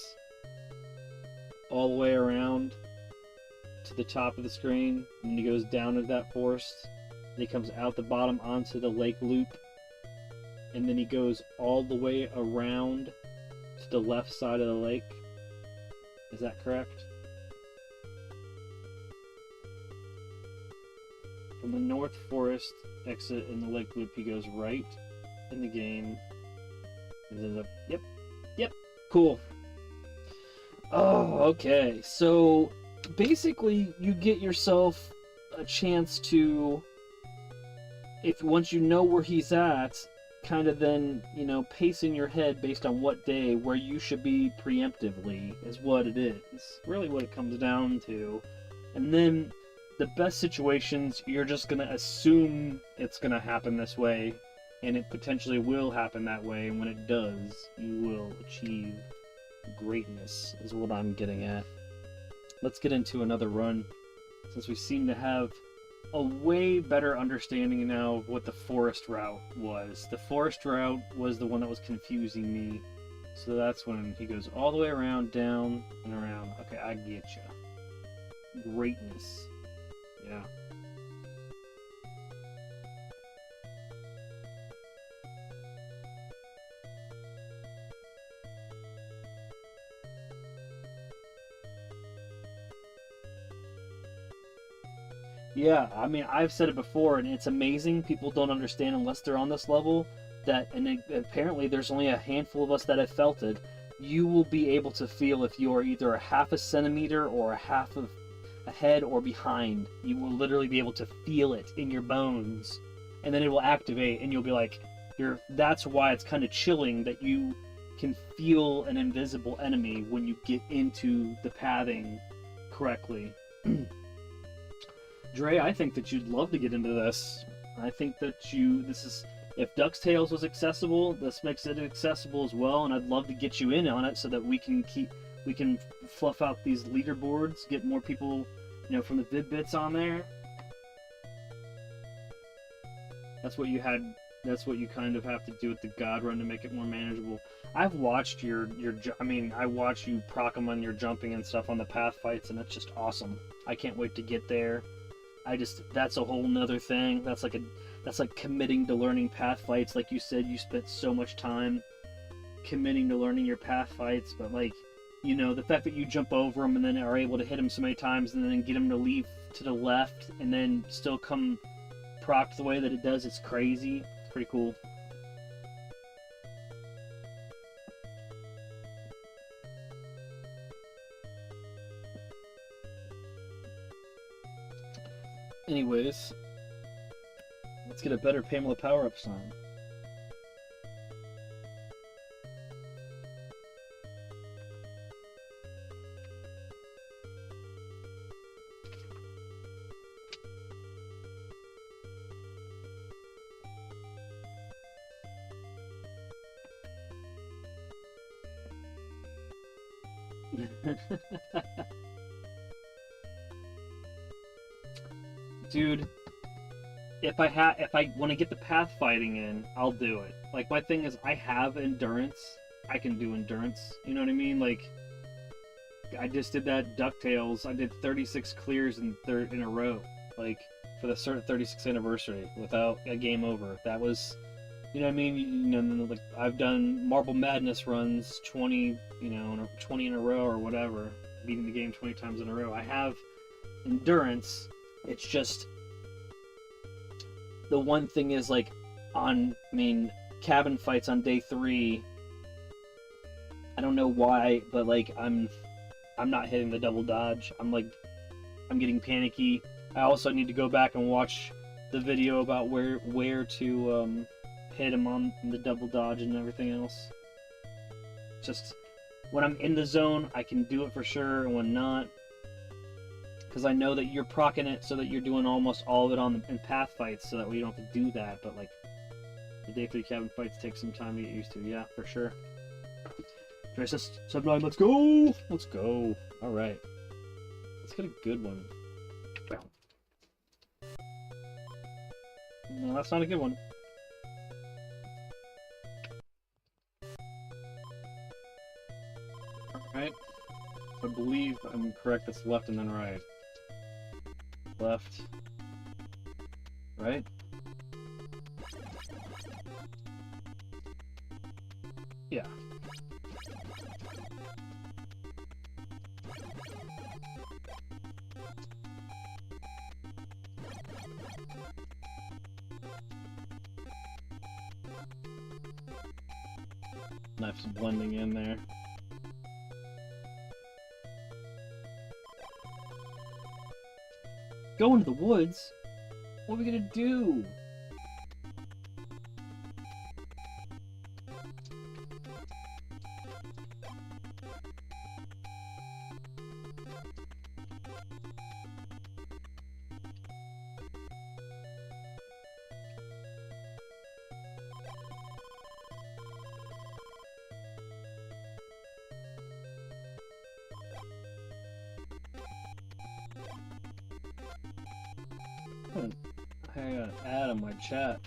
all the way around to the top of the screen, and he goes down to that forest, and he comes out the bottom onto the lake loop, and then he goes all the way around to the left side of the lake. Is that correct? From the north forest exit in the lake loop, he goes right in the game. And ends up, yep, cool. Oh, okay. So basically, you get yourself a chance to, once you know where he's at, kind of then, pace in your head based on what day where you should be preemptively, is what it is. Really what it comes down to. And then the best situations, you're just going to assume it's going to happen this way, and it potentially will happen that way, and when it does, you will achieve greatness, is what I'm getting at. Let's get into another run, since we seem to have a way better understanding now of what the forest route was. The forest route was the one that was confusing me, so that's when he goes all the way around, down, and around. Okay, I get ya. Greatness. Yeah. Yeah, I mean, I've said it before, and it's amazing. People don't understand unless they're on this level. Apparently there's only a handful of us that have felt it. You will be able to feel if you're either a half a centimeter or a half of ahead or behind. You will literally be able to feel it in your bones, and then it will activate, and you'll be like, that's why it's kind of chilling that you can feel an invisible enemy when you get into the pathing correctly. Dre, I think that you'd love to get into this. I think that if DuckTales was accessible, this makes it accessible as well, and I'd love to get you in on it so that we can fluff out these leaderboards, get more people, from the Vid-Bits on there. That's what you kind of have to do with the God Run to make it more manageable. I've watched I watch you proc them on your jumping and stuff on the path fights, and that's just awesome. I can't wait to get there. That's a whole nother thing. That's like committing to learning path fights. Like you said, you spent so much time committing to learning your path fights, but the fact that you jump over them and then are able to hit them so many times and then get them to leave to the left and then still come proc the way that it does, it's crazy. It's pretty cool. Anyways, let's get a better Pamela power-up song. Dude, if I want to get the path fighting in, I'll do it. Like, my thing is, I have endurance. I can do endurance. You know what I mean? Like, I just did that DuckTales. I did 36 clears in a row, like, for the 36th anniversary without a game over. That was, you know what I mean? You know, like, I've done Marble Madness runs 20, 20 in a row or whatever, beating the game 20 times in a row. I have endurance. It's just the one thing is, like, cabin fights on day 3. I don't know why, but, like, I'm not hitting the double dodge. I'm getting panicky. I also need to go back and watch the video about where to hit him on the double dodge and everything else. Just when I'm in the zone, I can do it for sure, and when not, because I know that you're proccing it so that you're doing almost all of it in path fights, so that way you don't have to do that. But, like, the day 3 cabin fights take some time to get used to. Yeah, for sure. Crisis 7-9, let's go! Let's go. Alright. Let's get a good one. No, that's not a good one. Alright. I believe I'm correct, that's left and then right. Left. Right? Yeah. Knife's blending in there. Go into the woods? What are we gonna do? I got an ad on my chat.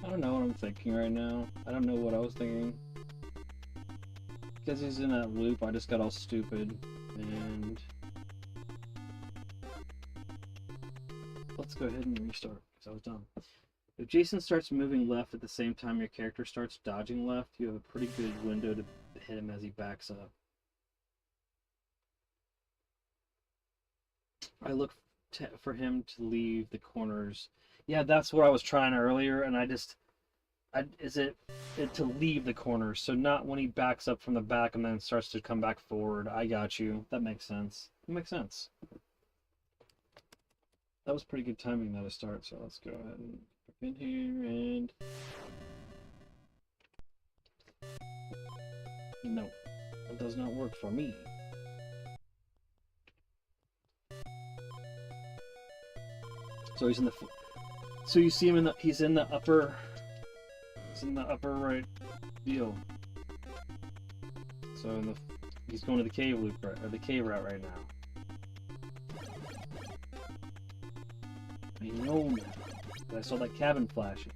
I don't know what I'm thinking right now. I don't know what I was thinking. Because he's in that loop, I just got all stupid. And let's go ahead and restart, because I was dumb. If Jason starts moving left at the same time your character starts dodging left, you have a pretty good window to hit him as he backs up. I look for him to leave the corners. Yeah, that's what I was trying earlier, and is it to leave the corners, so not when he backs up from the back and then starts to come back forward. I got you. That makes sense. That makes sense. That was pretty good timing though to start, so let's go ahead and put in here, and no, that does not work for me. So he's in the. So you see him in the. He's in the upper. He's in the upper right deal. So he's going to the cave loop or the cave route right now. I know now. I saw that cabin flashing.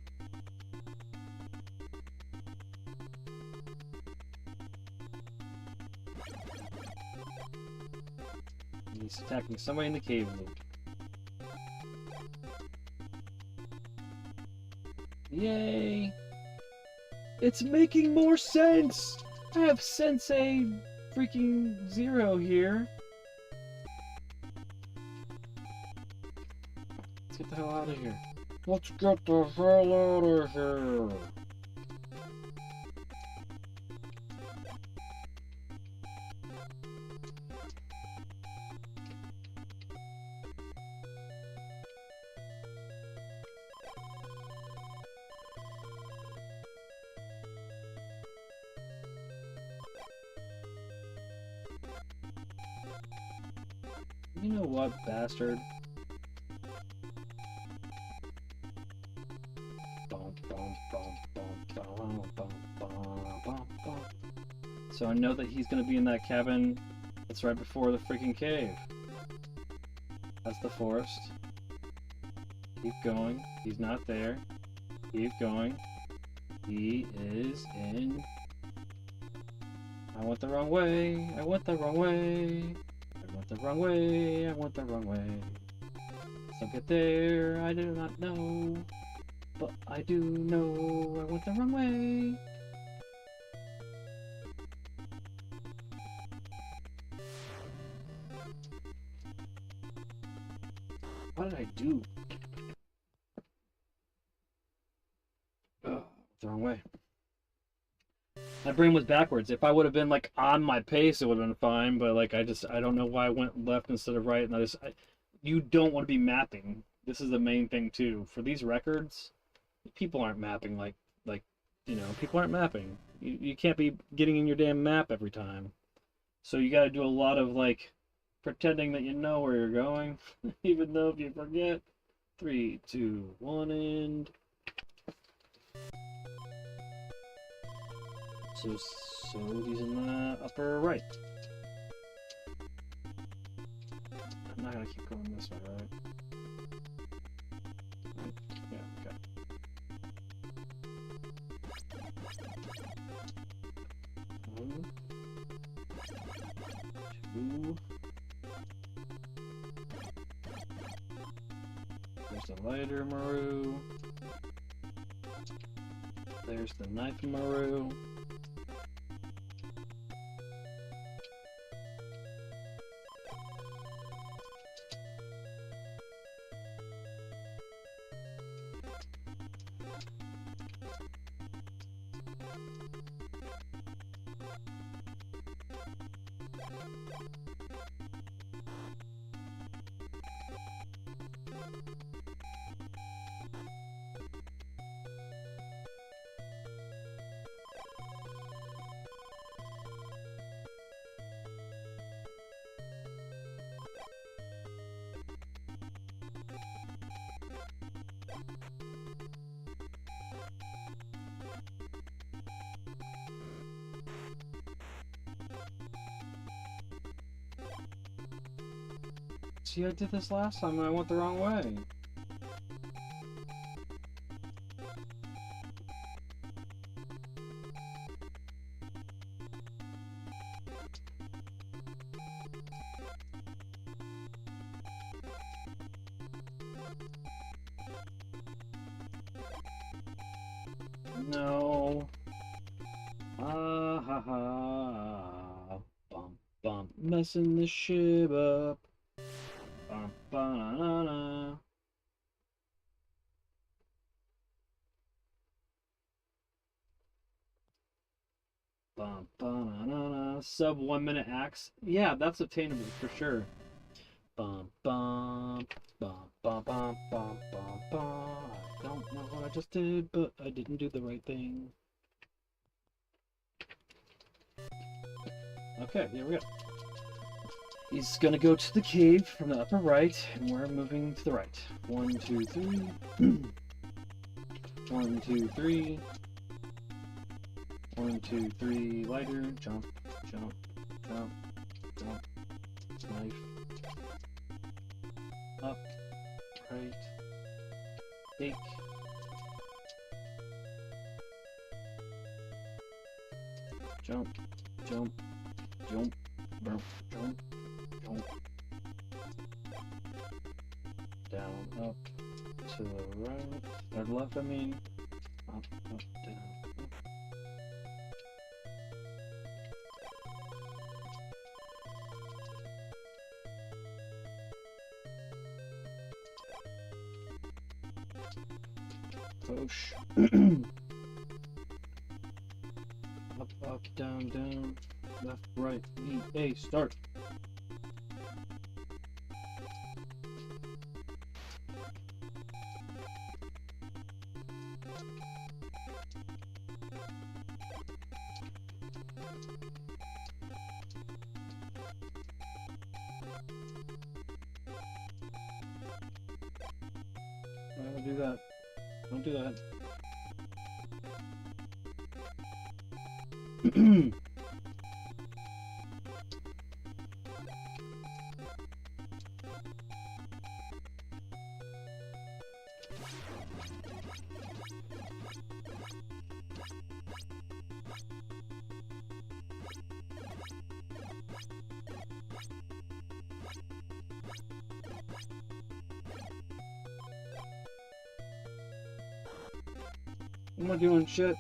And he's attacking somebody in the cave loop. Yay! It's making more sense! I have Sensei freaking Zero here. Let's get the hell out of here. Let's get the hell out of here. You know what, bastard? So I know that he's gonna be in that cabin that's right before the freaking cave. That's the forest. Keep going. He's not there. Keep going. He is in... I went the wrong way. I went the wrong way. I went the wrong way. I went the wrong way. So get there. I do not know. But I do know I went the wrong way. What did I do? Ugh, the wrong way. My brain was backwards. If I would have been like on my pace, it would have been fine. But like I don't know why I went left instead of right. And you don't want to be mapping. This is the main thing too. For these records, people aren't mapping like you know, people aren't mapping. You can't be getting in your damn map every time. So you got to do a lot of like pretending that you know where you're going, even though if you forget. 3, 2, 1, and so he's in the upper right. I'm not gonna keep going this way, right? Yeah, okay. One, two. There's the lighter Maru. There's the knife Maru. See, I did this last time and I went the wrong way. No. Ah ha ha. Bum bum. Messing the ship up. Bum ba na na na. Bum ba na na na. Sub 1 minute acts. Yeah, that's obtainable for sure. Bum bum. Bum bum bum bum bum bum. I don't know what I just did, but I didn't do the right thing. Okay, here we go. He's gonna go to the cave from the upper right, and we're moving to the right. 1, 2, 3. 1, 2, 3. 1, 2, 3. Lighter. Jump, jump, jump, jump. Knife. Up. Right. Take. Jump, jump, jump, jump, jump. Down, up, to the right, or left, I mean, up, down, up. Push. Up, up, down, down. Left, right, E, A, start. Don't do that. Don't do that. I'm not doing shit.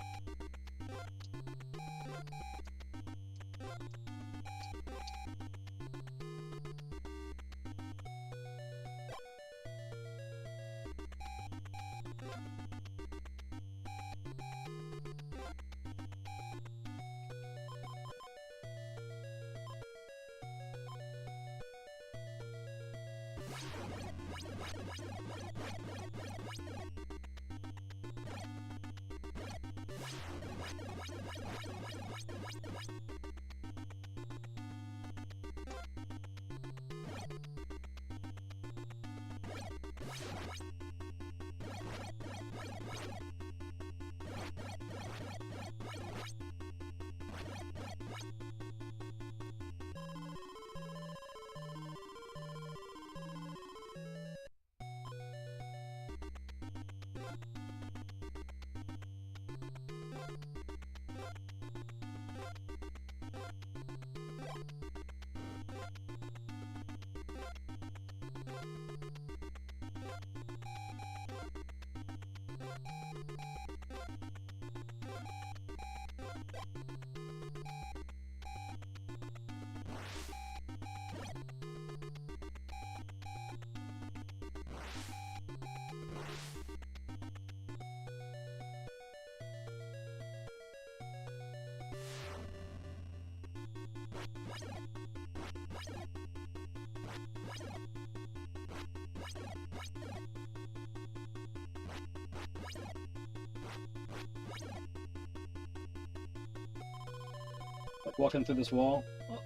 Like walking through this wall. Oh.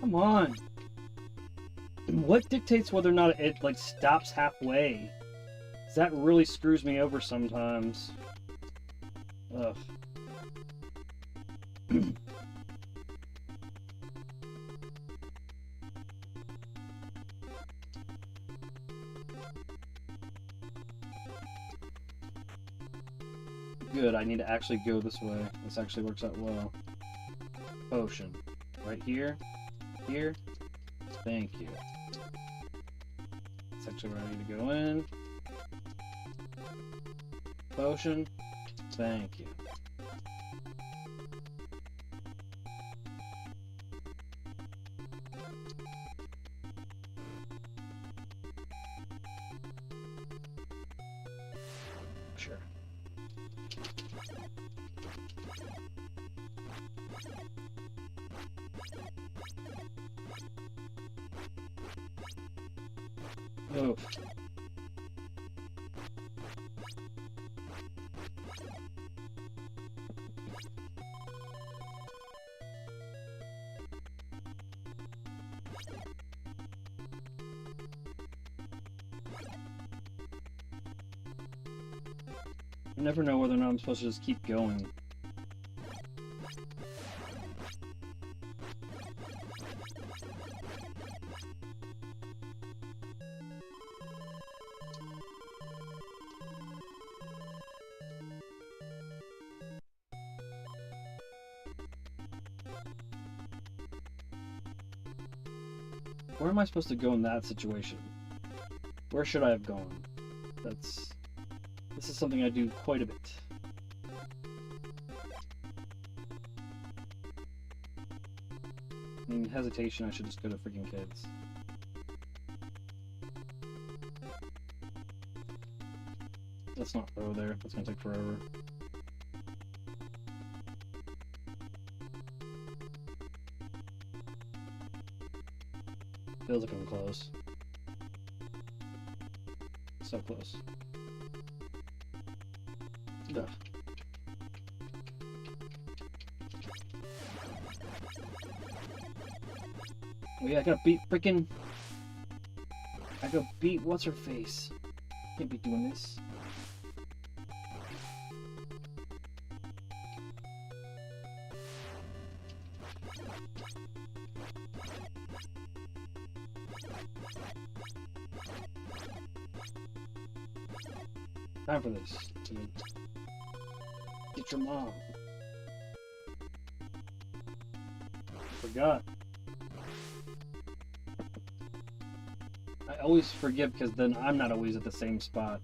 Come on. What dictates whether or not it like stops halfway? That really screws me over sometimes. Ugh. Good, I need to actually go this way. This actually works out well. Potion. Right here. Here. Thank you. That's actually where I need to go in. Potion. Thank you. Oh. I never know whether or not I'm supposed to just keep going. Where am I supposed to go in that situation? Where should I have gone? This is something I do quite a bit. In hesitation, I should just go to freaking kids. Let's not go there. That's gonna take forever. Feels like I'm close. So close. Ugh. Oh yeah, I gotta beat freaking... I gotta beat what's-her-face. Can't be doing this. Time for this, dude. Get your mom. Forgot. I always forget because then I'm not always at the same spot.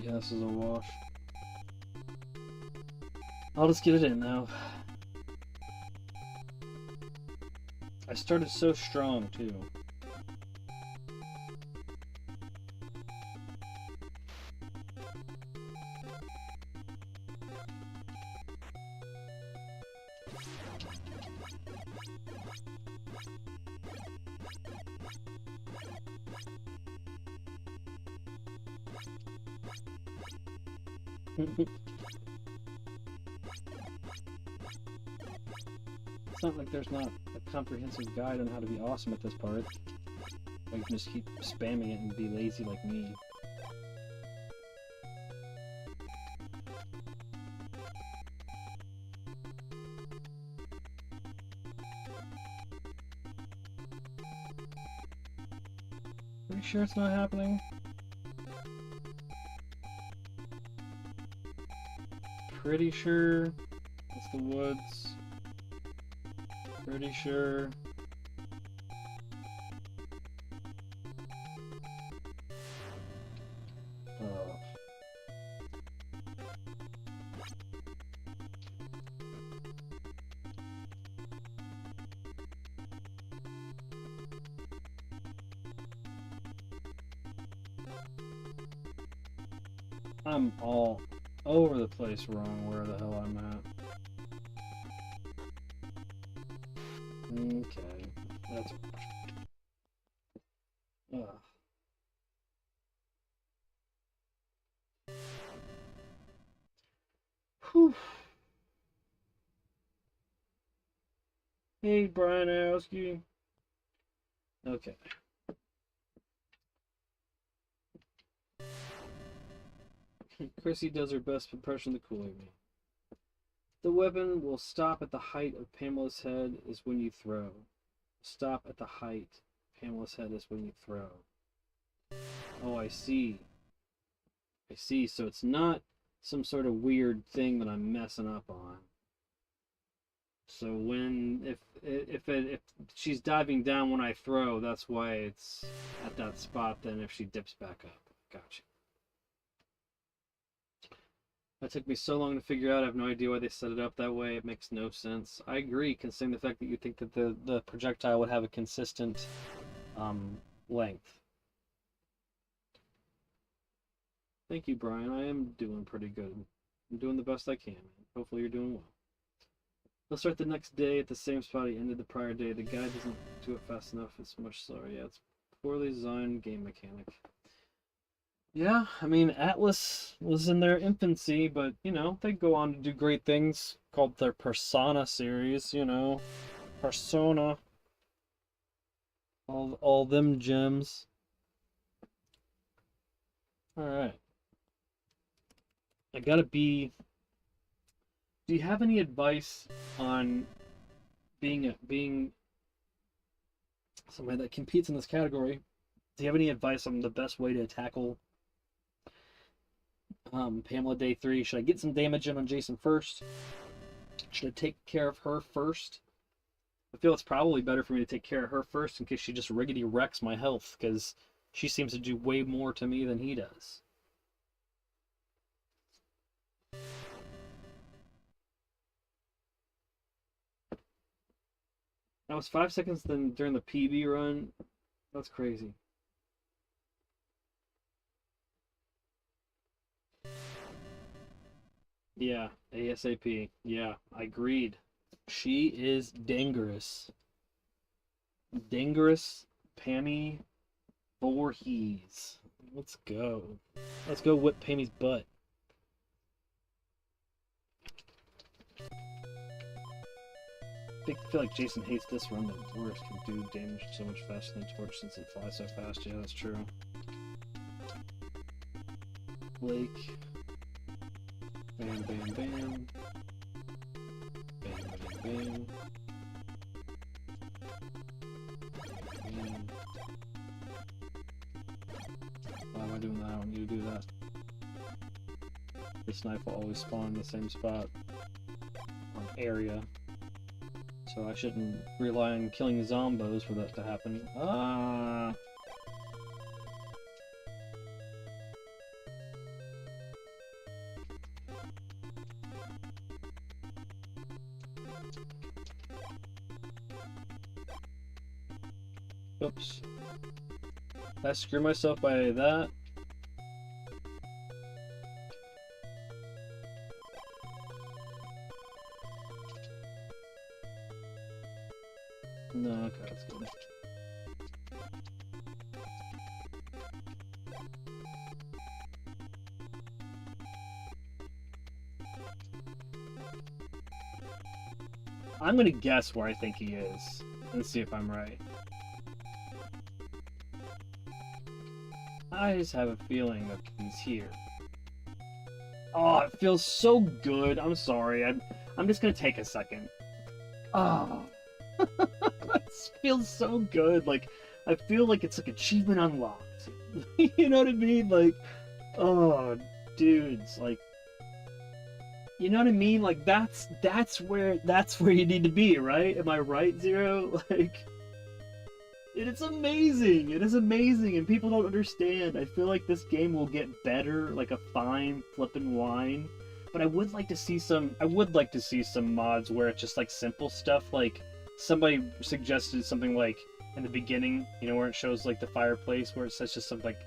Yeah, this is a wash. I'll just get it in now. I started so strong, too. It's not like there's not a comprehensive guide on how to be awesome at this part. I can just keep spamming it and be lazy like me. Pretty sure it's not happening. Pretty sure it's the woods. Pretty sure. Oh. I'm all over the place wrong where the hell I'm at. Okay, that's... Ugh. Whew. Hey, Brian Arowski. Okay. Chrissy does her best impression of the Kool-Aid. The weapon will stop at the height of Pamela's head is when you throw. Stop at the height. Pamela's head is when you throw. Oh, I see. I see, so it's not some sort of weird thing that I'm messing up on. So if she's diving down when I throw, that's why it's at that spot. Then if she dips back up, gotcha. That took me so long to figure out. I have no idea why they set it up that way. It makes no sense. I agree, considering the fact that you think that the projectile would have a consistent length. Thank you, Brian. I am doing pretty good. I'm doing the best I can. Hopefully you're doing well. Let's start the next day at the same spot he ended the prior day. The guy doesn't do it fast enough. It's much slower. Yeah, it's poorly designed game mechanic. Yeah, I mean, Atlus was in their infancy, but, you know, they go on to do great things, called their Persona series, you know. Persona. All them gems. Alright. I gotta be... Do you have any advice on being somebody that competes in this category? Do you have any advice on the best way to tackle Pamela Day 3? Should I get some damage in on Jason first? Should I take care of her first? I feel it's probably better for me to take care of her first in case she just riggedy wrecks my health, because she seems to do way more to me than he does. That was 5 seconds then during the PB run. That's crazy. Yeah, ASAP. Yeah, I agreed. She is dangerous. Dangerous Pammy Voorhees. Let's go. Let's go whip Pammy's butt. I feel like Jason hates this run the worst. Can do damage so much faster than Torch since it flies so fast. Yeah, that's true. Blake. Bam, bam, bam. Bam, bam, bam. Bam. Why am I doing that? I don't need to do that. This knife will always spawn in the same spot. Area. So I shouldn't rely on killing zombos for that to happen. Ah! Oops. Did I screw myself by that? No, okay, that's good. I'm gonna guess where I think he is and see if I'm right. I just have a feeling that he's here. Oh, it feels so good. I'm sorry. I'm just gonna take a second. Oh. It feels so good. Like, I feel like it's like achievement unlocked. You know what I mean? Like, oh, dudes, like, you know what I mean? Like, that's where you need to be, right? Am I right, Zero? Like, it's amazing. It is amazing, and people don't understand. I feel like this game will get better, like a fine flippin' wine. But I would like to see some mods where it's just like simple stuff. Like, somebody suggested something like in the beginning, you know, where it shows like the fireplace, where it says just something like,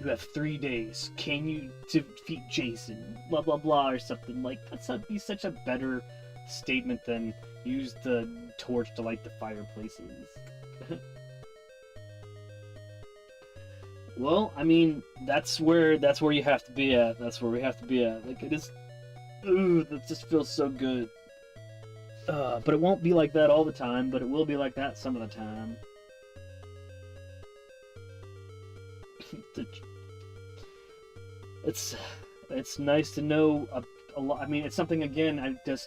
you have 3 days, can you defeat Jason, blah blah blah, or something. Like, that'd be such a better statement than use the torch to light the fireplaces. Well, I mean, that's where you have to be at. That's where we have to be at. Like, it is. Ooh, that just feels so good. But it won't be like that all the time, but it will be like that some of the time. It's nice to know a lot. I mean, it's something, again,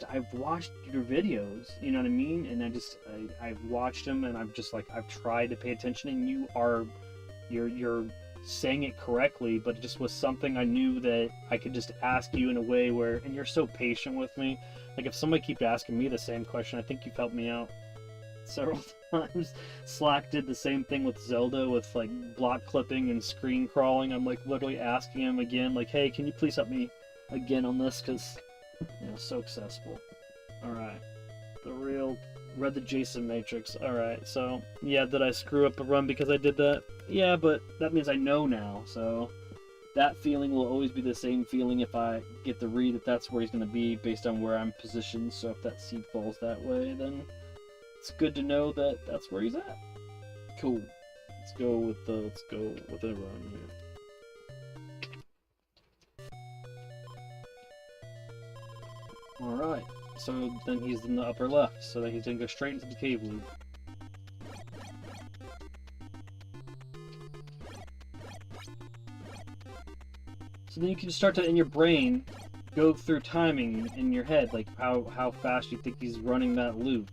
I've watched your videos, you know what I mean? And I've watched them, and I've tried to pay attention, and you're saying it correctly, but it just was something I knew that I could just ask you in a way where, and you're so patient with me. Like, if somebody keeps asking me the same question, I think you've helped me out several times. Slack did the same thing with Zelda, with like block clipping and screen crawling. I'm like literally asking him again, like, hey, can you please help me again on this, because so accessible. Alright, the real read the Jason Matrix. Alright, so yeah, did I screw up a run because I did that? Yeah, but that means I know now, so that feeling will always be the same feeling if I get the read that that's where he's going to be based on where I'm positioned. So if that seed falls that way, then it's good to know that that's where he's at. Cool. Let's go with a run here. Alright, so then he's in the upper left, so then he's going to go straight into the cave loop. So then you can start to, in your brain, go through timing in your head, like how fast you think he's running that loop.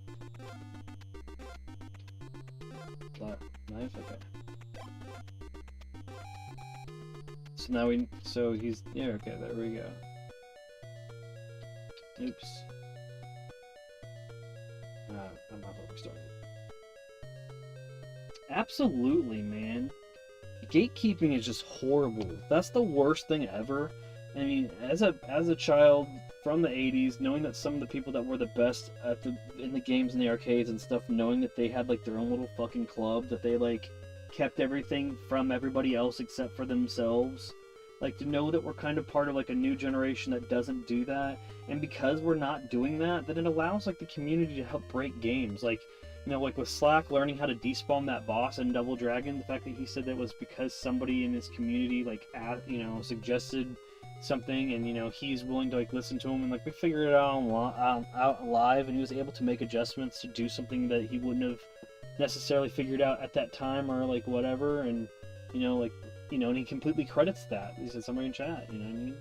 Knife? Okay. So now he's, yeah, okay, there we go. Oops. I'm not where we started. Absolutely, man. Gatekeeping is just horrible. That's the worst thing ever. I mean, as a child from the 80s, knowing that some of the people that were the best in the games in the arcades and stuff, knowing that they had like their own little fucking club, that they like kept everything from everybody else except for themselves. Like, to know that we're kind of part of like a new generation that doesn't do that, and because we're not doing that, then it allows like the community to help break games. Like, like with Slack learning how to despawn that boss in Double Dragon, the fact that he said that was because somebody in his community like suggested something, and he's willing to like listen to him, and like we figured it out live, and he was able to make adjustments to do something that he wouldn't have necessarily figured out at that time, or like whatever, and and he completely credits that. He said somebody in chat, you know what I mean?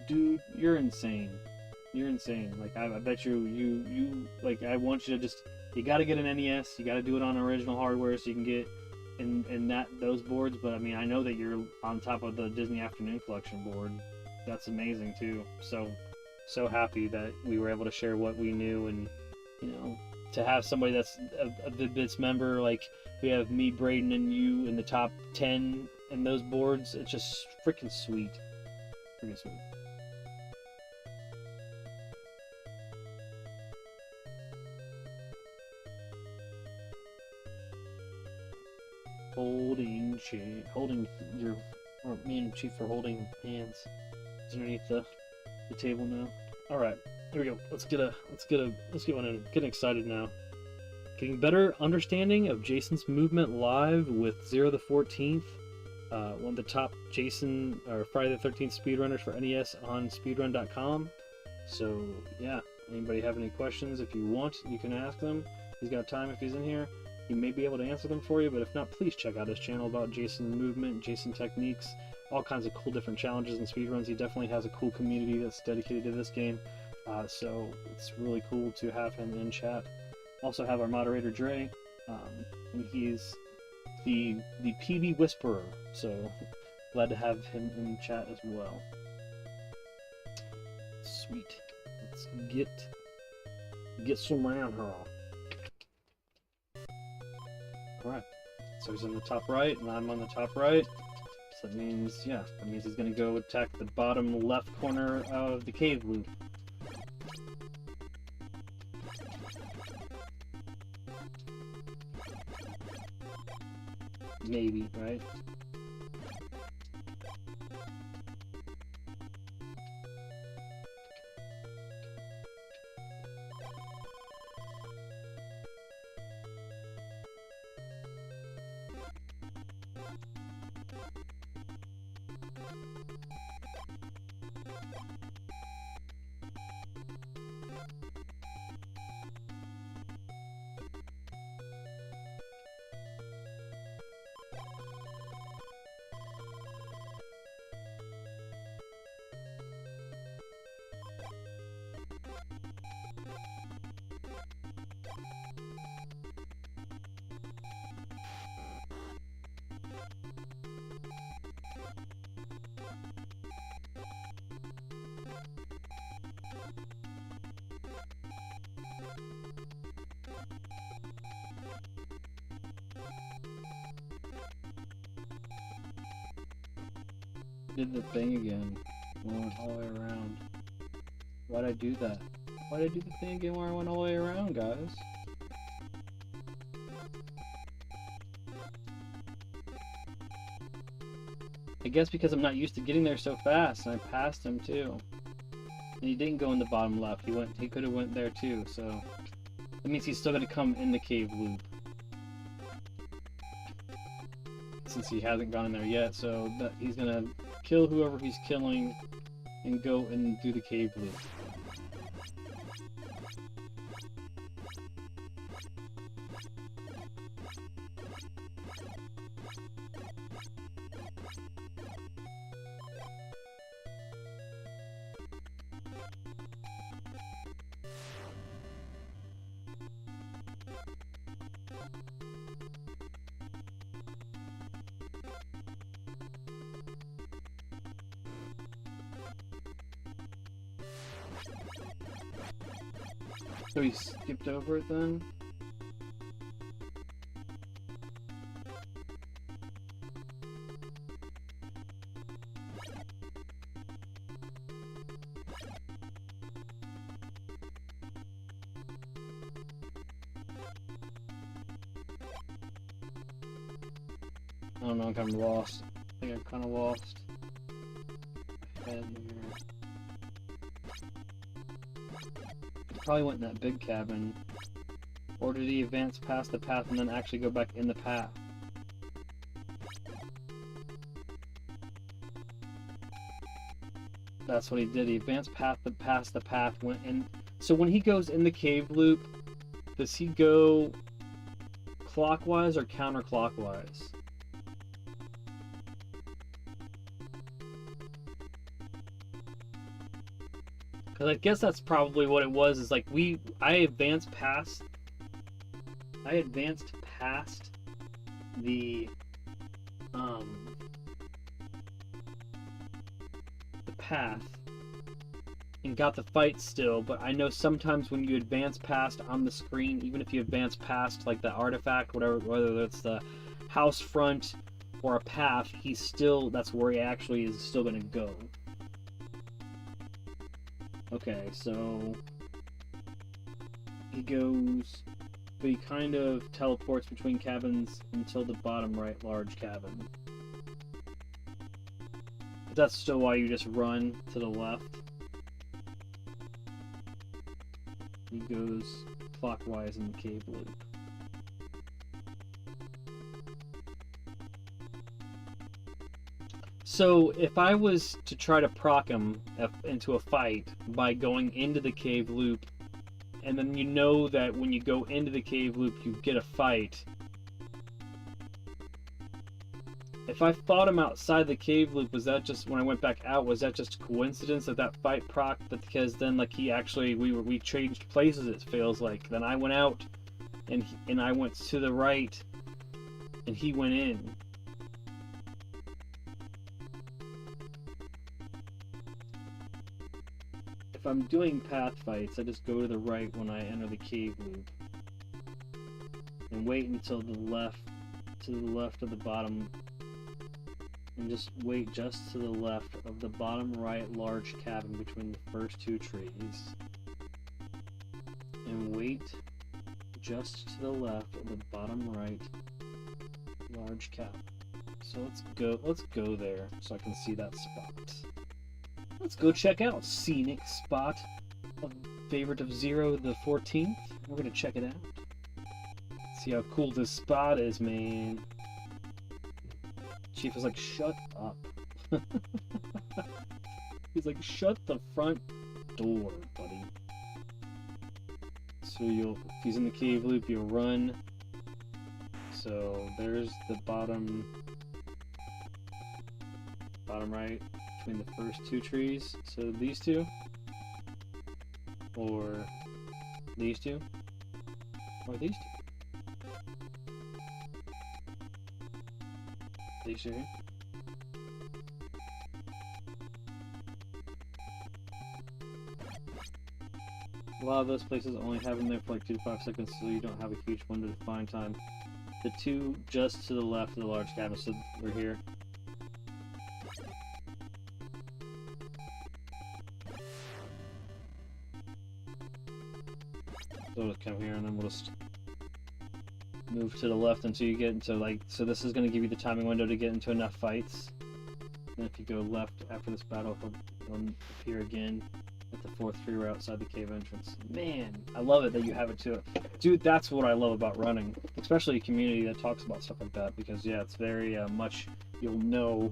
Dude, you're insane. You're insane. Like, I bet you like, I want you to just, you gotta get an NES, you gotta do it on original hardware so you can get in those boards, but I mean, I know that you're on top of the Disney Afternoon Collection board. That's amazing too. So happy that we were able to share what we knew, and to have somebody that's a Vid-Bits member, like we have me, Braden, and you in the top 10 in those boards. It's just freaking sweet. Freaking sweet. Me and Chief are holding hands underneath the table now. All right, here we go. Let's get one in. Getting excited now. Getting better understanding of Jason's movement live with Zero the 14th, one of the top Jason or Friday the 13th speedrunners for NES on speedrun.com. So yeah, anybody have any questions? If you want, you can ask them. He's got time if he's in here. He may be able to answer them for you, but if not, please check out his channel about Jason movement, Jason techniques, all kinds of cool different challenges and speedruns. He definitely has a cool community that's dedicated to this game, so it's really cool to have him in chat. Also have our moderator Dre, and he's the PB Whisperer, so glad to have him in chat as well. Sweet. Let's get some round here. Alright, so he's in the top right, and I'm on the top right. So that means, yeah, he's going to go attack the bottom left corner of the cave loop. Maybe, right? Did the thing again. Went all the way around. Why'd I do that? Why'd I do the thing again where I went all the way around, guys? I guess because I'm not used to getting there so fast, and I passed him too. And he didn't go in the bottom left. He could have went there too, so that means he's still gonna come in the cave loop. Since he hasn't gone in there yet, so that he's gonna kill whoever he's killing and go and do the cave loop. So he skipped over it then? I don't know, I'm kind of lost. I think I'm kind of lost. Head here. Probably went in that big cabin. Or did he advance past the path and then actually go back in the path? That's what he did. He advanced past the path, went in. So when he goes in the cave loop, does he go clockwise or counterclockwise? Because I guess that's probably what it was, is like I advanced past the path and got the fight still, but I know sometimes when you advance past on the screen, even if you advance past like the artifact, whatever, whether it's the house front or a path, that's where he actually is still gonna go. Okay, so he goes, but he kind of teleports between cabins until the bottom right large cabin. But that's still why you just run to the left. He goes clockwise in the cave loop. So if I was to try to proc him into a fight by going into the cave loop, and then you know that when you go into the cave loop you get a fight. If I fought him outside the cave loop, was that just, when I went back out, was that just a coincidence that fight proc? But because then like he actually, we changed places, it feels like. Then I went out and I went to the right and he went in. If I'm doing path fights, I just go to the right when I enter the cave loop and wait until to the left of the bottom, and just wait just to the left of the bottom right large cabin between the first two trees, and wait just to the left of the bottom right large cabin. So let's go there so I can see that spot. Let's go check out scenic spot, a favorite of Zero the 14th. We're gonna check it out. See how cool this spot is, man. Chief is like, shut up. He's like, shut the front door, buddy. So if he's in the cave loop, you'll run. So there's the bottom right between the first two trees. So these two, or these two, or these two. These two. A lot of those places only have them there for like 2 to 5 seconds, so you don't have a huge window to find time. The two just to the left of the large cabin, so we're here. So we'll come here and then we'll just move to the left until you get into like, so this is going to give you the timing window to get into enough fights. And if you go left after this battle, he'll appear again at the 4th tree right outside the cave entrance. Man, I love it that you have it too. Dude, that's what I love about running, especially a community that talks about stuff like that, because yeah, it's very much, you'll know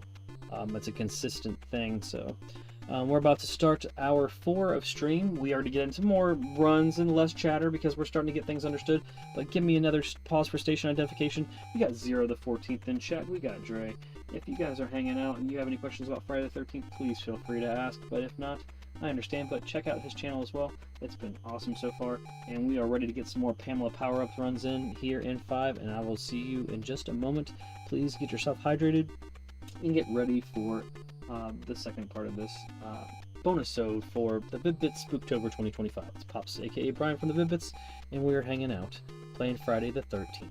it's a consistent thing. So we're about to start hour 4 of stream. We are to get into more runs and less chatter because we're starting to get things understood. But give me another pause for station identification. We got Zero the 14th in chat. We got Dre. If you guys are hanging out and you have any questions about Friday the 13th, please feel free to ask. But if not, I understand. But check out his channel as well. It's been awesome so far. And we are ready to get some more Pamela power-ups runs in here in 5. And I will see you in just a moment. Please get yourself hydrated and get ready for the second part of this bonus-ode for the Vid-Bits SpookTober 2025. It's Pops, aka Brian from the Vid-Bits, and we're hanging out, playing Friday the 13th.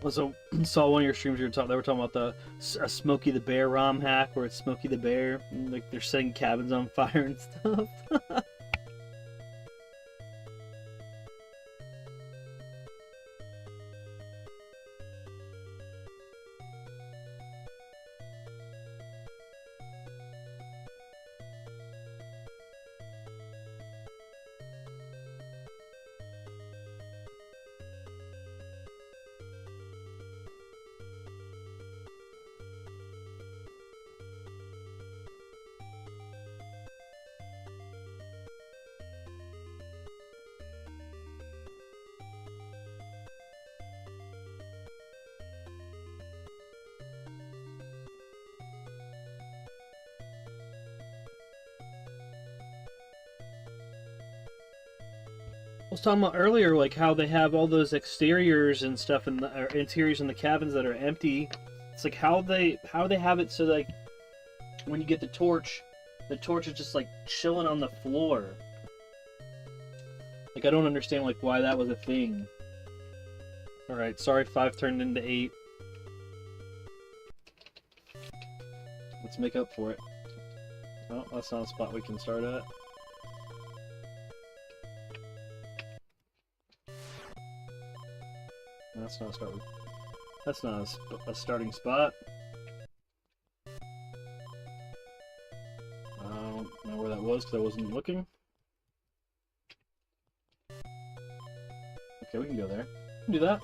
Also, saw one of your streams. They were talking about the Smokey the Bear ROM hack, where it's Smokey the Bear, and, like, they're setting cabins on fire and stuff. I was talking about earlier, like how they have all those exteriors and stuff in the interiors in the cabins that are empty. It's like how they have it so, like, when you get the torch is just like chilling on the floor. Like, I don't understand, like, why that was a thing. All right, sorry, 5 turned into 8. Let's make up for it. Oh, that's not a spot we can start at. That's not a start. That's not a starting spot. I don't know where that was because I wasn't looking. Okay, we can go there. We can do that.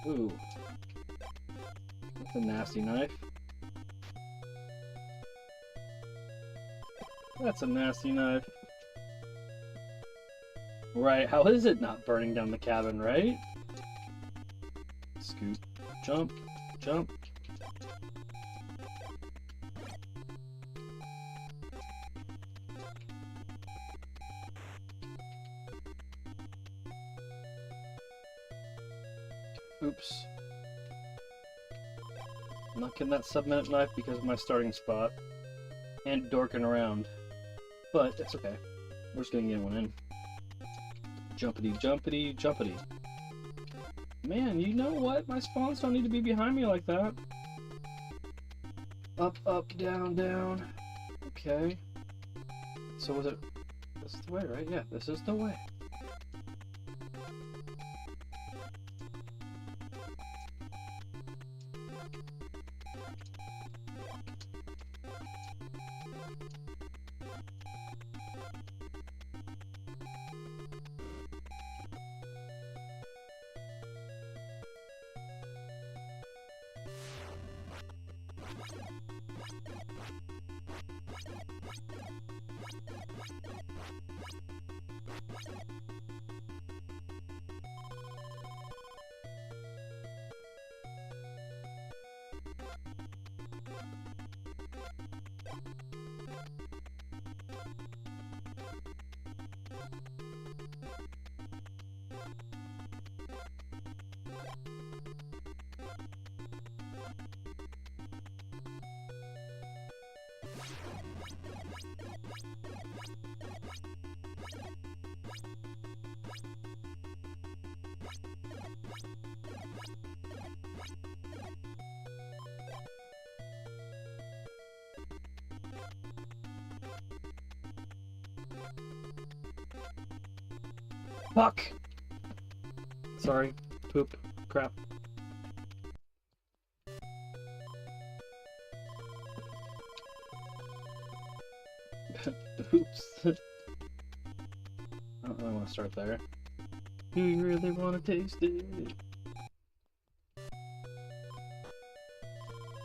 Ooh. That's a nasty knife. That's a nasty knife. Right, how is it not burning down the cabin, right? Scoot. Jump. Jump. Oops. I'm not getting that sub-minute knife because of my starting spot. And dorking around. But it's okay. We're just gonna get one in. Jumpity, jumpity, jumpity. Man, you know what? My spawns don't need to be behind me like that. Up, up, down, down. Okay. So was it... This is the way, right? Yeah, this is the way. Fuck! Sorry. Poop. Crap. Oops. I don't really want to start there. Do you really want to taste it?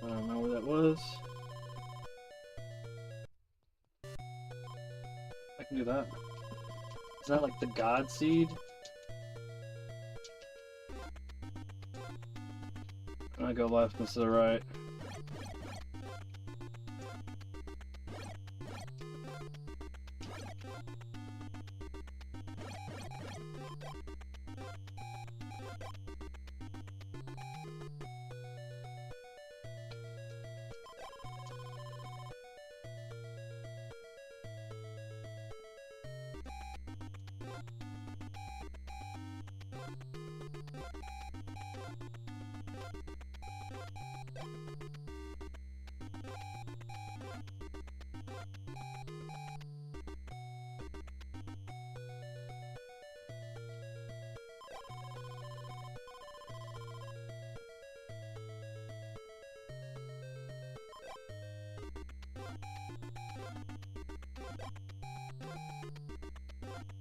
I don't know where that was. I can do that. Is that like the God seed? I go left instead of right.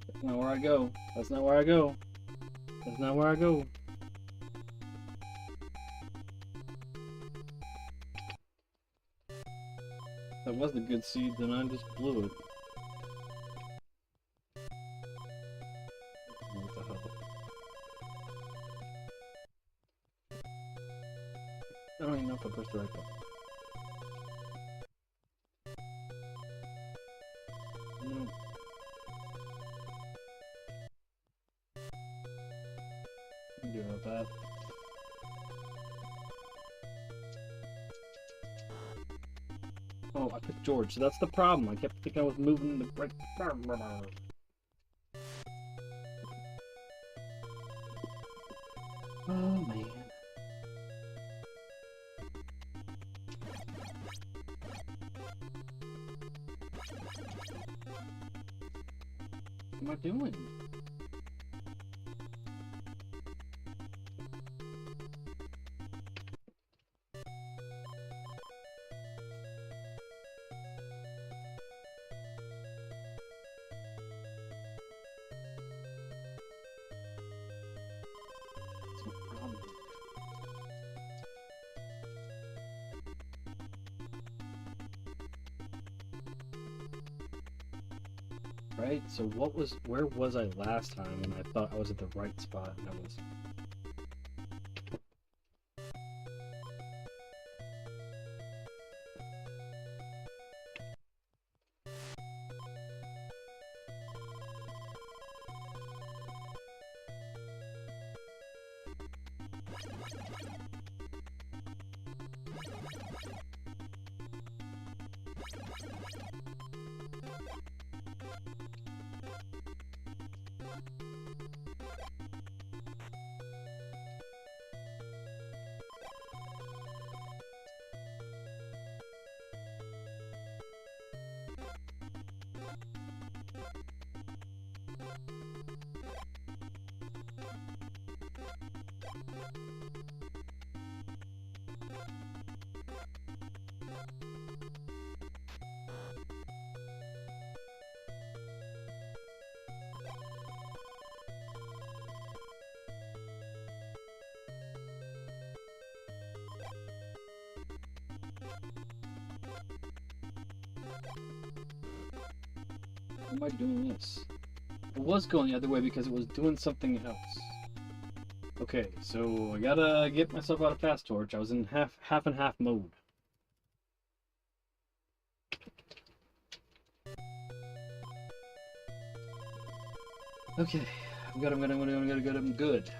That's not where I go. That's not where I go. That's not where I go. That was the good seed, then I just blew it. What the hell? I don't even know if I pressed the right button. No. I can do about that. Oh, I picked George, so that's the problem. I kept thinking I was moving the right. Oh man. What am I doing? Right? So where was I last time when I thought I was at the right spot and I was... Why am I doing this? I was going the other way because it was doing something else. Okay, so I gotta get myself out of Fast Torch. I was in half and half mode. Okay, I'm good.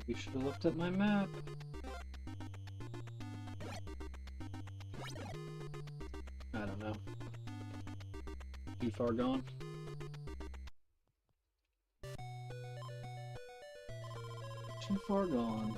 You should have looked at my map. I don't know. Too far gone? Too far gone.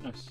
Nice.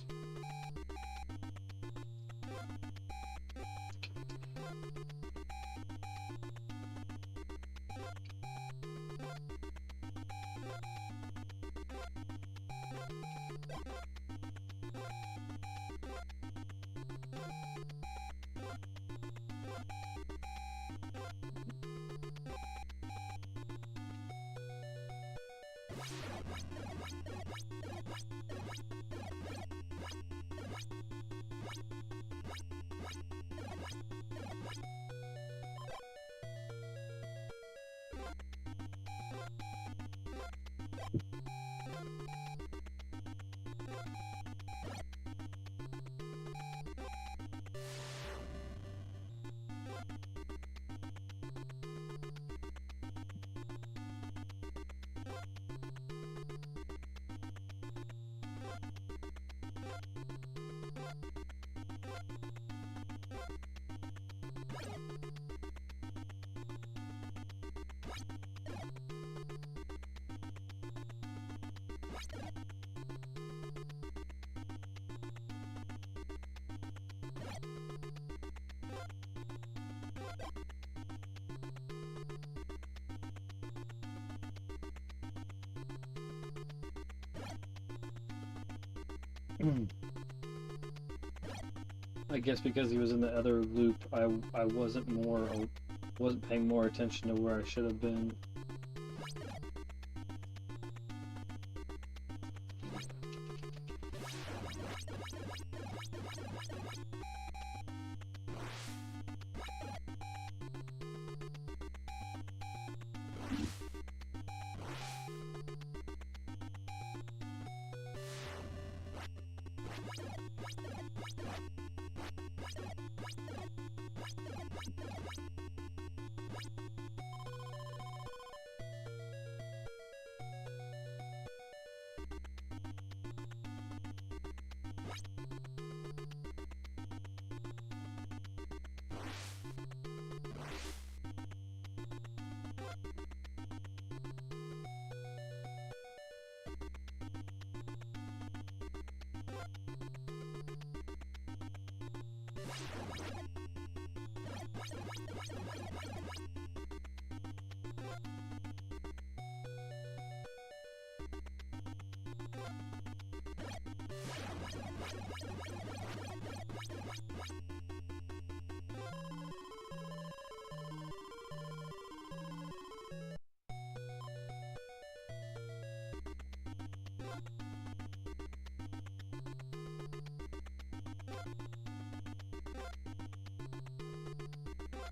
I guess because he was in the other loop, I wasn't paying more attention to where I should have been.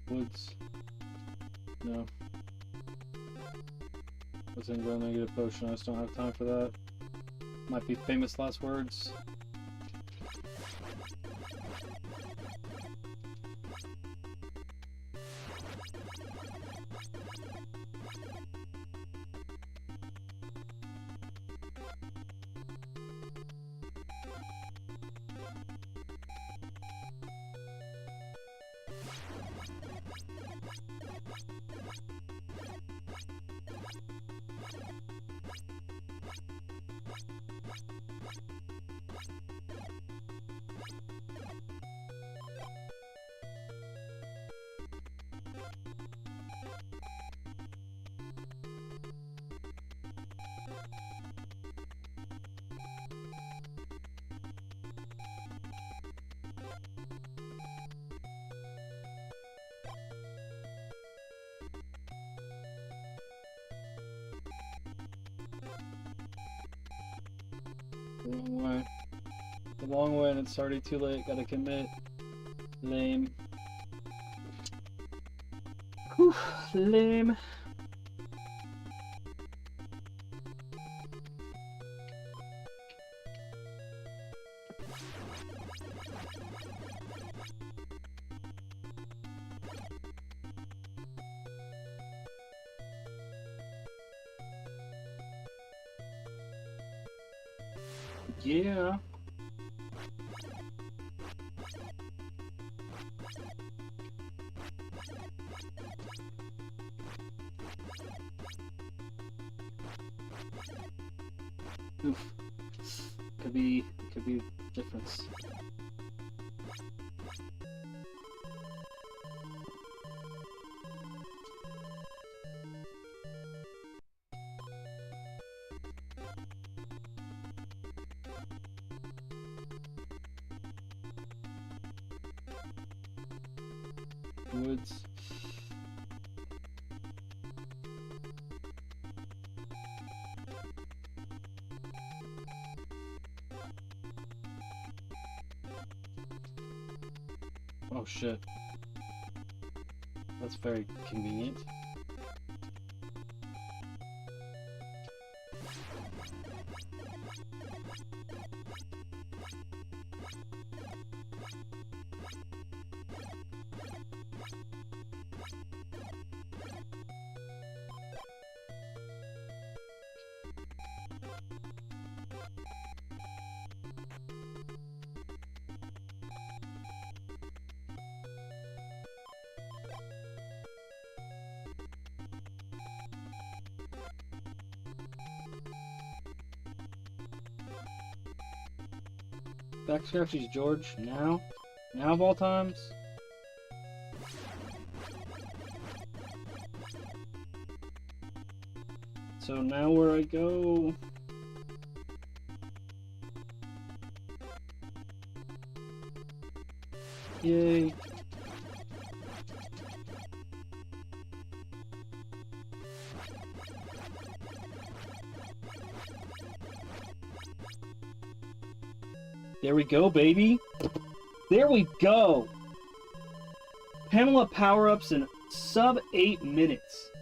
Woods. No. What's in grow negative potion? I just don't have time for that. Might be famous last words. The long way. The long way and it's already too late. Gotta commit. Lame. Whew, lame. Yeah. Oof. Could be difference. Woods. Oh shit. That's very convenient. Back scratches, George. Now? Now of all times? So now where I go... Yay. There we go, baby. There we go. Pamela power-ups in sub 8 minutes.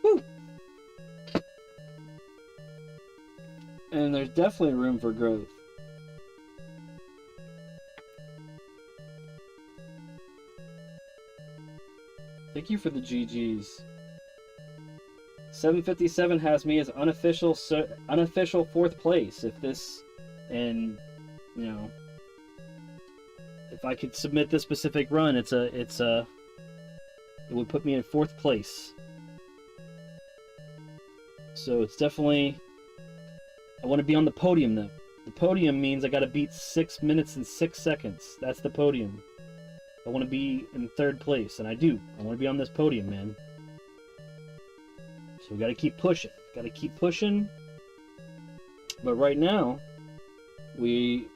Woo. And there's definitely room for growth. Thank you for the GGs. 757 has me as unofficial 4th place. If this, and you know, if I could submit this specific run, it would put me in 4th place. So it's definitely, I want to be on the podium though. The podium means I got to beat 6 minutes and 6 seconds. That's the podium. I want to be in 3rd place, and I do. I want to be on this podium, man. So we got to keep pushing. Got to keep pushing. But right now, we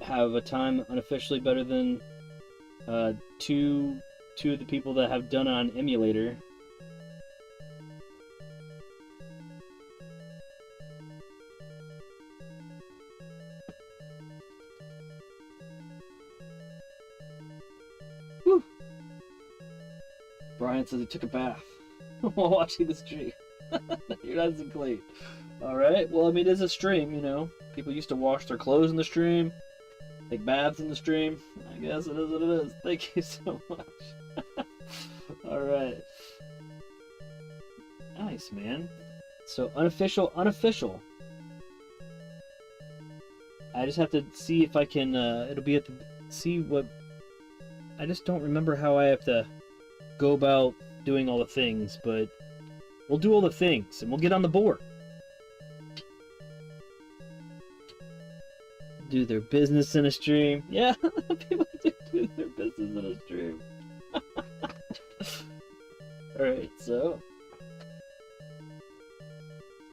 have a time unofficially better than two of the people that have done it on emulator. Whew. Brian says he took a bath while watching the stream. You're not great. Alright, well, I mean, it is a stream, you know. People used to wash their clothes in the stream, take baths in the stream. I guess it is what it is. Thank you so much. Alright. Nice, man. So, unofficial. I just have to see if I can, it'll be at the, see what, I just don't remember how I have to go about doing all the things, but we'll do all the things, and we'll get on the board. Do their business in a stream. Yeah, people do their business in a stream. Alright, so.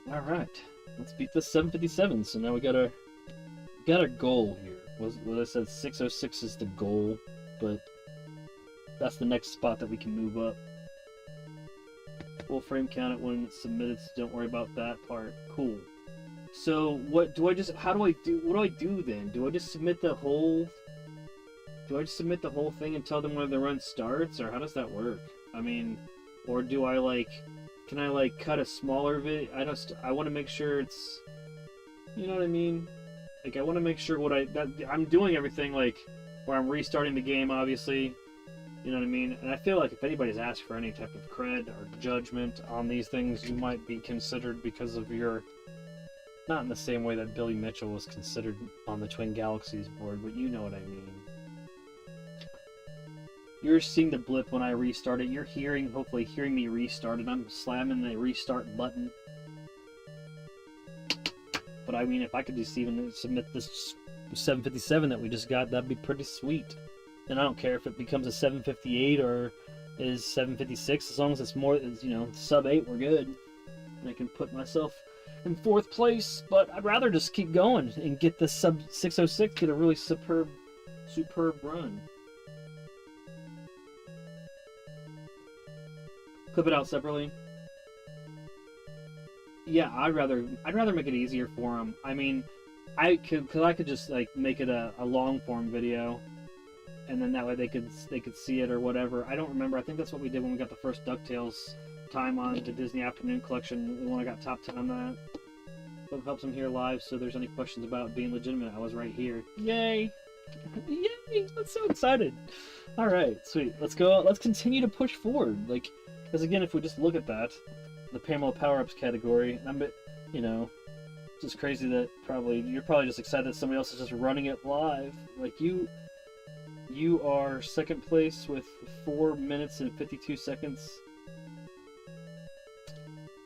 Alright. Let's beat this 757. So now we got our goal here. What I said, 606 is the goal, but that's the next spot that we can move up. Full frame count it when it's submitted, so don't worry about that part. Cool. So what do I do then? Do I just submit the whole thing and tell them when the run starts, or how does that work? I mean, or do I can I cut a smaller video? I want to make sure it's, you know what I mean? Like, I want to make sure I'm doing everything where I'm restarting the game, obviously. You know what I mean? And I feel like if anybody's asked for any type of cred or judgment on these things, you might be considered because of your, not in the same way that Billy Mitchell was considered on the Twin Galaxies board, but you know what I mean. You're seeing the blip when I restart it. You're hopefully hearing me restart it. I'm slamming the restart button. But I mean, if I could just even submit this 757 that we just got, that'd be pretty sweet. And I don't care if it becomes a 758 or is 756, as long as it's more, you know, sub 8, we're good. And I can put myself in 4th place, but I'd rather just keep going and get the sub 606, get a really superb run. Clip it out separately. Yeah, I'd rather make it easier for them. I mean, I could just make it a long form video, and then that way they could see it or whatever. I don't remember. I think that's what we did when we got the first DuckTales time on the Disney Afternoon Collection. When I got top 10 on that. But it helps them hear live. So if there's any questions about being legitimate, I was right here. Yay! Yay! I'm so excited. All right, sweet. Let's go. Let's continue to push forward. Because again, if we just look at that, the Pamela Power-Ups category, you know, it's just crazy that you're probably just excited that somebody else is just running it live. You are 2nd place with 4 minutes and 52 seconds.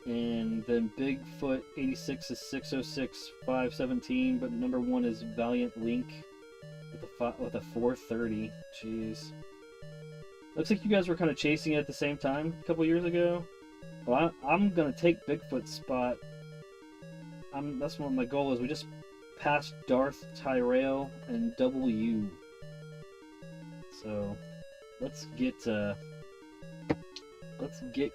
And then Bigfoot 86 is 606, 517, but number 1 is Valiant Link with a 430. Jeez. Looks like you guys were kind of chasing it at the same time a couple years ago. Well, I'm gonna take Bigfoot's spot. That's what my goal is. We just passed Darth Tyrell and W. So let's get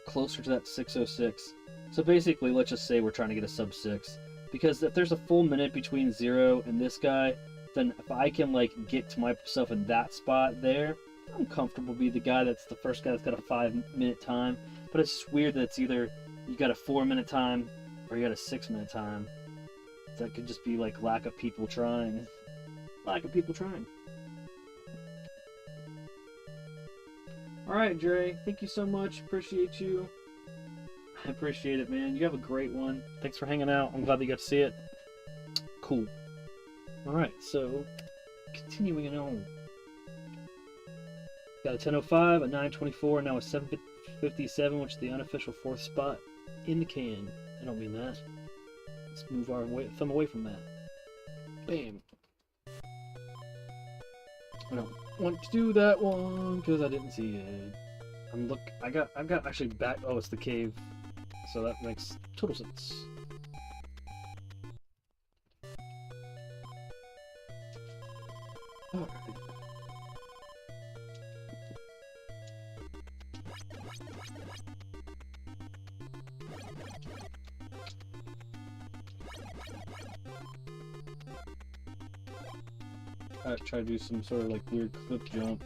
closer to that 606. So basically, let's just say we're trying to get a sub 6, because if there's a full minute between 0 and this guy, then if I can get to myself in that spot there, I'm comfortable be the guy that's the first guy that's got a 5-minute time. But it's just weird that it's either you got a 4-minute time or you got a 6-minute time. That could just be lack of people trying. Lack of people trying. Alright, Dre, thank you so much. Appreciate you. I appreciate it, man. You have a great one. Thanks for hanging out. I'm glad that you got to see it. Cool. Alright, so, continuing on. Got a 10:05, a 9:24, and now a 7:57, which is the unofficial 4th spot in the can. I don't mean that. Let's move our thumb away from that. Bam. I don't want to do that one because I didn't see it. I've got actually back. Oh, it's the cave, so that makes total sense. Alright. I try to do some sort of like weird clip jump.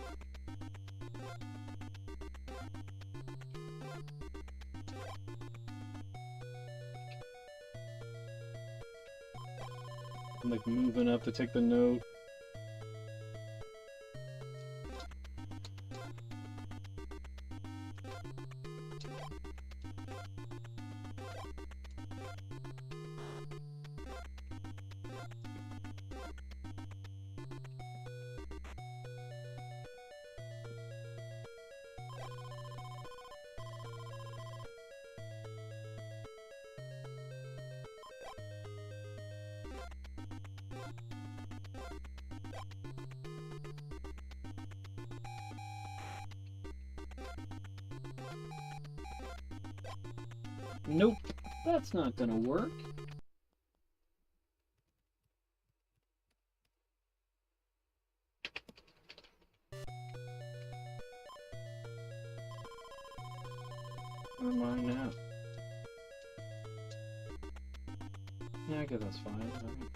I'm like moving up to take the note. Nope, that's not gonna work. Never mind now. Yeah, I guess that's fine. Right.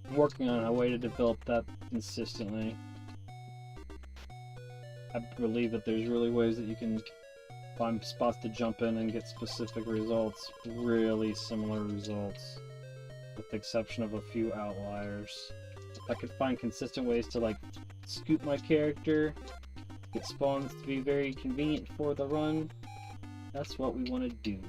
I'm working on a way to develop that consistently. I believe that there's really ways that you can find spots to jump in and get specific results, really similar results, with the exception of a few outliers. If I could find consistent ways to like scoop my character, get spawns to be very convenient for the run, that's what we want to do.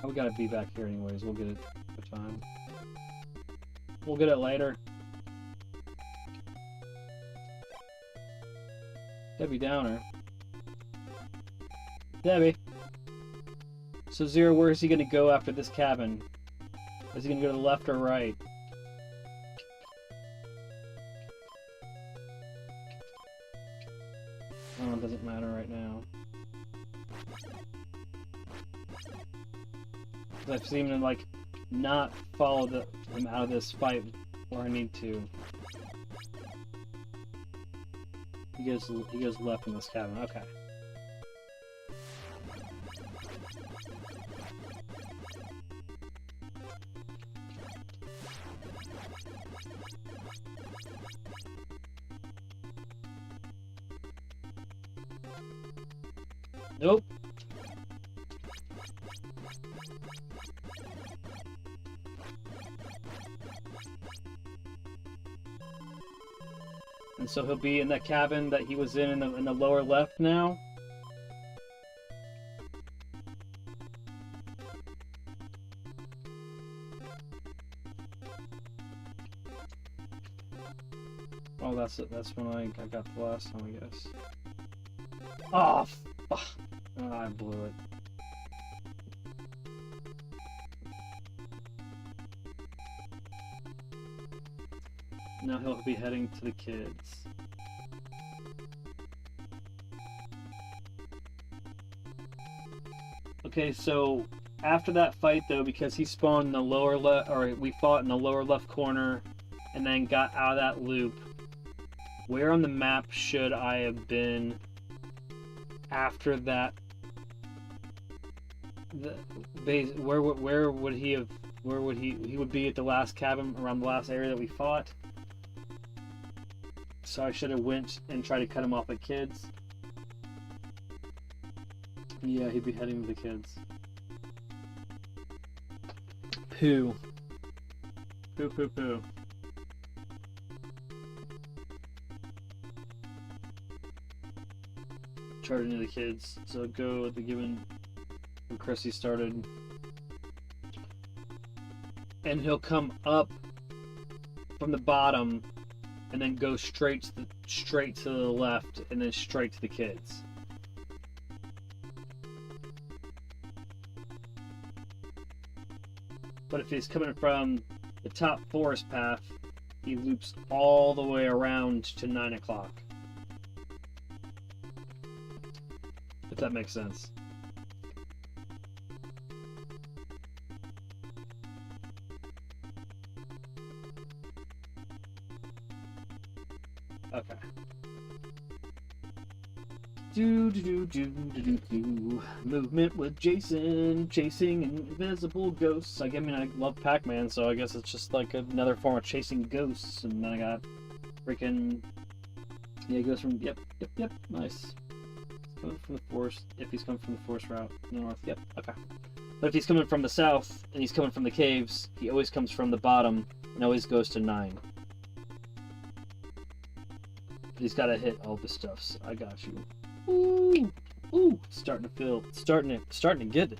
We gotta be back here anyways. We'll get it for time. We'll get it later. Debbie Downer. Debbie. So Zero, where is he gonna go after this cabin? Is he gonna go to the left or right? Oh, it doesn't matter right now. I've seen him like not follow him out of this fight where I need to. He goes left in this cabin. Okay. Nope. And so he'll be in that cabin that he was in the lower left now. Oh, that's it. That's when I got the last time, I guess. Oh, I blew it. Now he'll be heading to the kids. Okay, so after that fight though, because he spawned in the lower left, or we fought in the lower left corner, and then got out of that loop, where on the map should I have been after that? Where would he have? Where would he would be at the last cabin around the last area that we fought? So I should have went and tried to cut him off at kids. Yeah, he'd be heading to the kids. Poo. Poo poo poo. Charging to the kids. So go at the given when Chrissy started. And he'll come up from the bottom and then go straight to the left and then straight to the kids. But if he's coming from the top forest path, he loops all the way around to 9 o'clock. If that makes sense. Okay. Movement with Jason, chasing invisible ghosts. I mean, I love Pac-Man, so I guess it's just like another form of chasing ghosts. And then I got freaking... Yeah, he goes from... Yep, nice. He's coming from the forest. If he's coming from the forest route. North, yep, okay. But if he's coming from the south, and he's coming from the caves, he always comes from the bottom, and always goes to 9. He's got to hit all the stuffs. I got you. Ooh, starting to get it.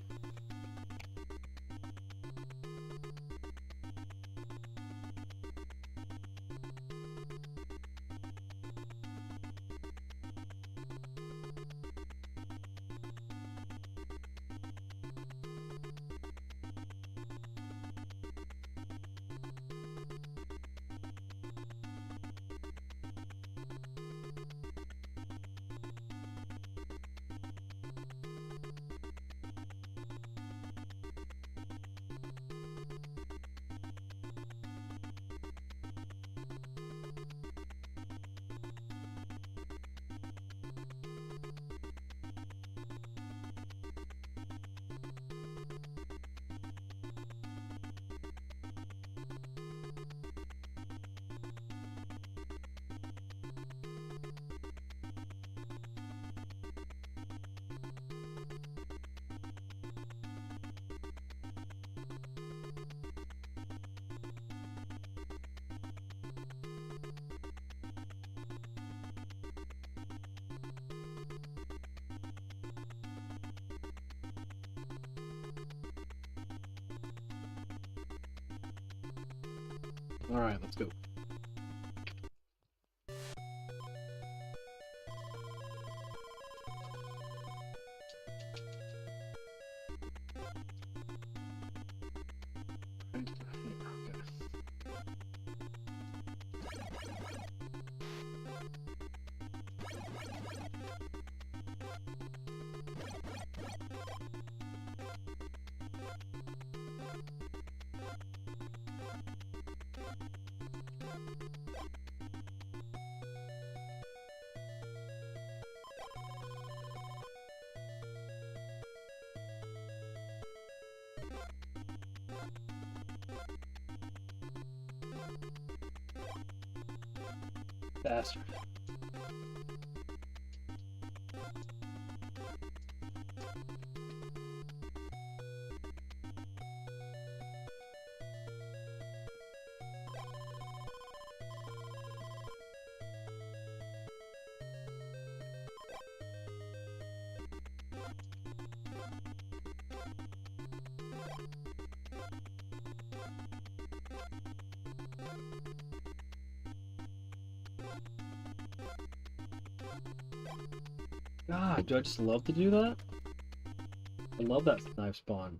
Alright, let's go. Bastard. God, do I just love to do that? I love that knife spawn.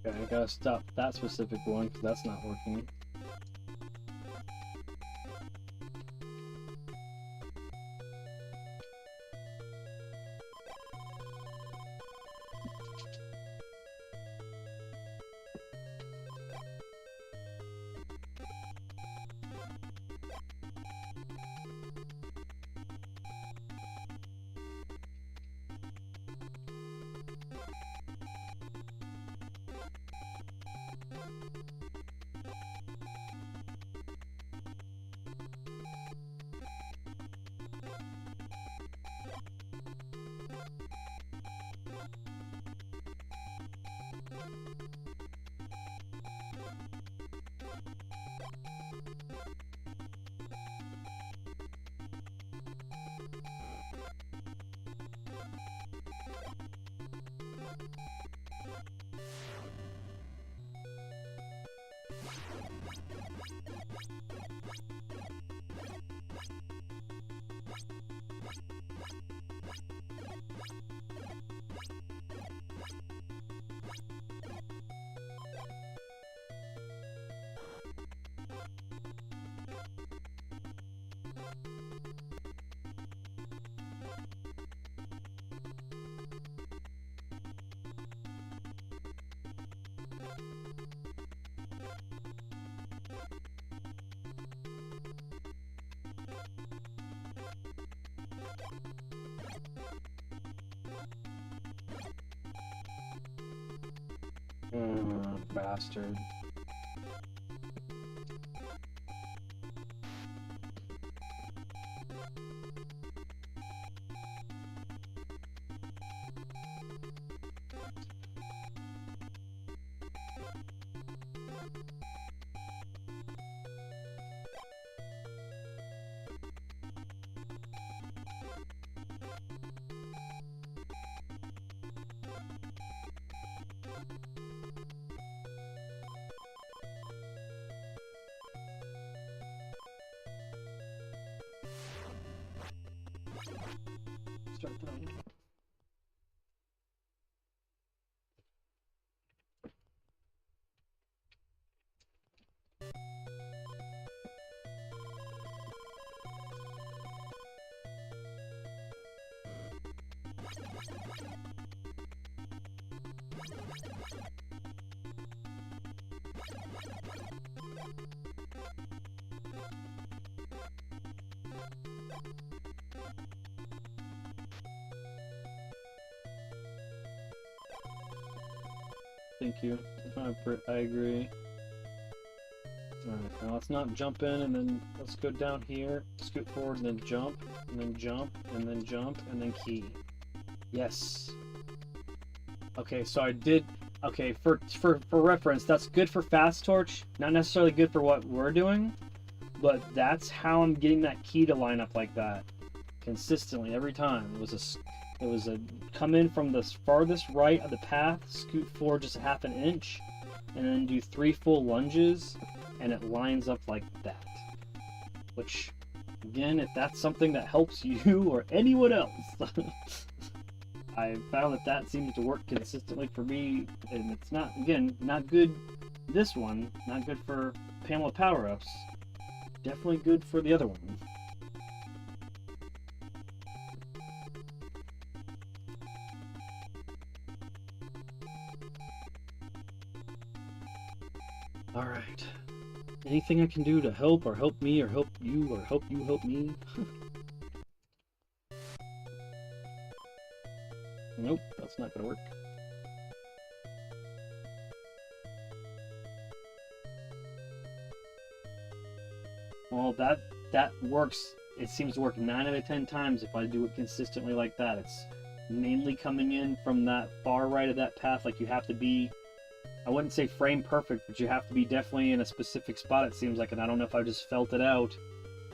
Okay, I gotta stop that specific one because that's not working. Bastard. Start done. Thank you. I agree. Alright, now let's not jump in and then let's go down here, scoot forward and then jump, and then jump, and then jump, and then key. Yes. Okay, so I did... Okay, for reference, that's good for Fast Torch, not necessarily good for what we're doing, but that's how I'm getting that key to line up like that. Consistently, every time. It was a come in from the farthest right of the path, scoot forward just a half an inch, and then do 3 full lunges, and it lines up like that. Which, again, if that's something that helps you or anyone else, I found that seems to work consistently for me, and it's not, again, not good, this one, not good for Pamela power-ups, definitely good for the other one. Alright, Anything I can do to help, or help me, or help you, or help you help me? Nope, that's not gonna work. Well, that works. It seems to work 9 out of 10 times if I do it consistently like that. It's mainly coming in from that far right of that path. Like, you have to be, I wouldn't say frame perfect, but you have to be definitely in a specific spot, it seems like. And I don't know if I just felt it out.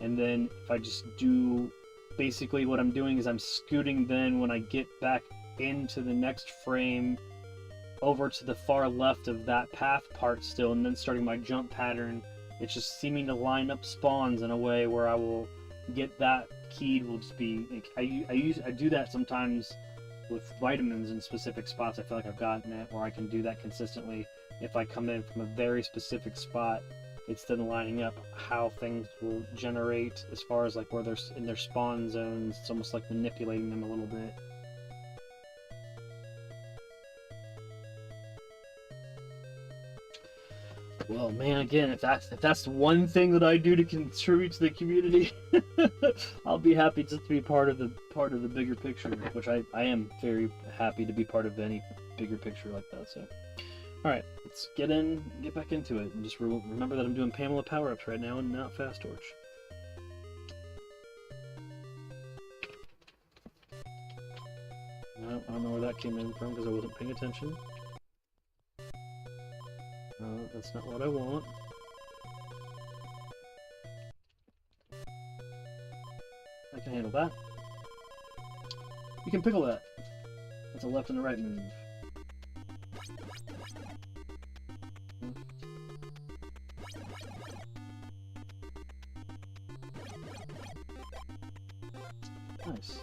And then if I just do, basically what I'm doing is I'm scooting then when I get back into the next frame over to the far left of that path part still, and then starting my jump pattern. It's just seeming to line up spawns in a way where I will get that keyed. Will just be like, I do that sometimes with vitamins in specific spots. I feel like I've gotten it where I can do that consistently. If I come in from a very specific spot, it's then lining up how things will generate as far as like where they're in their spawn zones. It's almost like manipulating them a little bit. Well, man, again, if that's one thing that I do to contribute to the community, I'll be happy just to be part of the bigger picture, which I am very happy to be part of any bigger picture like that. So, all right, let's get back into it, and just remember that I'm doing Pamela power-ups right now and not Fast Torch. I don't know where that came in from because I wasn't paying attention. That's not what I want. I can handle that. You can pickle that. That's a left and a right move. Nice.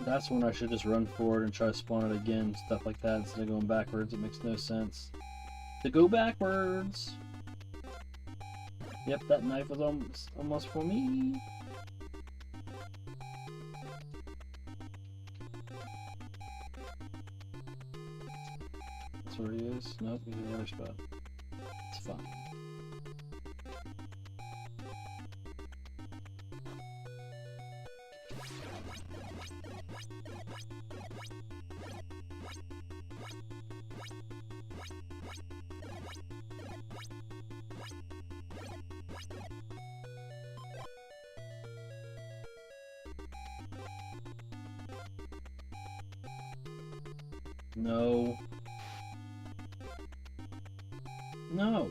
That's when I should just run forward and try to spawn it again, stuff like that, instead of going backwards. It makes no sense to go backwards. Yep, that knife was almost for me. That's where he is. Nope, he's in the other spot. It's fine. No. No.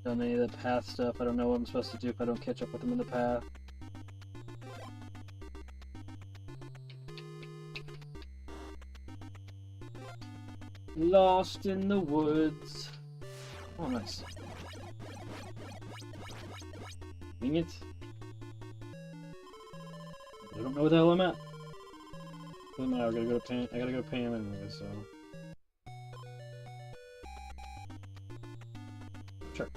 Done any of the path stuff. I don't know what I'm supposed to do if I don't catch up with them in the path. Lost in the woods. Oh, nice. Dang it. I don't know where the hell I'm at. Doesn't matter, I gotta go to Pam anyway, so. Sure.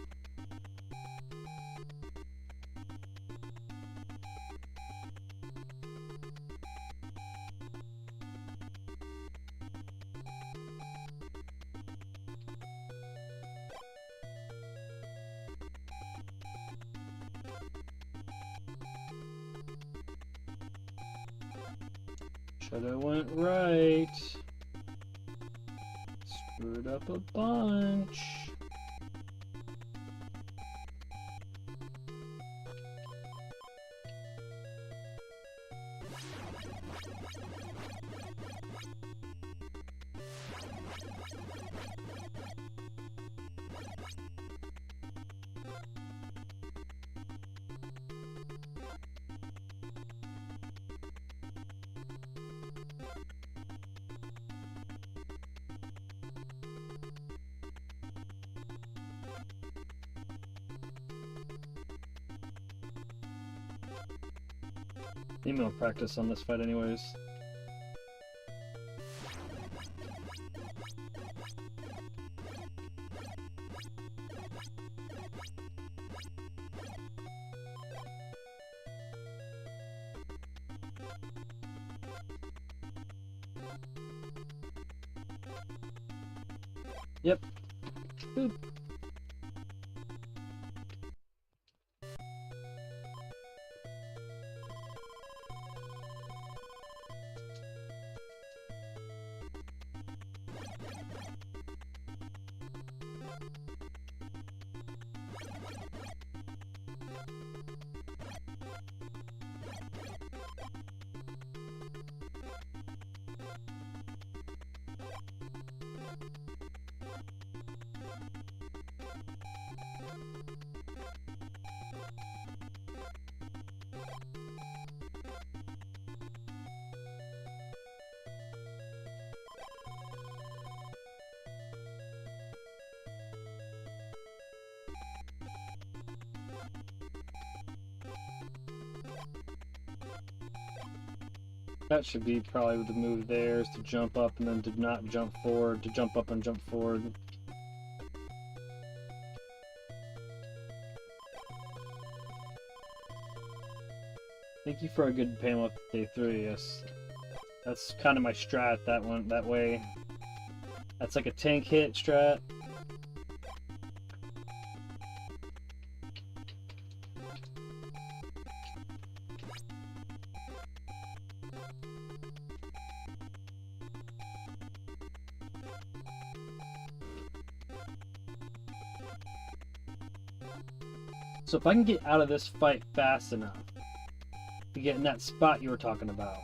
Shoulda went right. Screwed up a bunch. Need more practice on this fight anyways. Yep. Boop. That should be probably the move there, is to jump up and then to not jump forward, to jump up and jump forward. Thank you for a good panel day 3, yes. That's kind of my strat, that way. That's like a tank hit strat. So if I can get out of this fight fast enough to get in that spot you were talking about.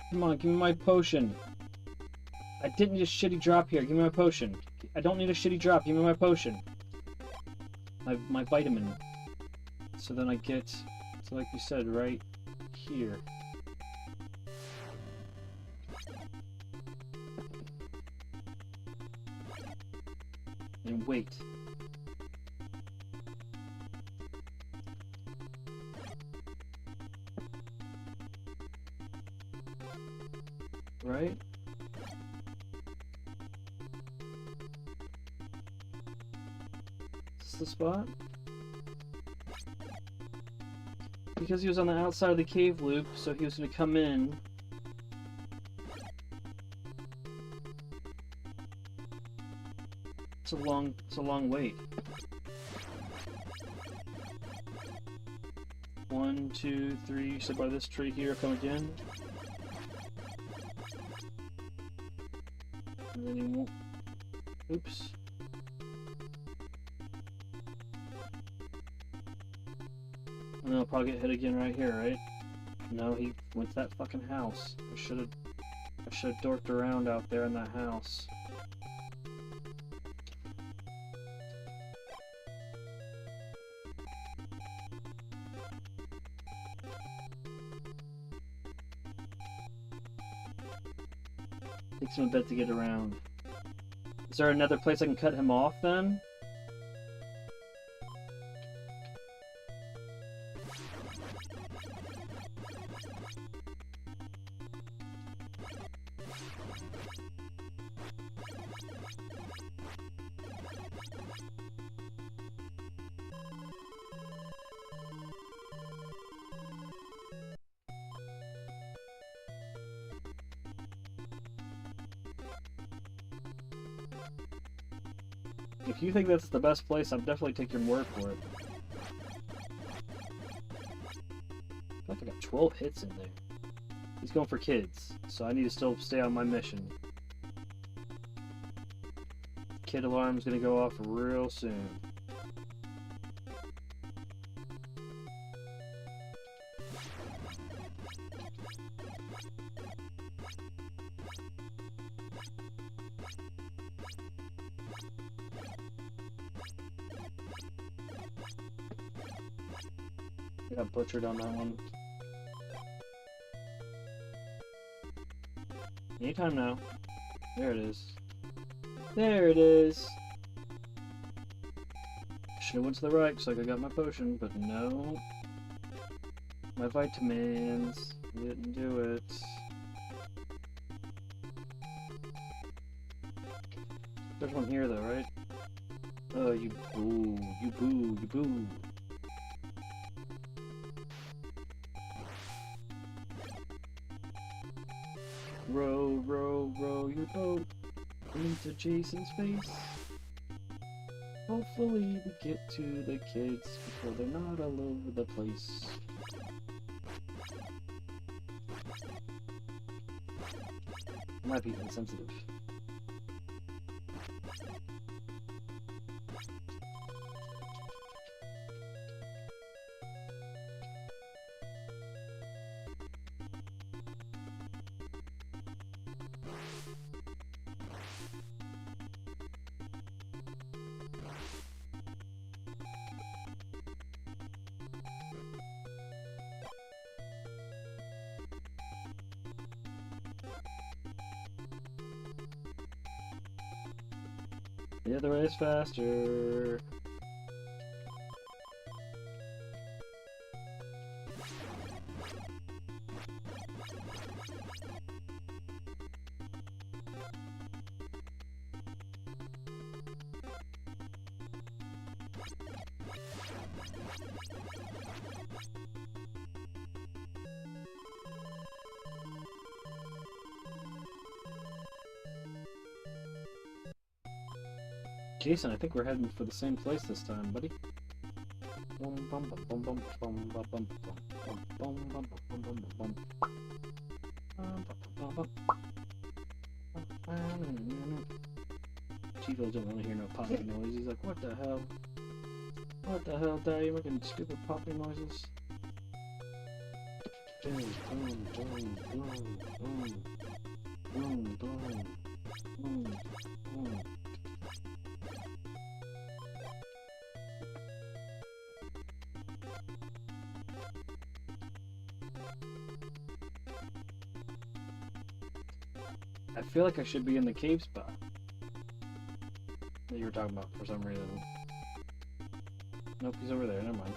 Come on, give me my potion. I didn't need a shitty drop here. Give me my potion. I don't need a shitty drop. Give me my potion. My vitamin. So then I get to, like you said, right here. And wait. Right? Is this the spot? Because he was on the outside of the cave loop, so he was going to come in. It's a long wait. 1, 2, 3, so by this tree here, come again. And then he won't. Oops. And then I'll probably get hit again right here, right? No, he went to that fucking house. I should have dorked around out there in that house. Takes him a bit to get around. Is there another place I can cut him off then? If you think that's the best place, I'll definitely take your word for it. I feel like I got 12 hits in there. He's going for kids, so I need to still stay on my mission. Kid alarm's gonna go off real soon. I got butchered on that one. Anytime now. There it is. There it is! Should've went to the right so I got my potion, but no. My vitamins didn't do it. There's one here though, right? Oh, you boo, you boo, you boo. Row, row, row your boat into Jason's face. Hopefully we get to the kids before they're not all over the place. Might be insensitive. The other way is faster. Jason, I think we're heading for the same place this time, buddy. Chivo don't want to hear no popping noise. He's like, what the hell? What the hell, Dad? You're making stupid popping noises? Boom, boom, boom, boom, boom, boom, boom, boom, boom. I feel like I should be in the cave spot that you were talking about for some reason. Nope, he's over there. Never mind.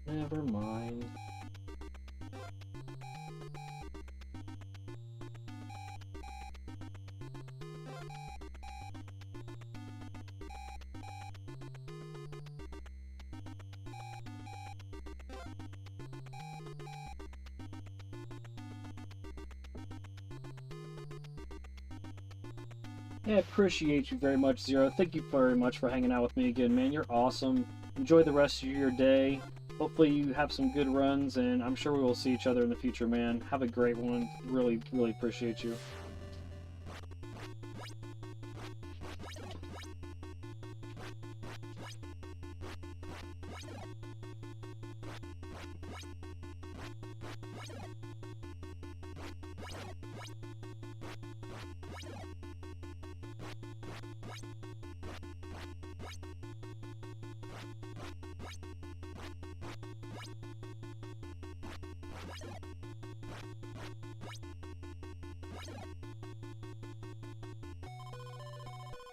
Never mind. I appreciate you very much, Zero. Thank you very much for hanging out with me again, man. You're awesome. Enjoy the rest of your day. Hopefully you have some good runs, and I'm sure we will see each other in the future, man. Have a great one. Really, really appreciate you.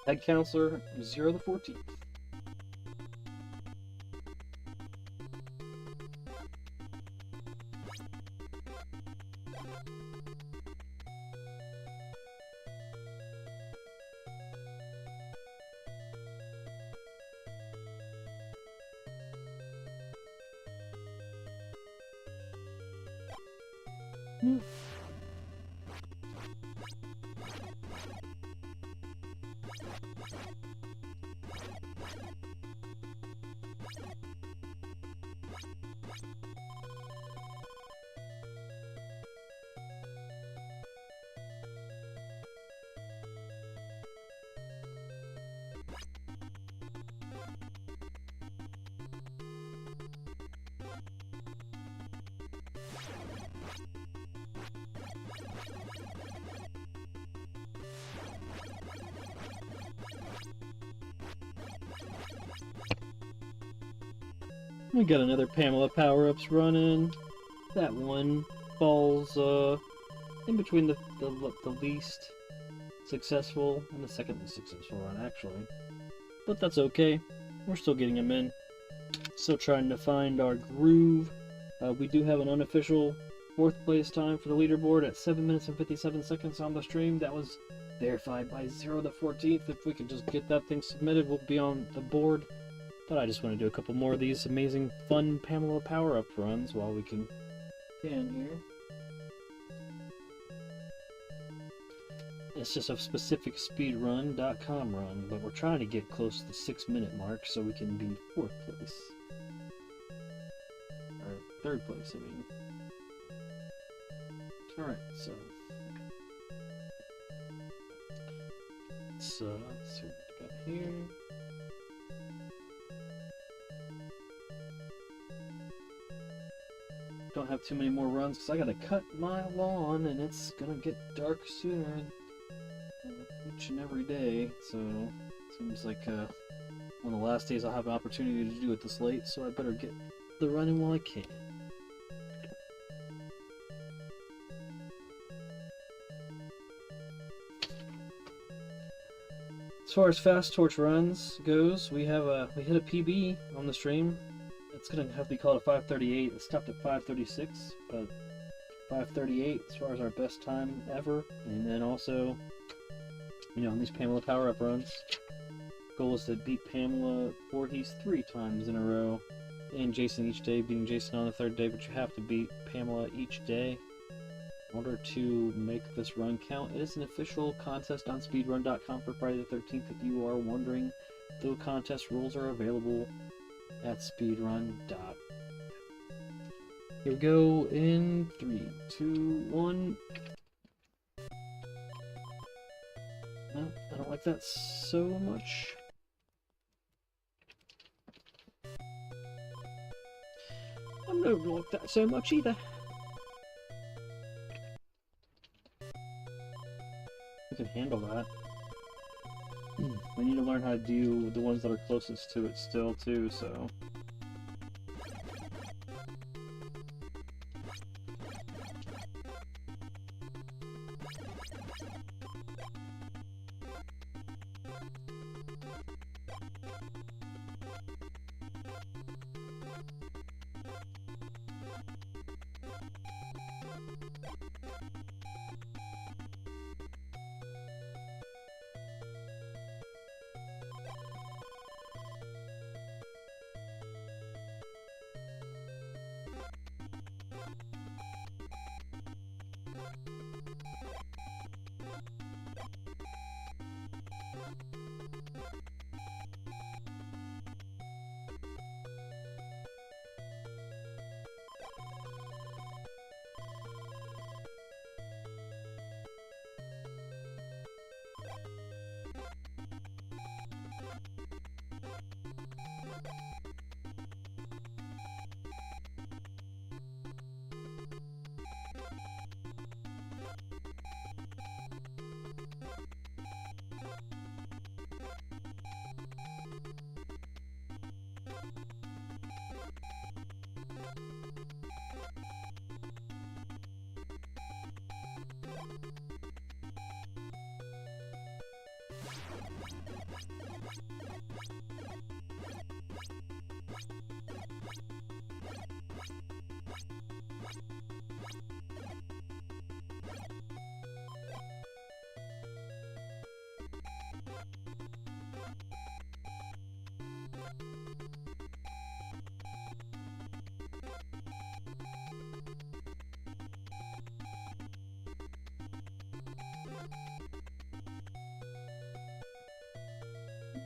Head Counselor 0 the 14th. We got another Pamela power-ups running. That one falls in between the least successful and the second least successful run, actually. But that's okay. We're still getting them in. Still trying to find our groove. We do have an unofficial 4th place time for the leaderboard at 7 minutes and 57 seconds on the stream. That was verified by 0 the 14th. If we can just get that thing submitted, we'll be on the board. But I just want to do a couple more of these amazing, fun Pamela power-up runs while we can here. It's just a specific speedrun.com run, but we're trying to get close to the 6-minute mark so we can be 4th place. Or 3rd place, I mean. Alright, so... let's see what we got here. Don't have too many more runs because I gotta cut my lawn and it's gonna get dark sooner each and every day, so seems like one of the last days I'll have an opportunity to do it this late, so I better get the running while I can. far as fast torch runs goes, we hit a PB on the stream. It's gonna have to be called a 5:38. It stopped at 5:36, but 5:38 as far as our best time ever. And then also, you know, on these Pamela power-up runs, goal is to beat Pamela Voorhees 3 times in a row, and Jason each day, beating Jason on the 3rd day, but you have to beat Pamela each day in order to make this run count. It is an official contest on speedrun.com for Friday the 13th if you are wondering. The contest rules are available at speedrun.com. Here we go in 3, 2, 1. No, I don't like that so much. I don't like that so much either. We can handle that. We need to learn how to do the ones that are closest to it still too, so...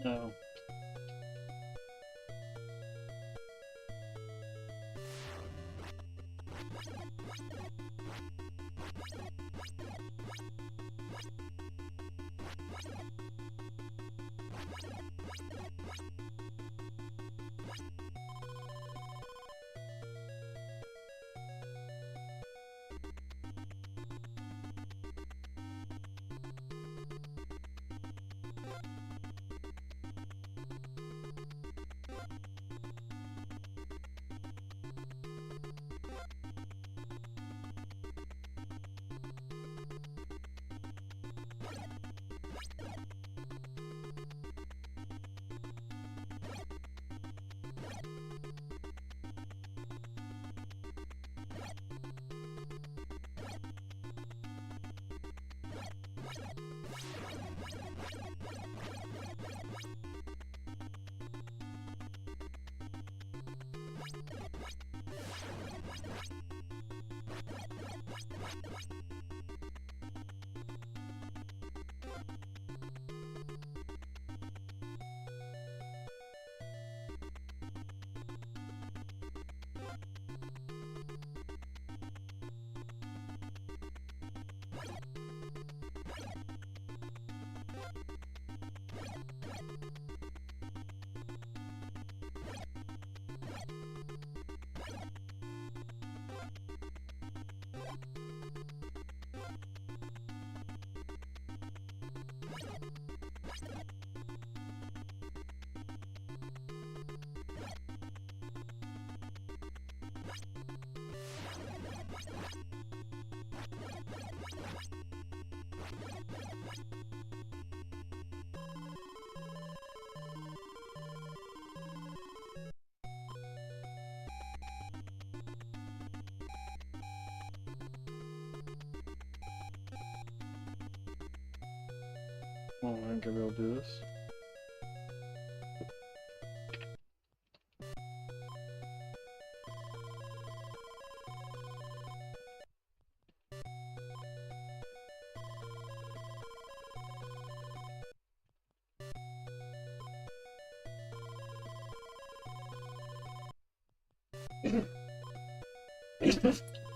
No. Alright, maybe I'll do this.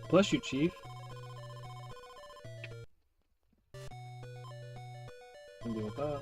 Bless you, Chief. Can deal with that.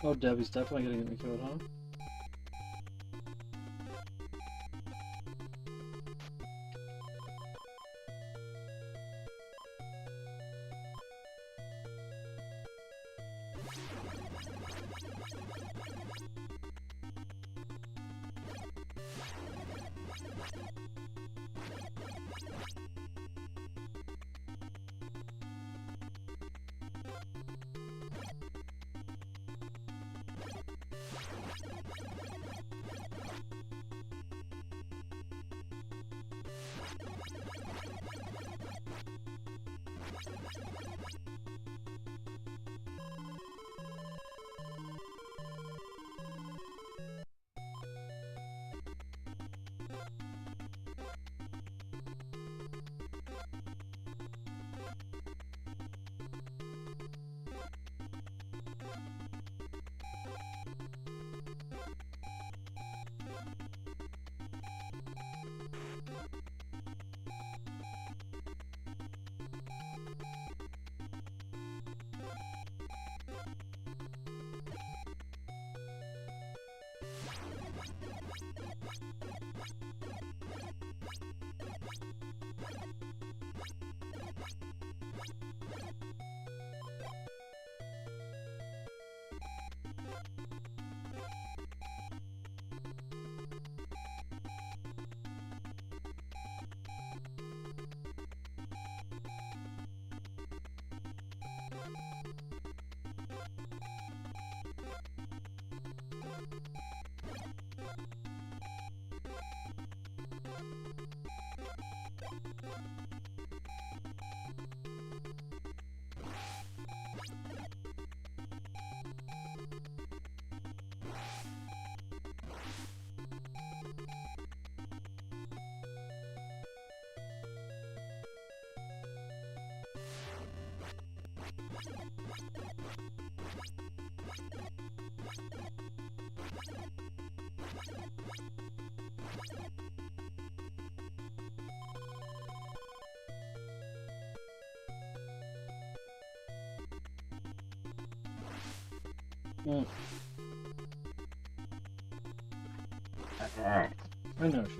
Oh, Debbie's definitely gonna get me killed, huh? I know, Chief.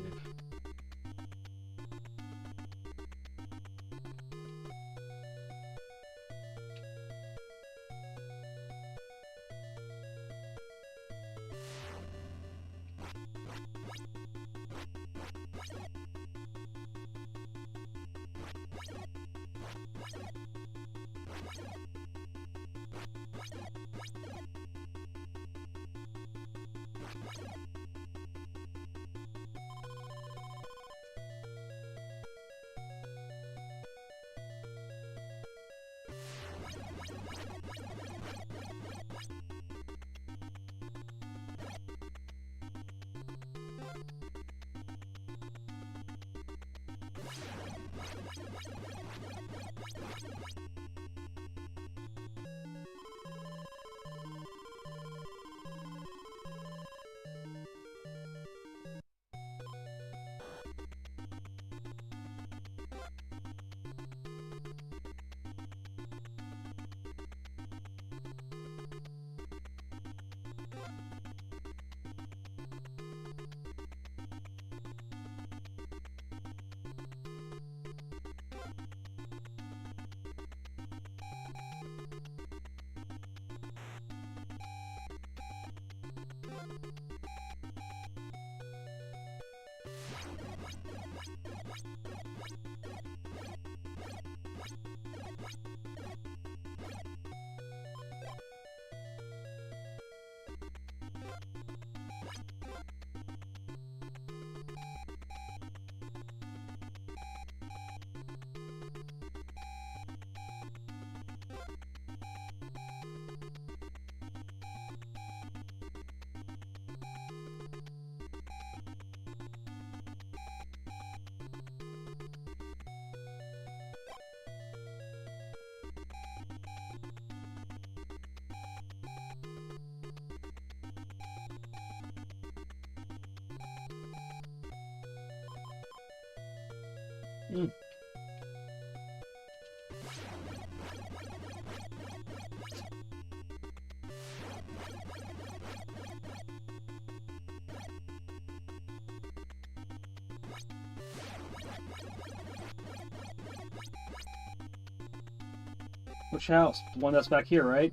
Which house? The one that's back here, right?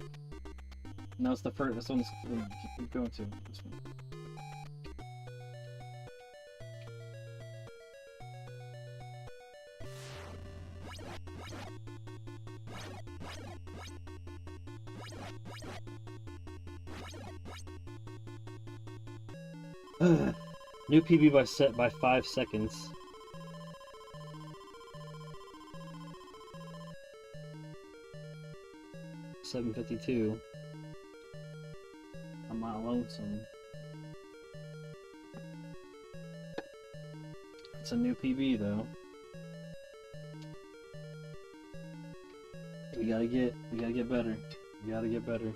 No, it's the first. This one's we're going to. This one. New PB by set by 5 seconds. $7.52. I'm not lonesome. It's a new PB though. We gotta get better. We gotta get better.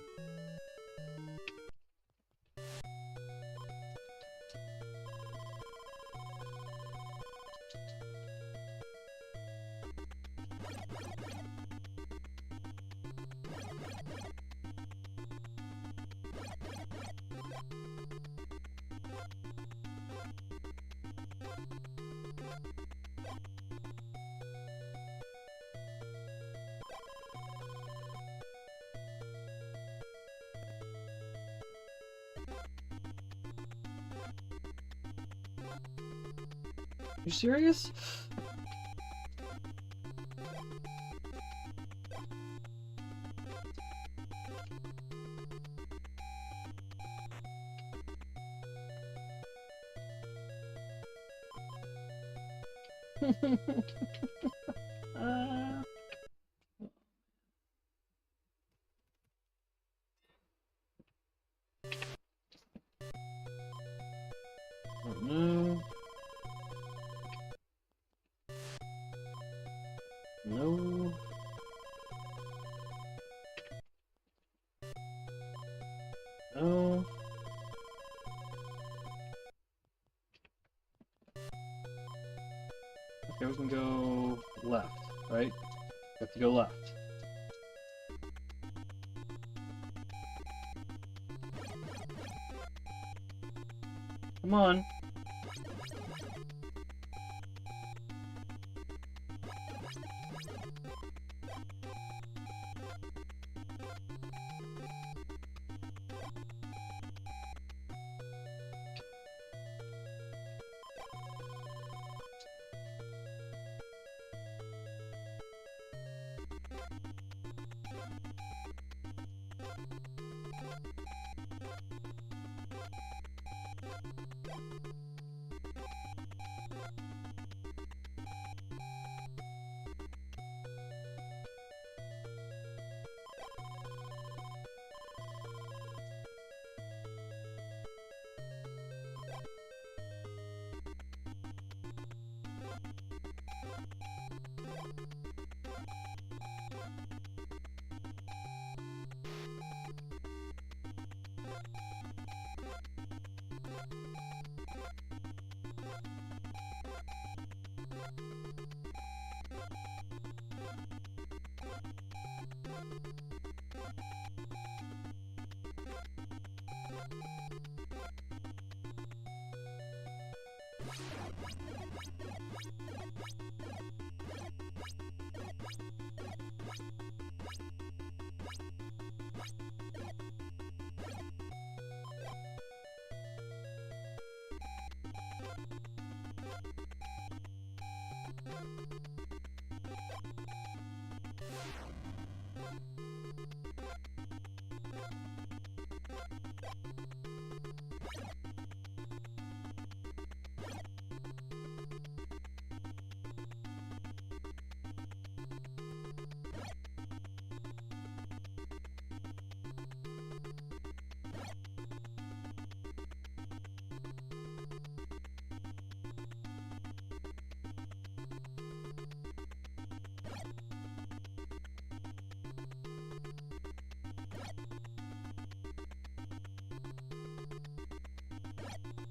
You serious? Oh no. No. we can go left, right? We have to go left. Come on.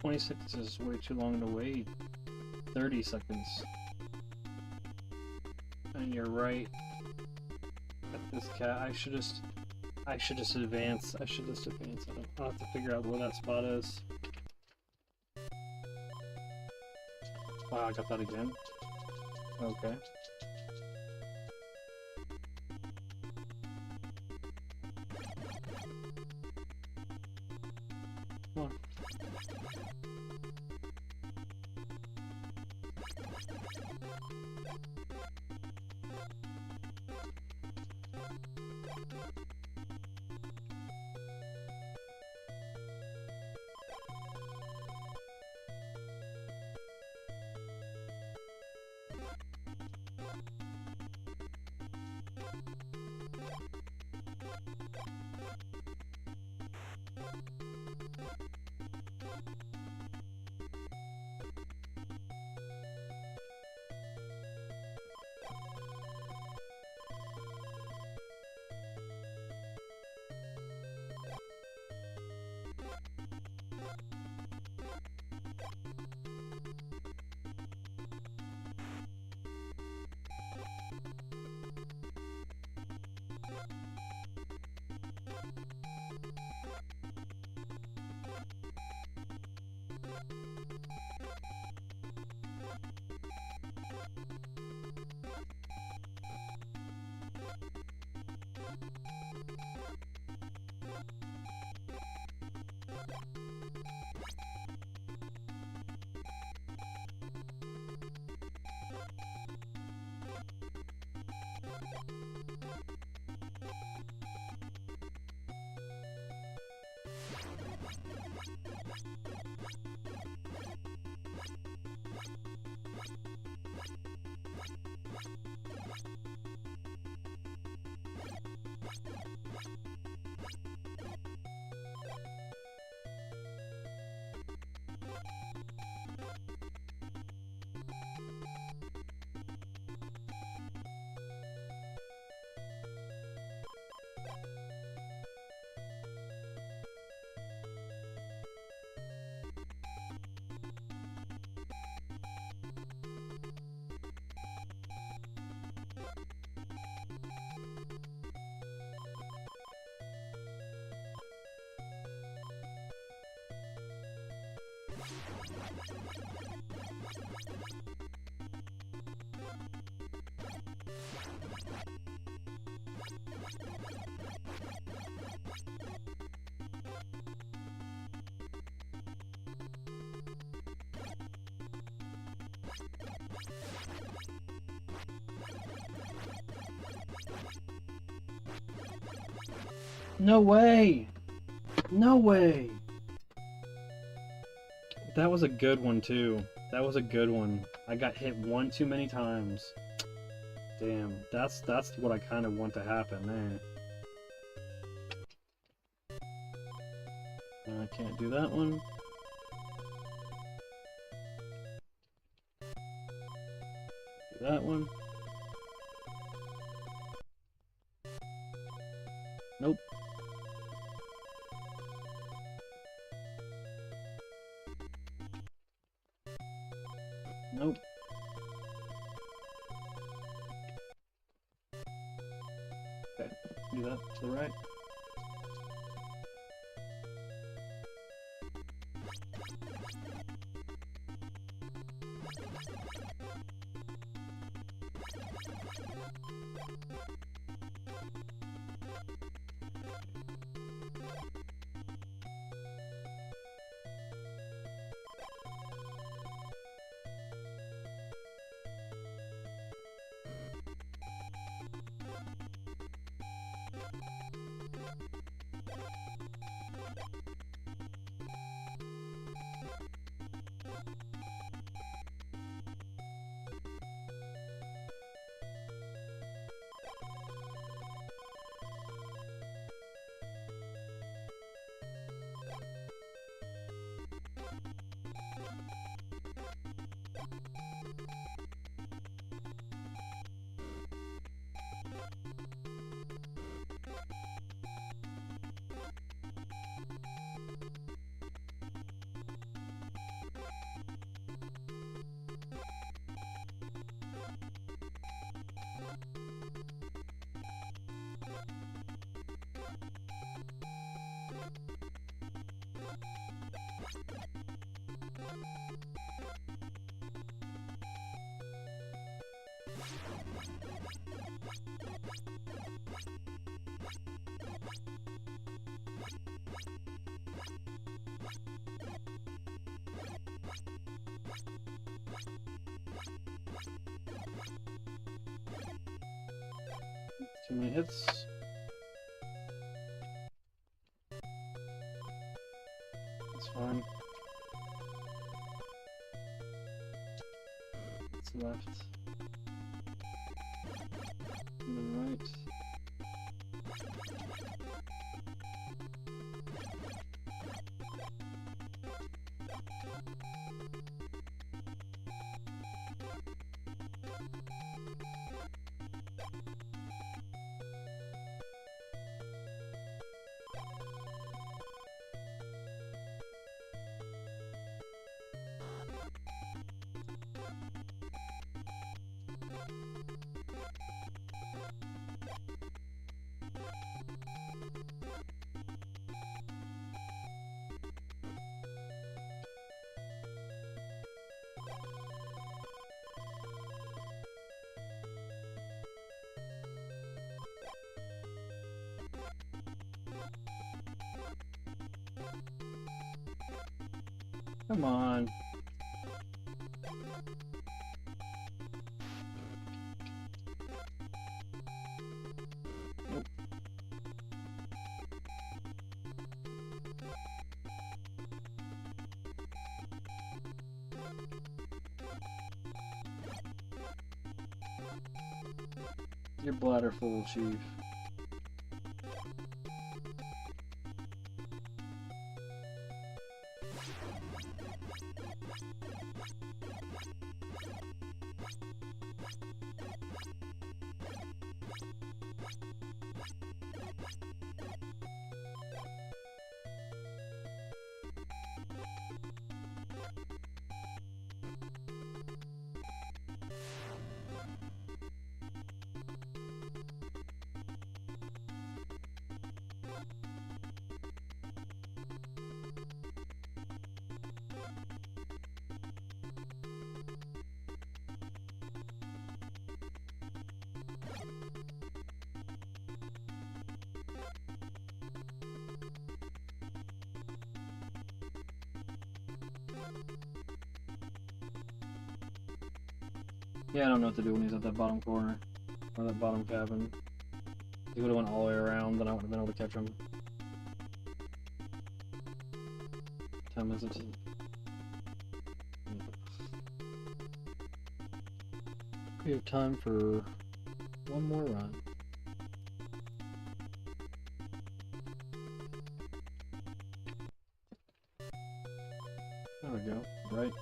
"26 is way too long to wait. 30 seconds. And you're right. At this cat, I should just advance. I should just advance. I'll have to figure out where that spot is. Wow, I got that again. Okay. Come on. No way! No way! That was a good one, too. That was a good one. I got hit one too many times. Damn, that's what I kind of want to happen there. I can't do that one. Do that one. Nope. Nope. Okay, do that to the right. Too many hits. That's fine. It's left. And then right. Come on. Nope. Your bladder full, Chief. Yeah, I don't know what to do when he's at that bottom corner. Or that bottom cabin. If he would have went all the way around, then I would have been able to catch him. 10 minutes. We have time for one more run. There we go. Right.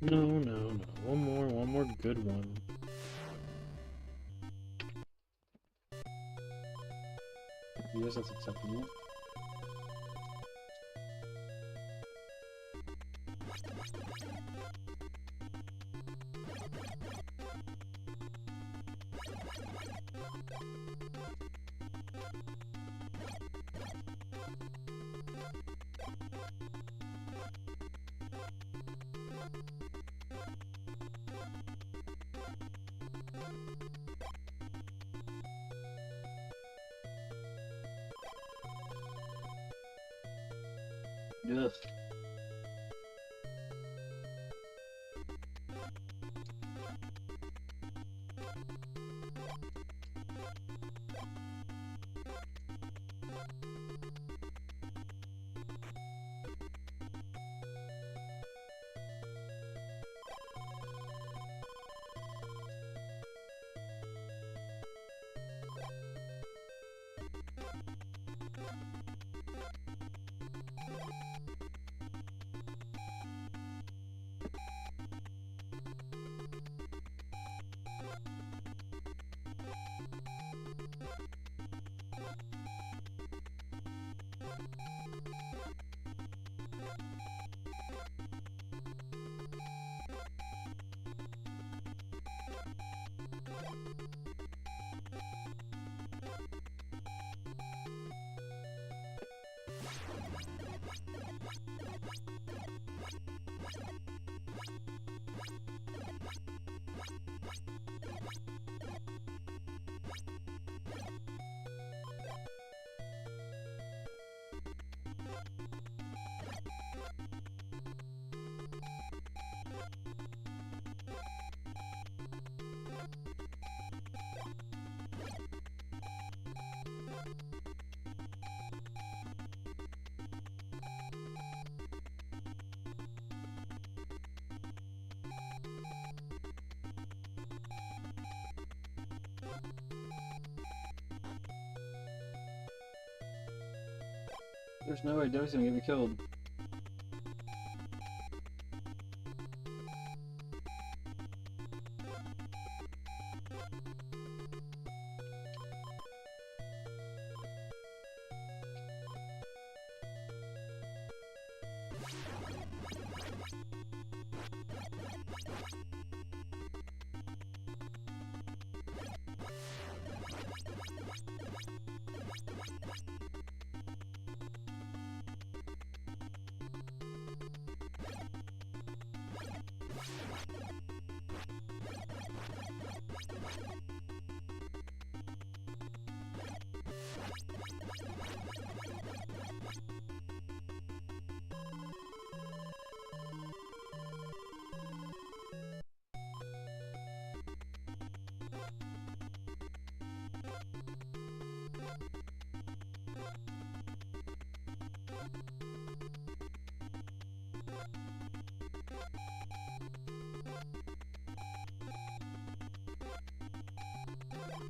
No, no, no. One more good one. Yes, that's acceptable. Yes. There's no way Doug's gonna get me killed.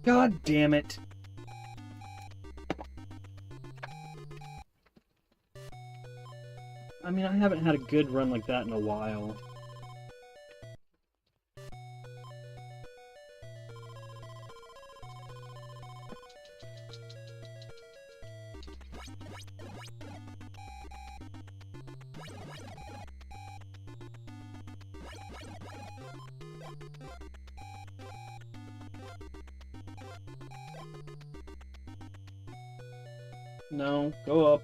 God damn it! I mean, I haven't had a good run like that in a while. No, go up.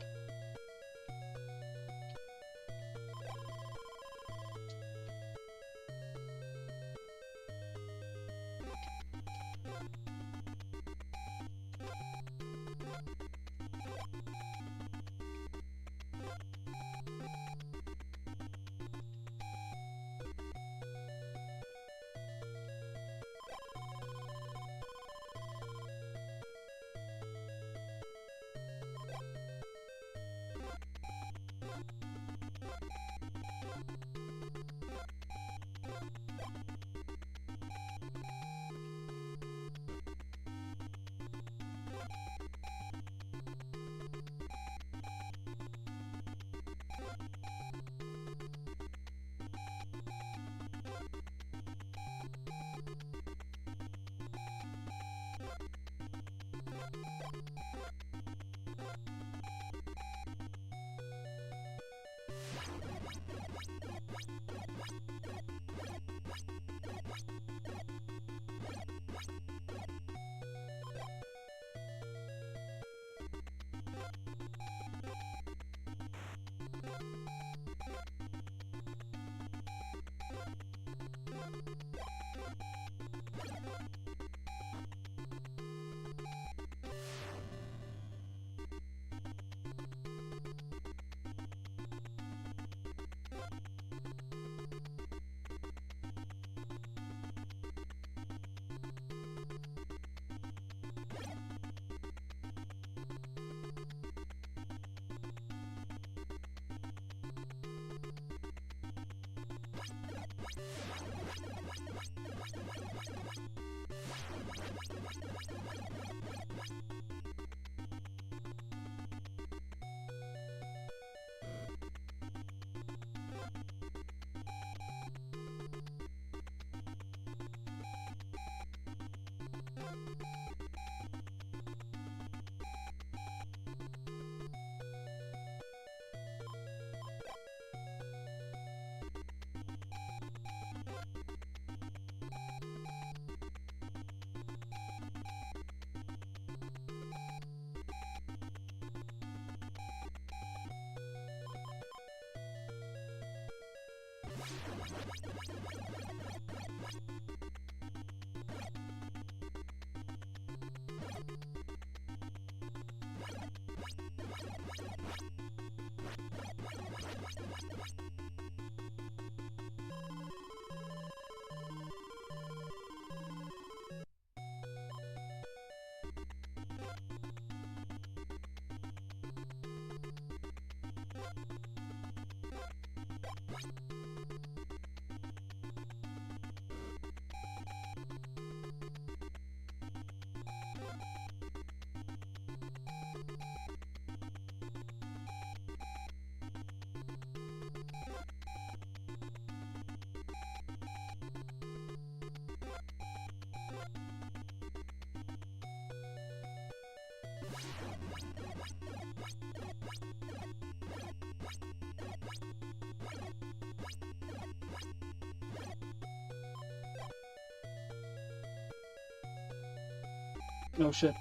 Oh shit.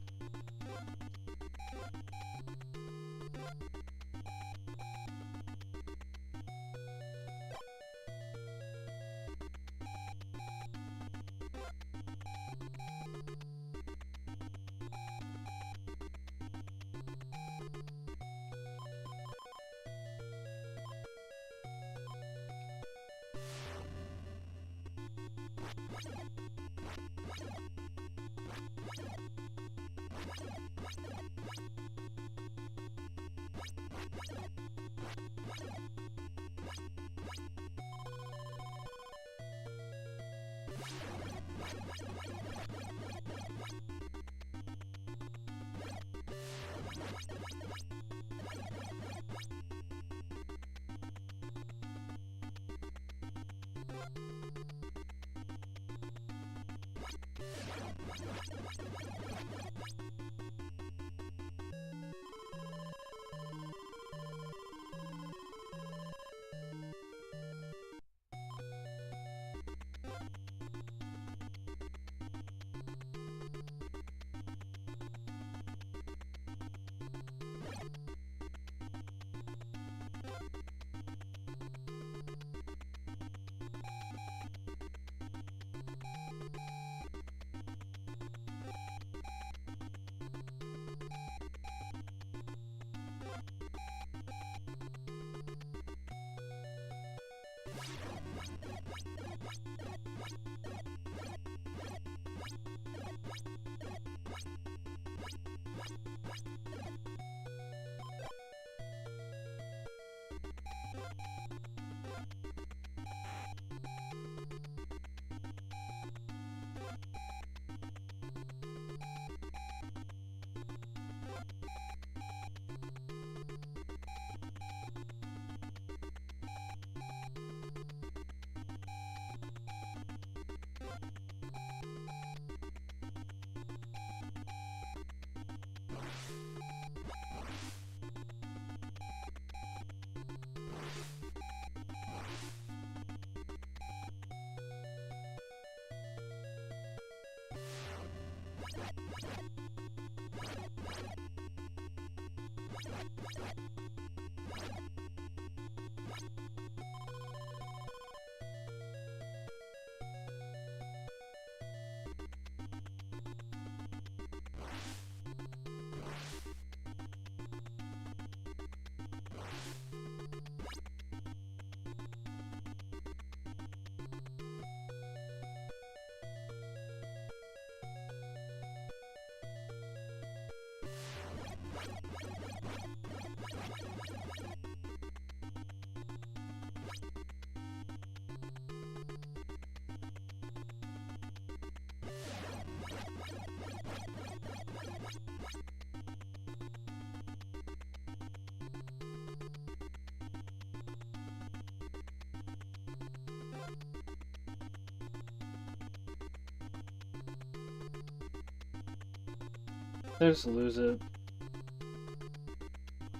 I just lose it.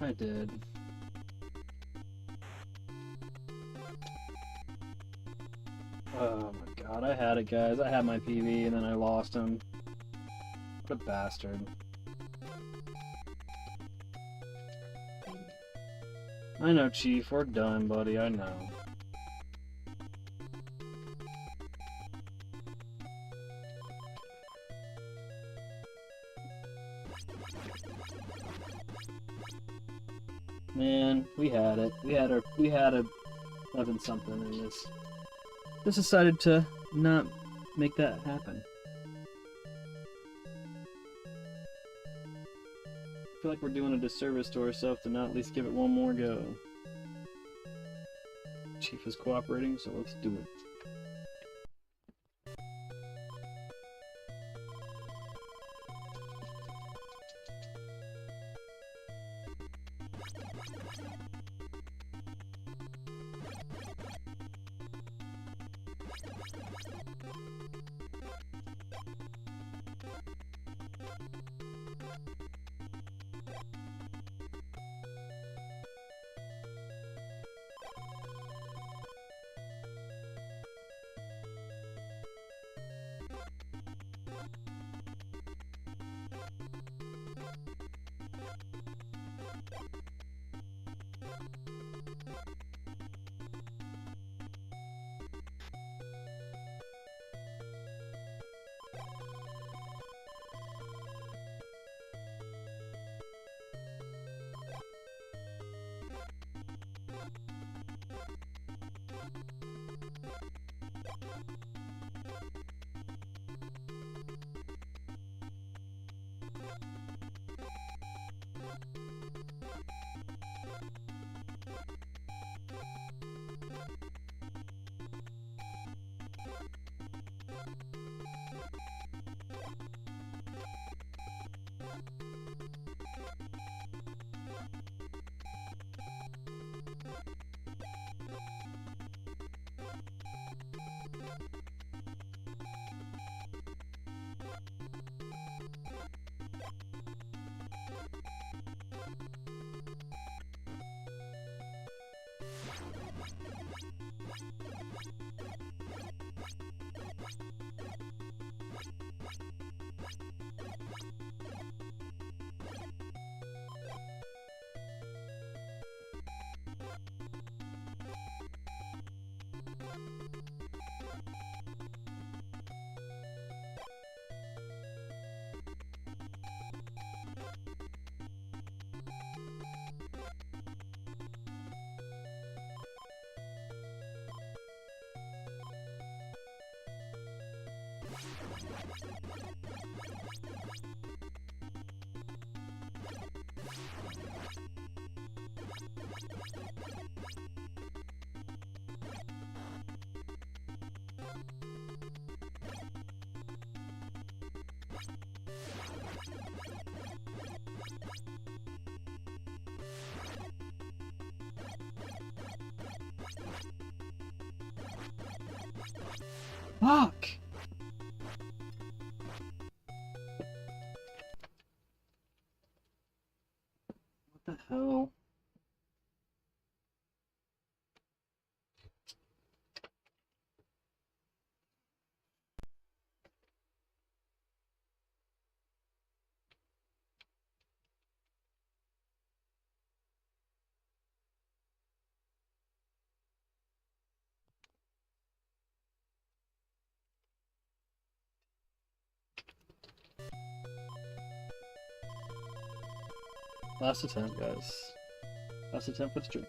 I did. Oh my god, I had it, guys. I had my PB and then I lost him. What a bastard. I know, Chief. We're done, buddy. I know. Man, we had it. We had a 11 something in this. Just decided to not make that happen. I feel like we're doing a disservice to ourselves to not at least give it one more go. Chief is cooperating, so let's do it. Fuck! What the hell? Last attempt, guys. Last attempt for the stream.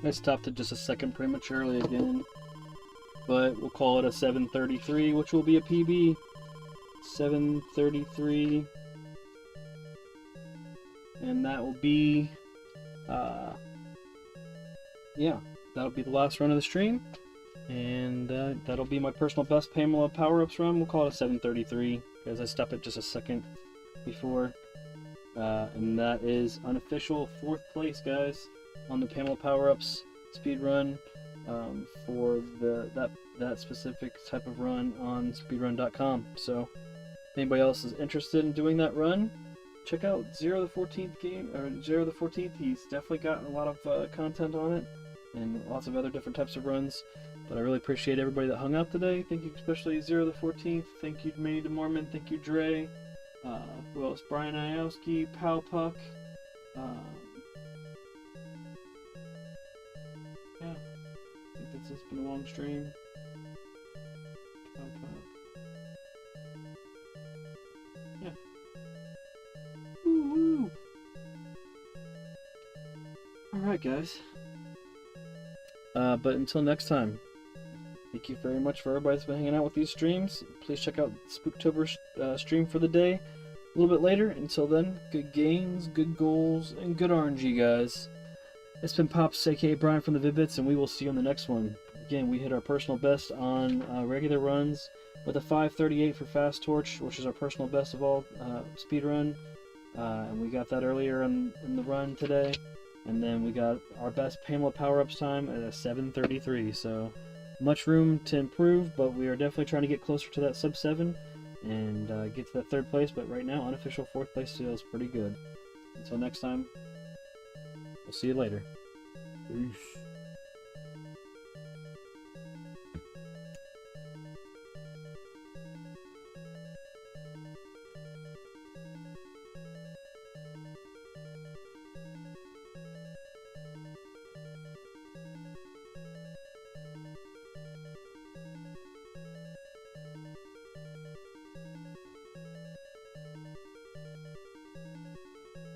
I stopped it just a second prematurely again, but we'll call it a 733, which will be a PB. 733, and that will be, yeah, that'll be the last run of the stream, and that'll be my personal best Pamela power-ups run. We'll call it a 733, because I stopped it just a second before, and that is unofficial 4th place, guys, on the Pamela power-ups speed run for that specific type of run on speedrun.com. So if anybody else is interested in doing that run, check out Zero the 14th game, or Zero the 14th. He's definitely got a lot of content on it, and lots of other different types of runs. But I really appreciate everybody that hung out today. Thank you, especially Zero the 14th. Thank you, Manny DeMormon. Thank you, Dre. Who else? Brian Iowski, Pal Puck. Yeah, I think that's it's been a long stream. Pal Puck. Yeah. Woo-woo. Alright, guys. But until next time, thank you very much for everybody that's been hanging out with these streams. Please check out SpookTober's stream for the day a little bit later. Until then, good games, good goals, and good RNG, guys. It's been Pops, aka Brian from the Vid-Bits, and we will see you on the next one. Again, we hit our personal best on regular runs with a 5:38 for Fast Torch, which is our personal best of all speed run. And we got that earlier in the run today. And then we got our best Pamela power-ups time at a 7:33. So much room to improve, but we are definitely trying to get closer to that sub 7 and get to that 3rd place. But right now, unofficial 4th place feels pretty good. Until next time, we'll see you later. Peace.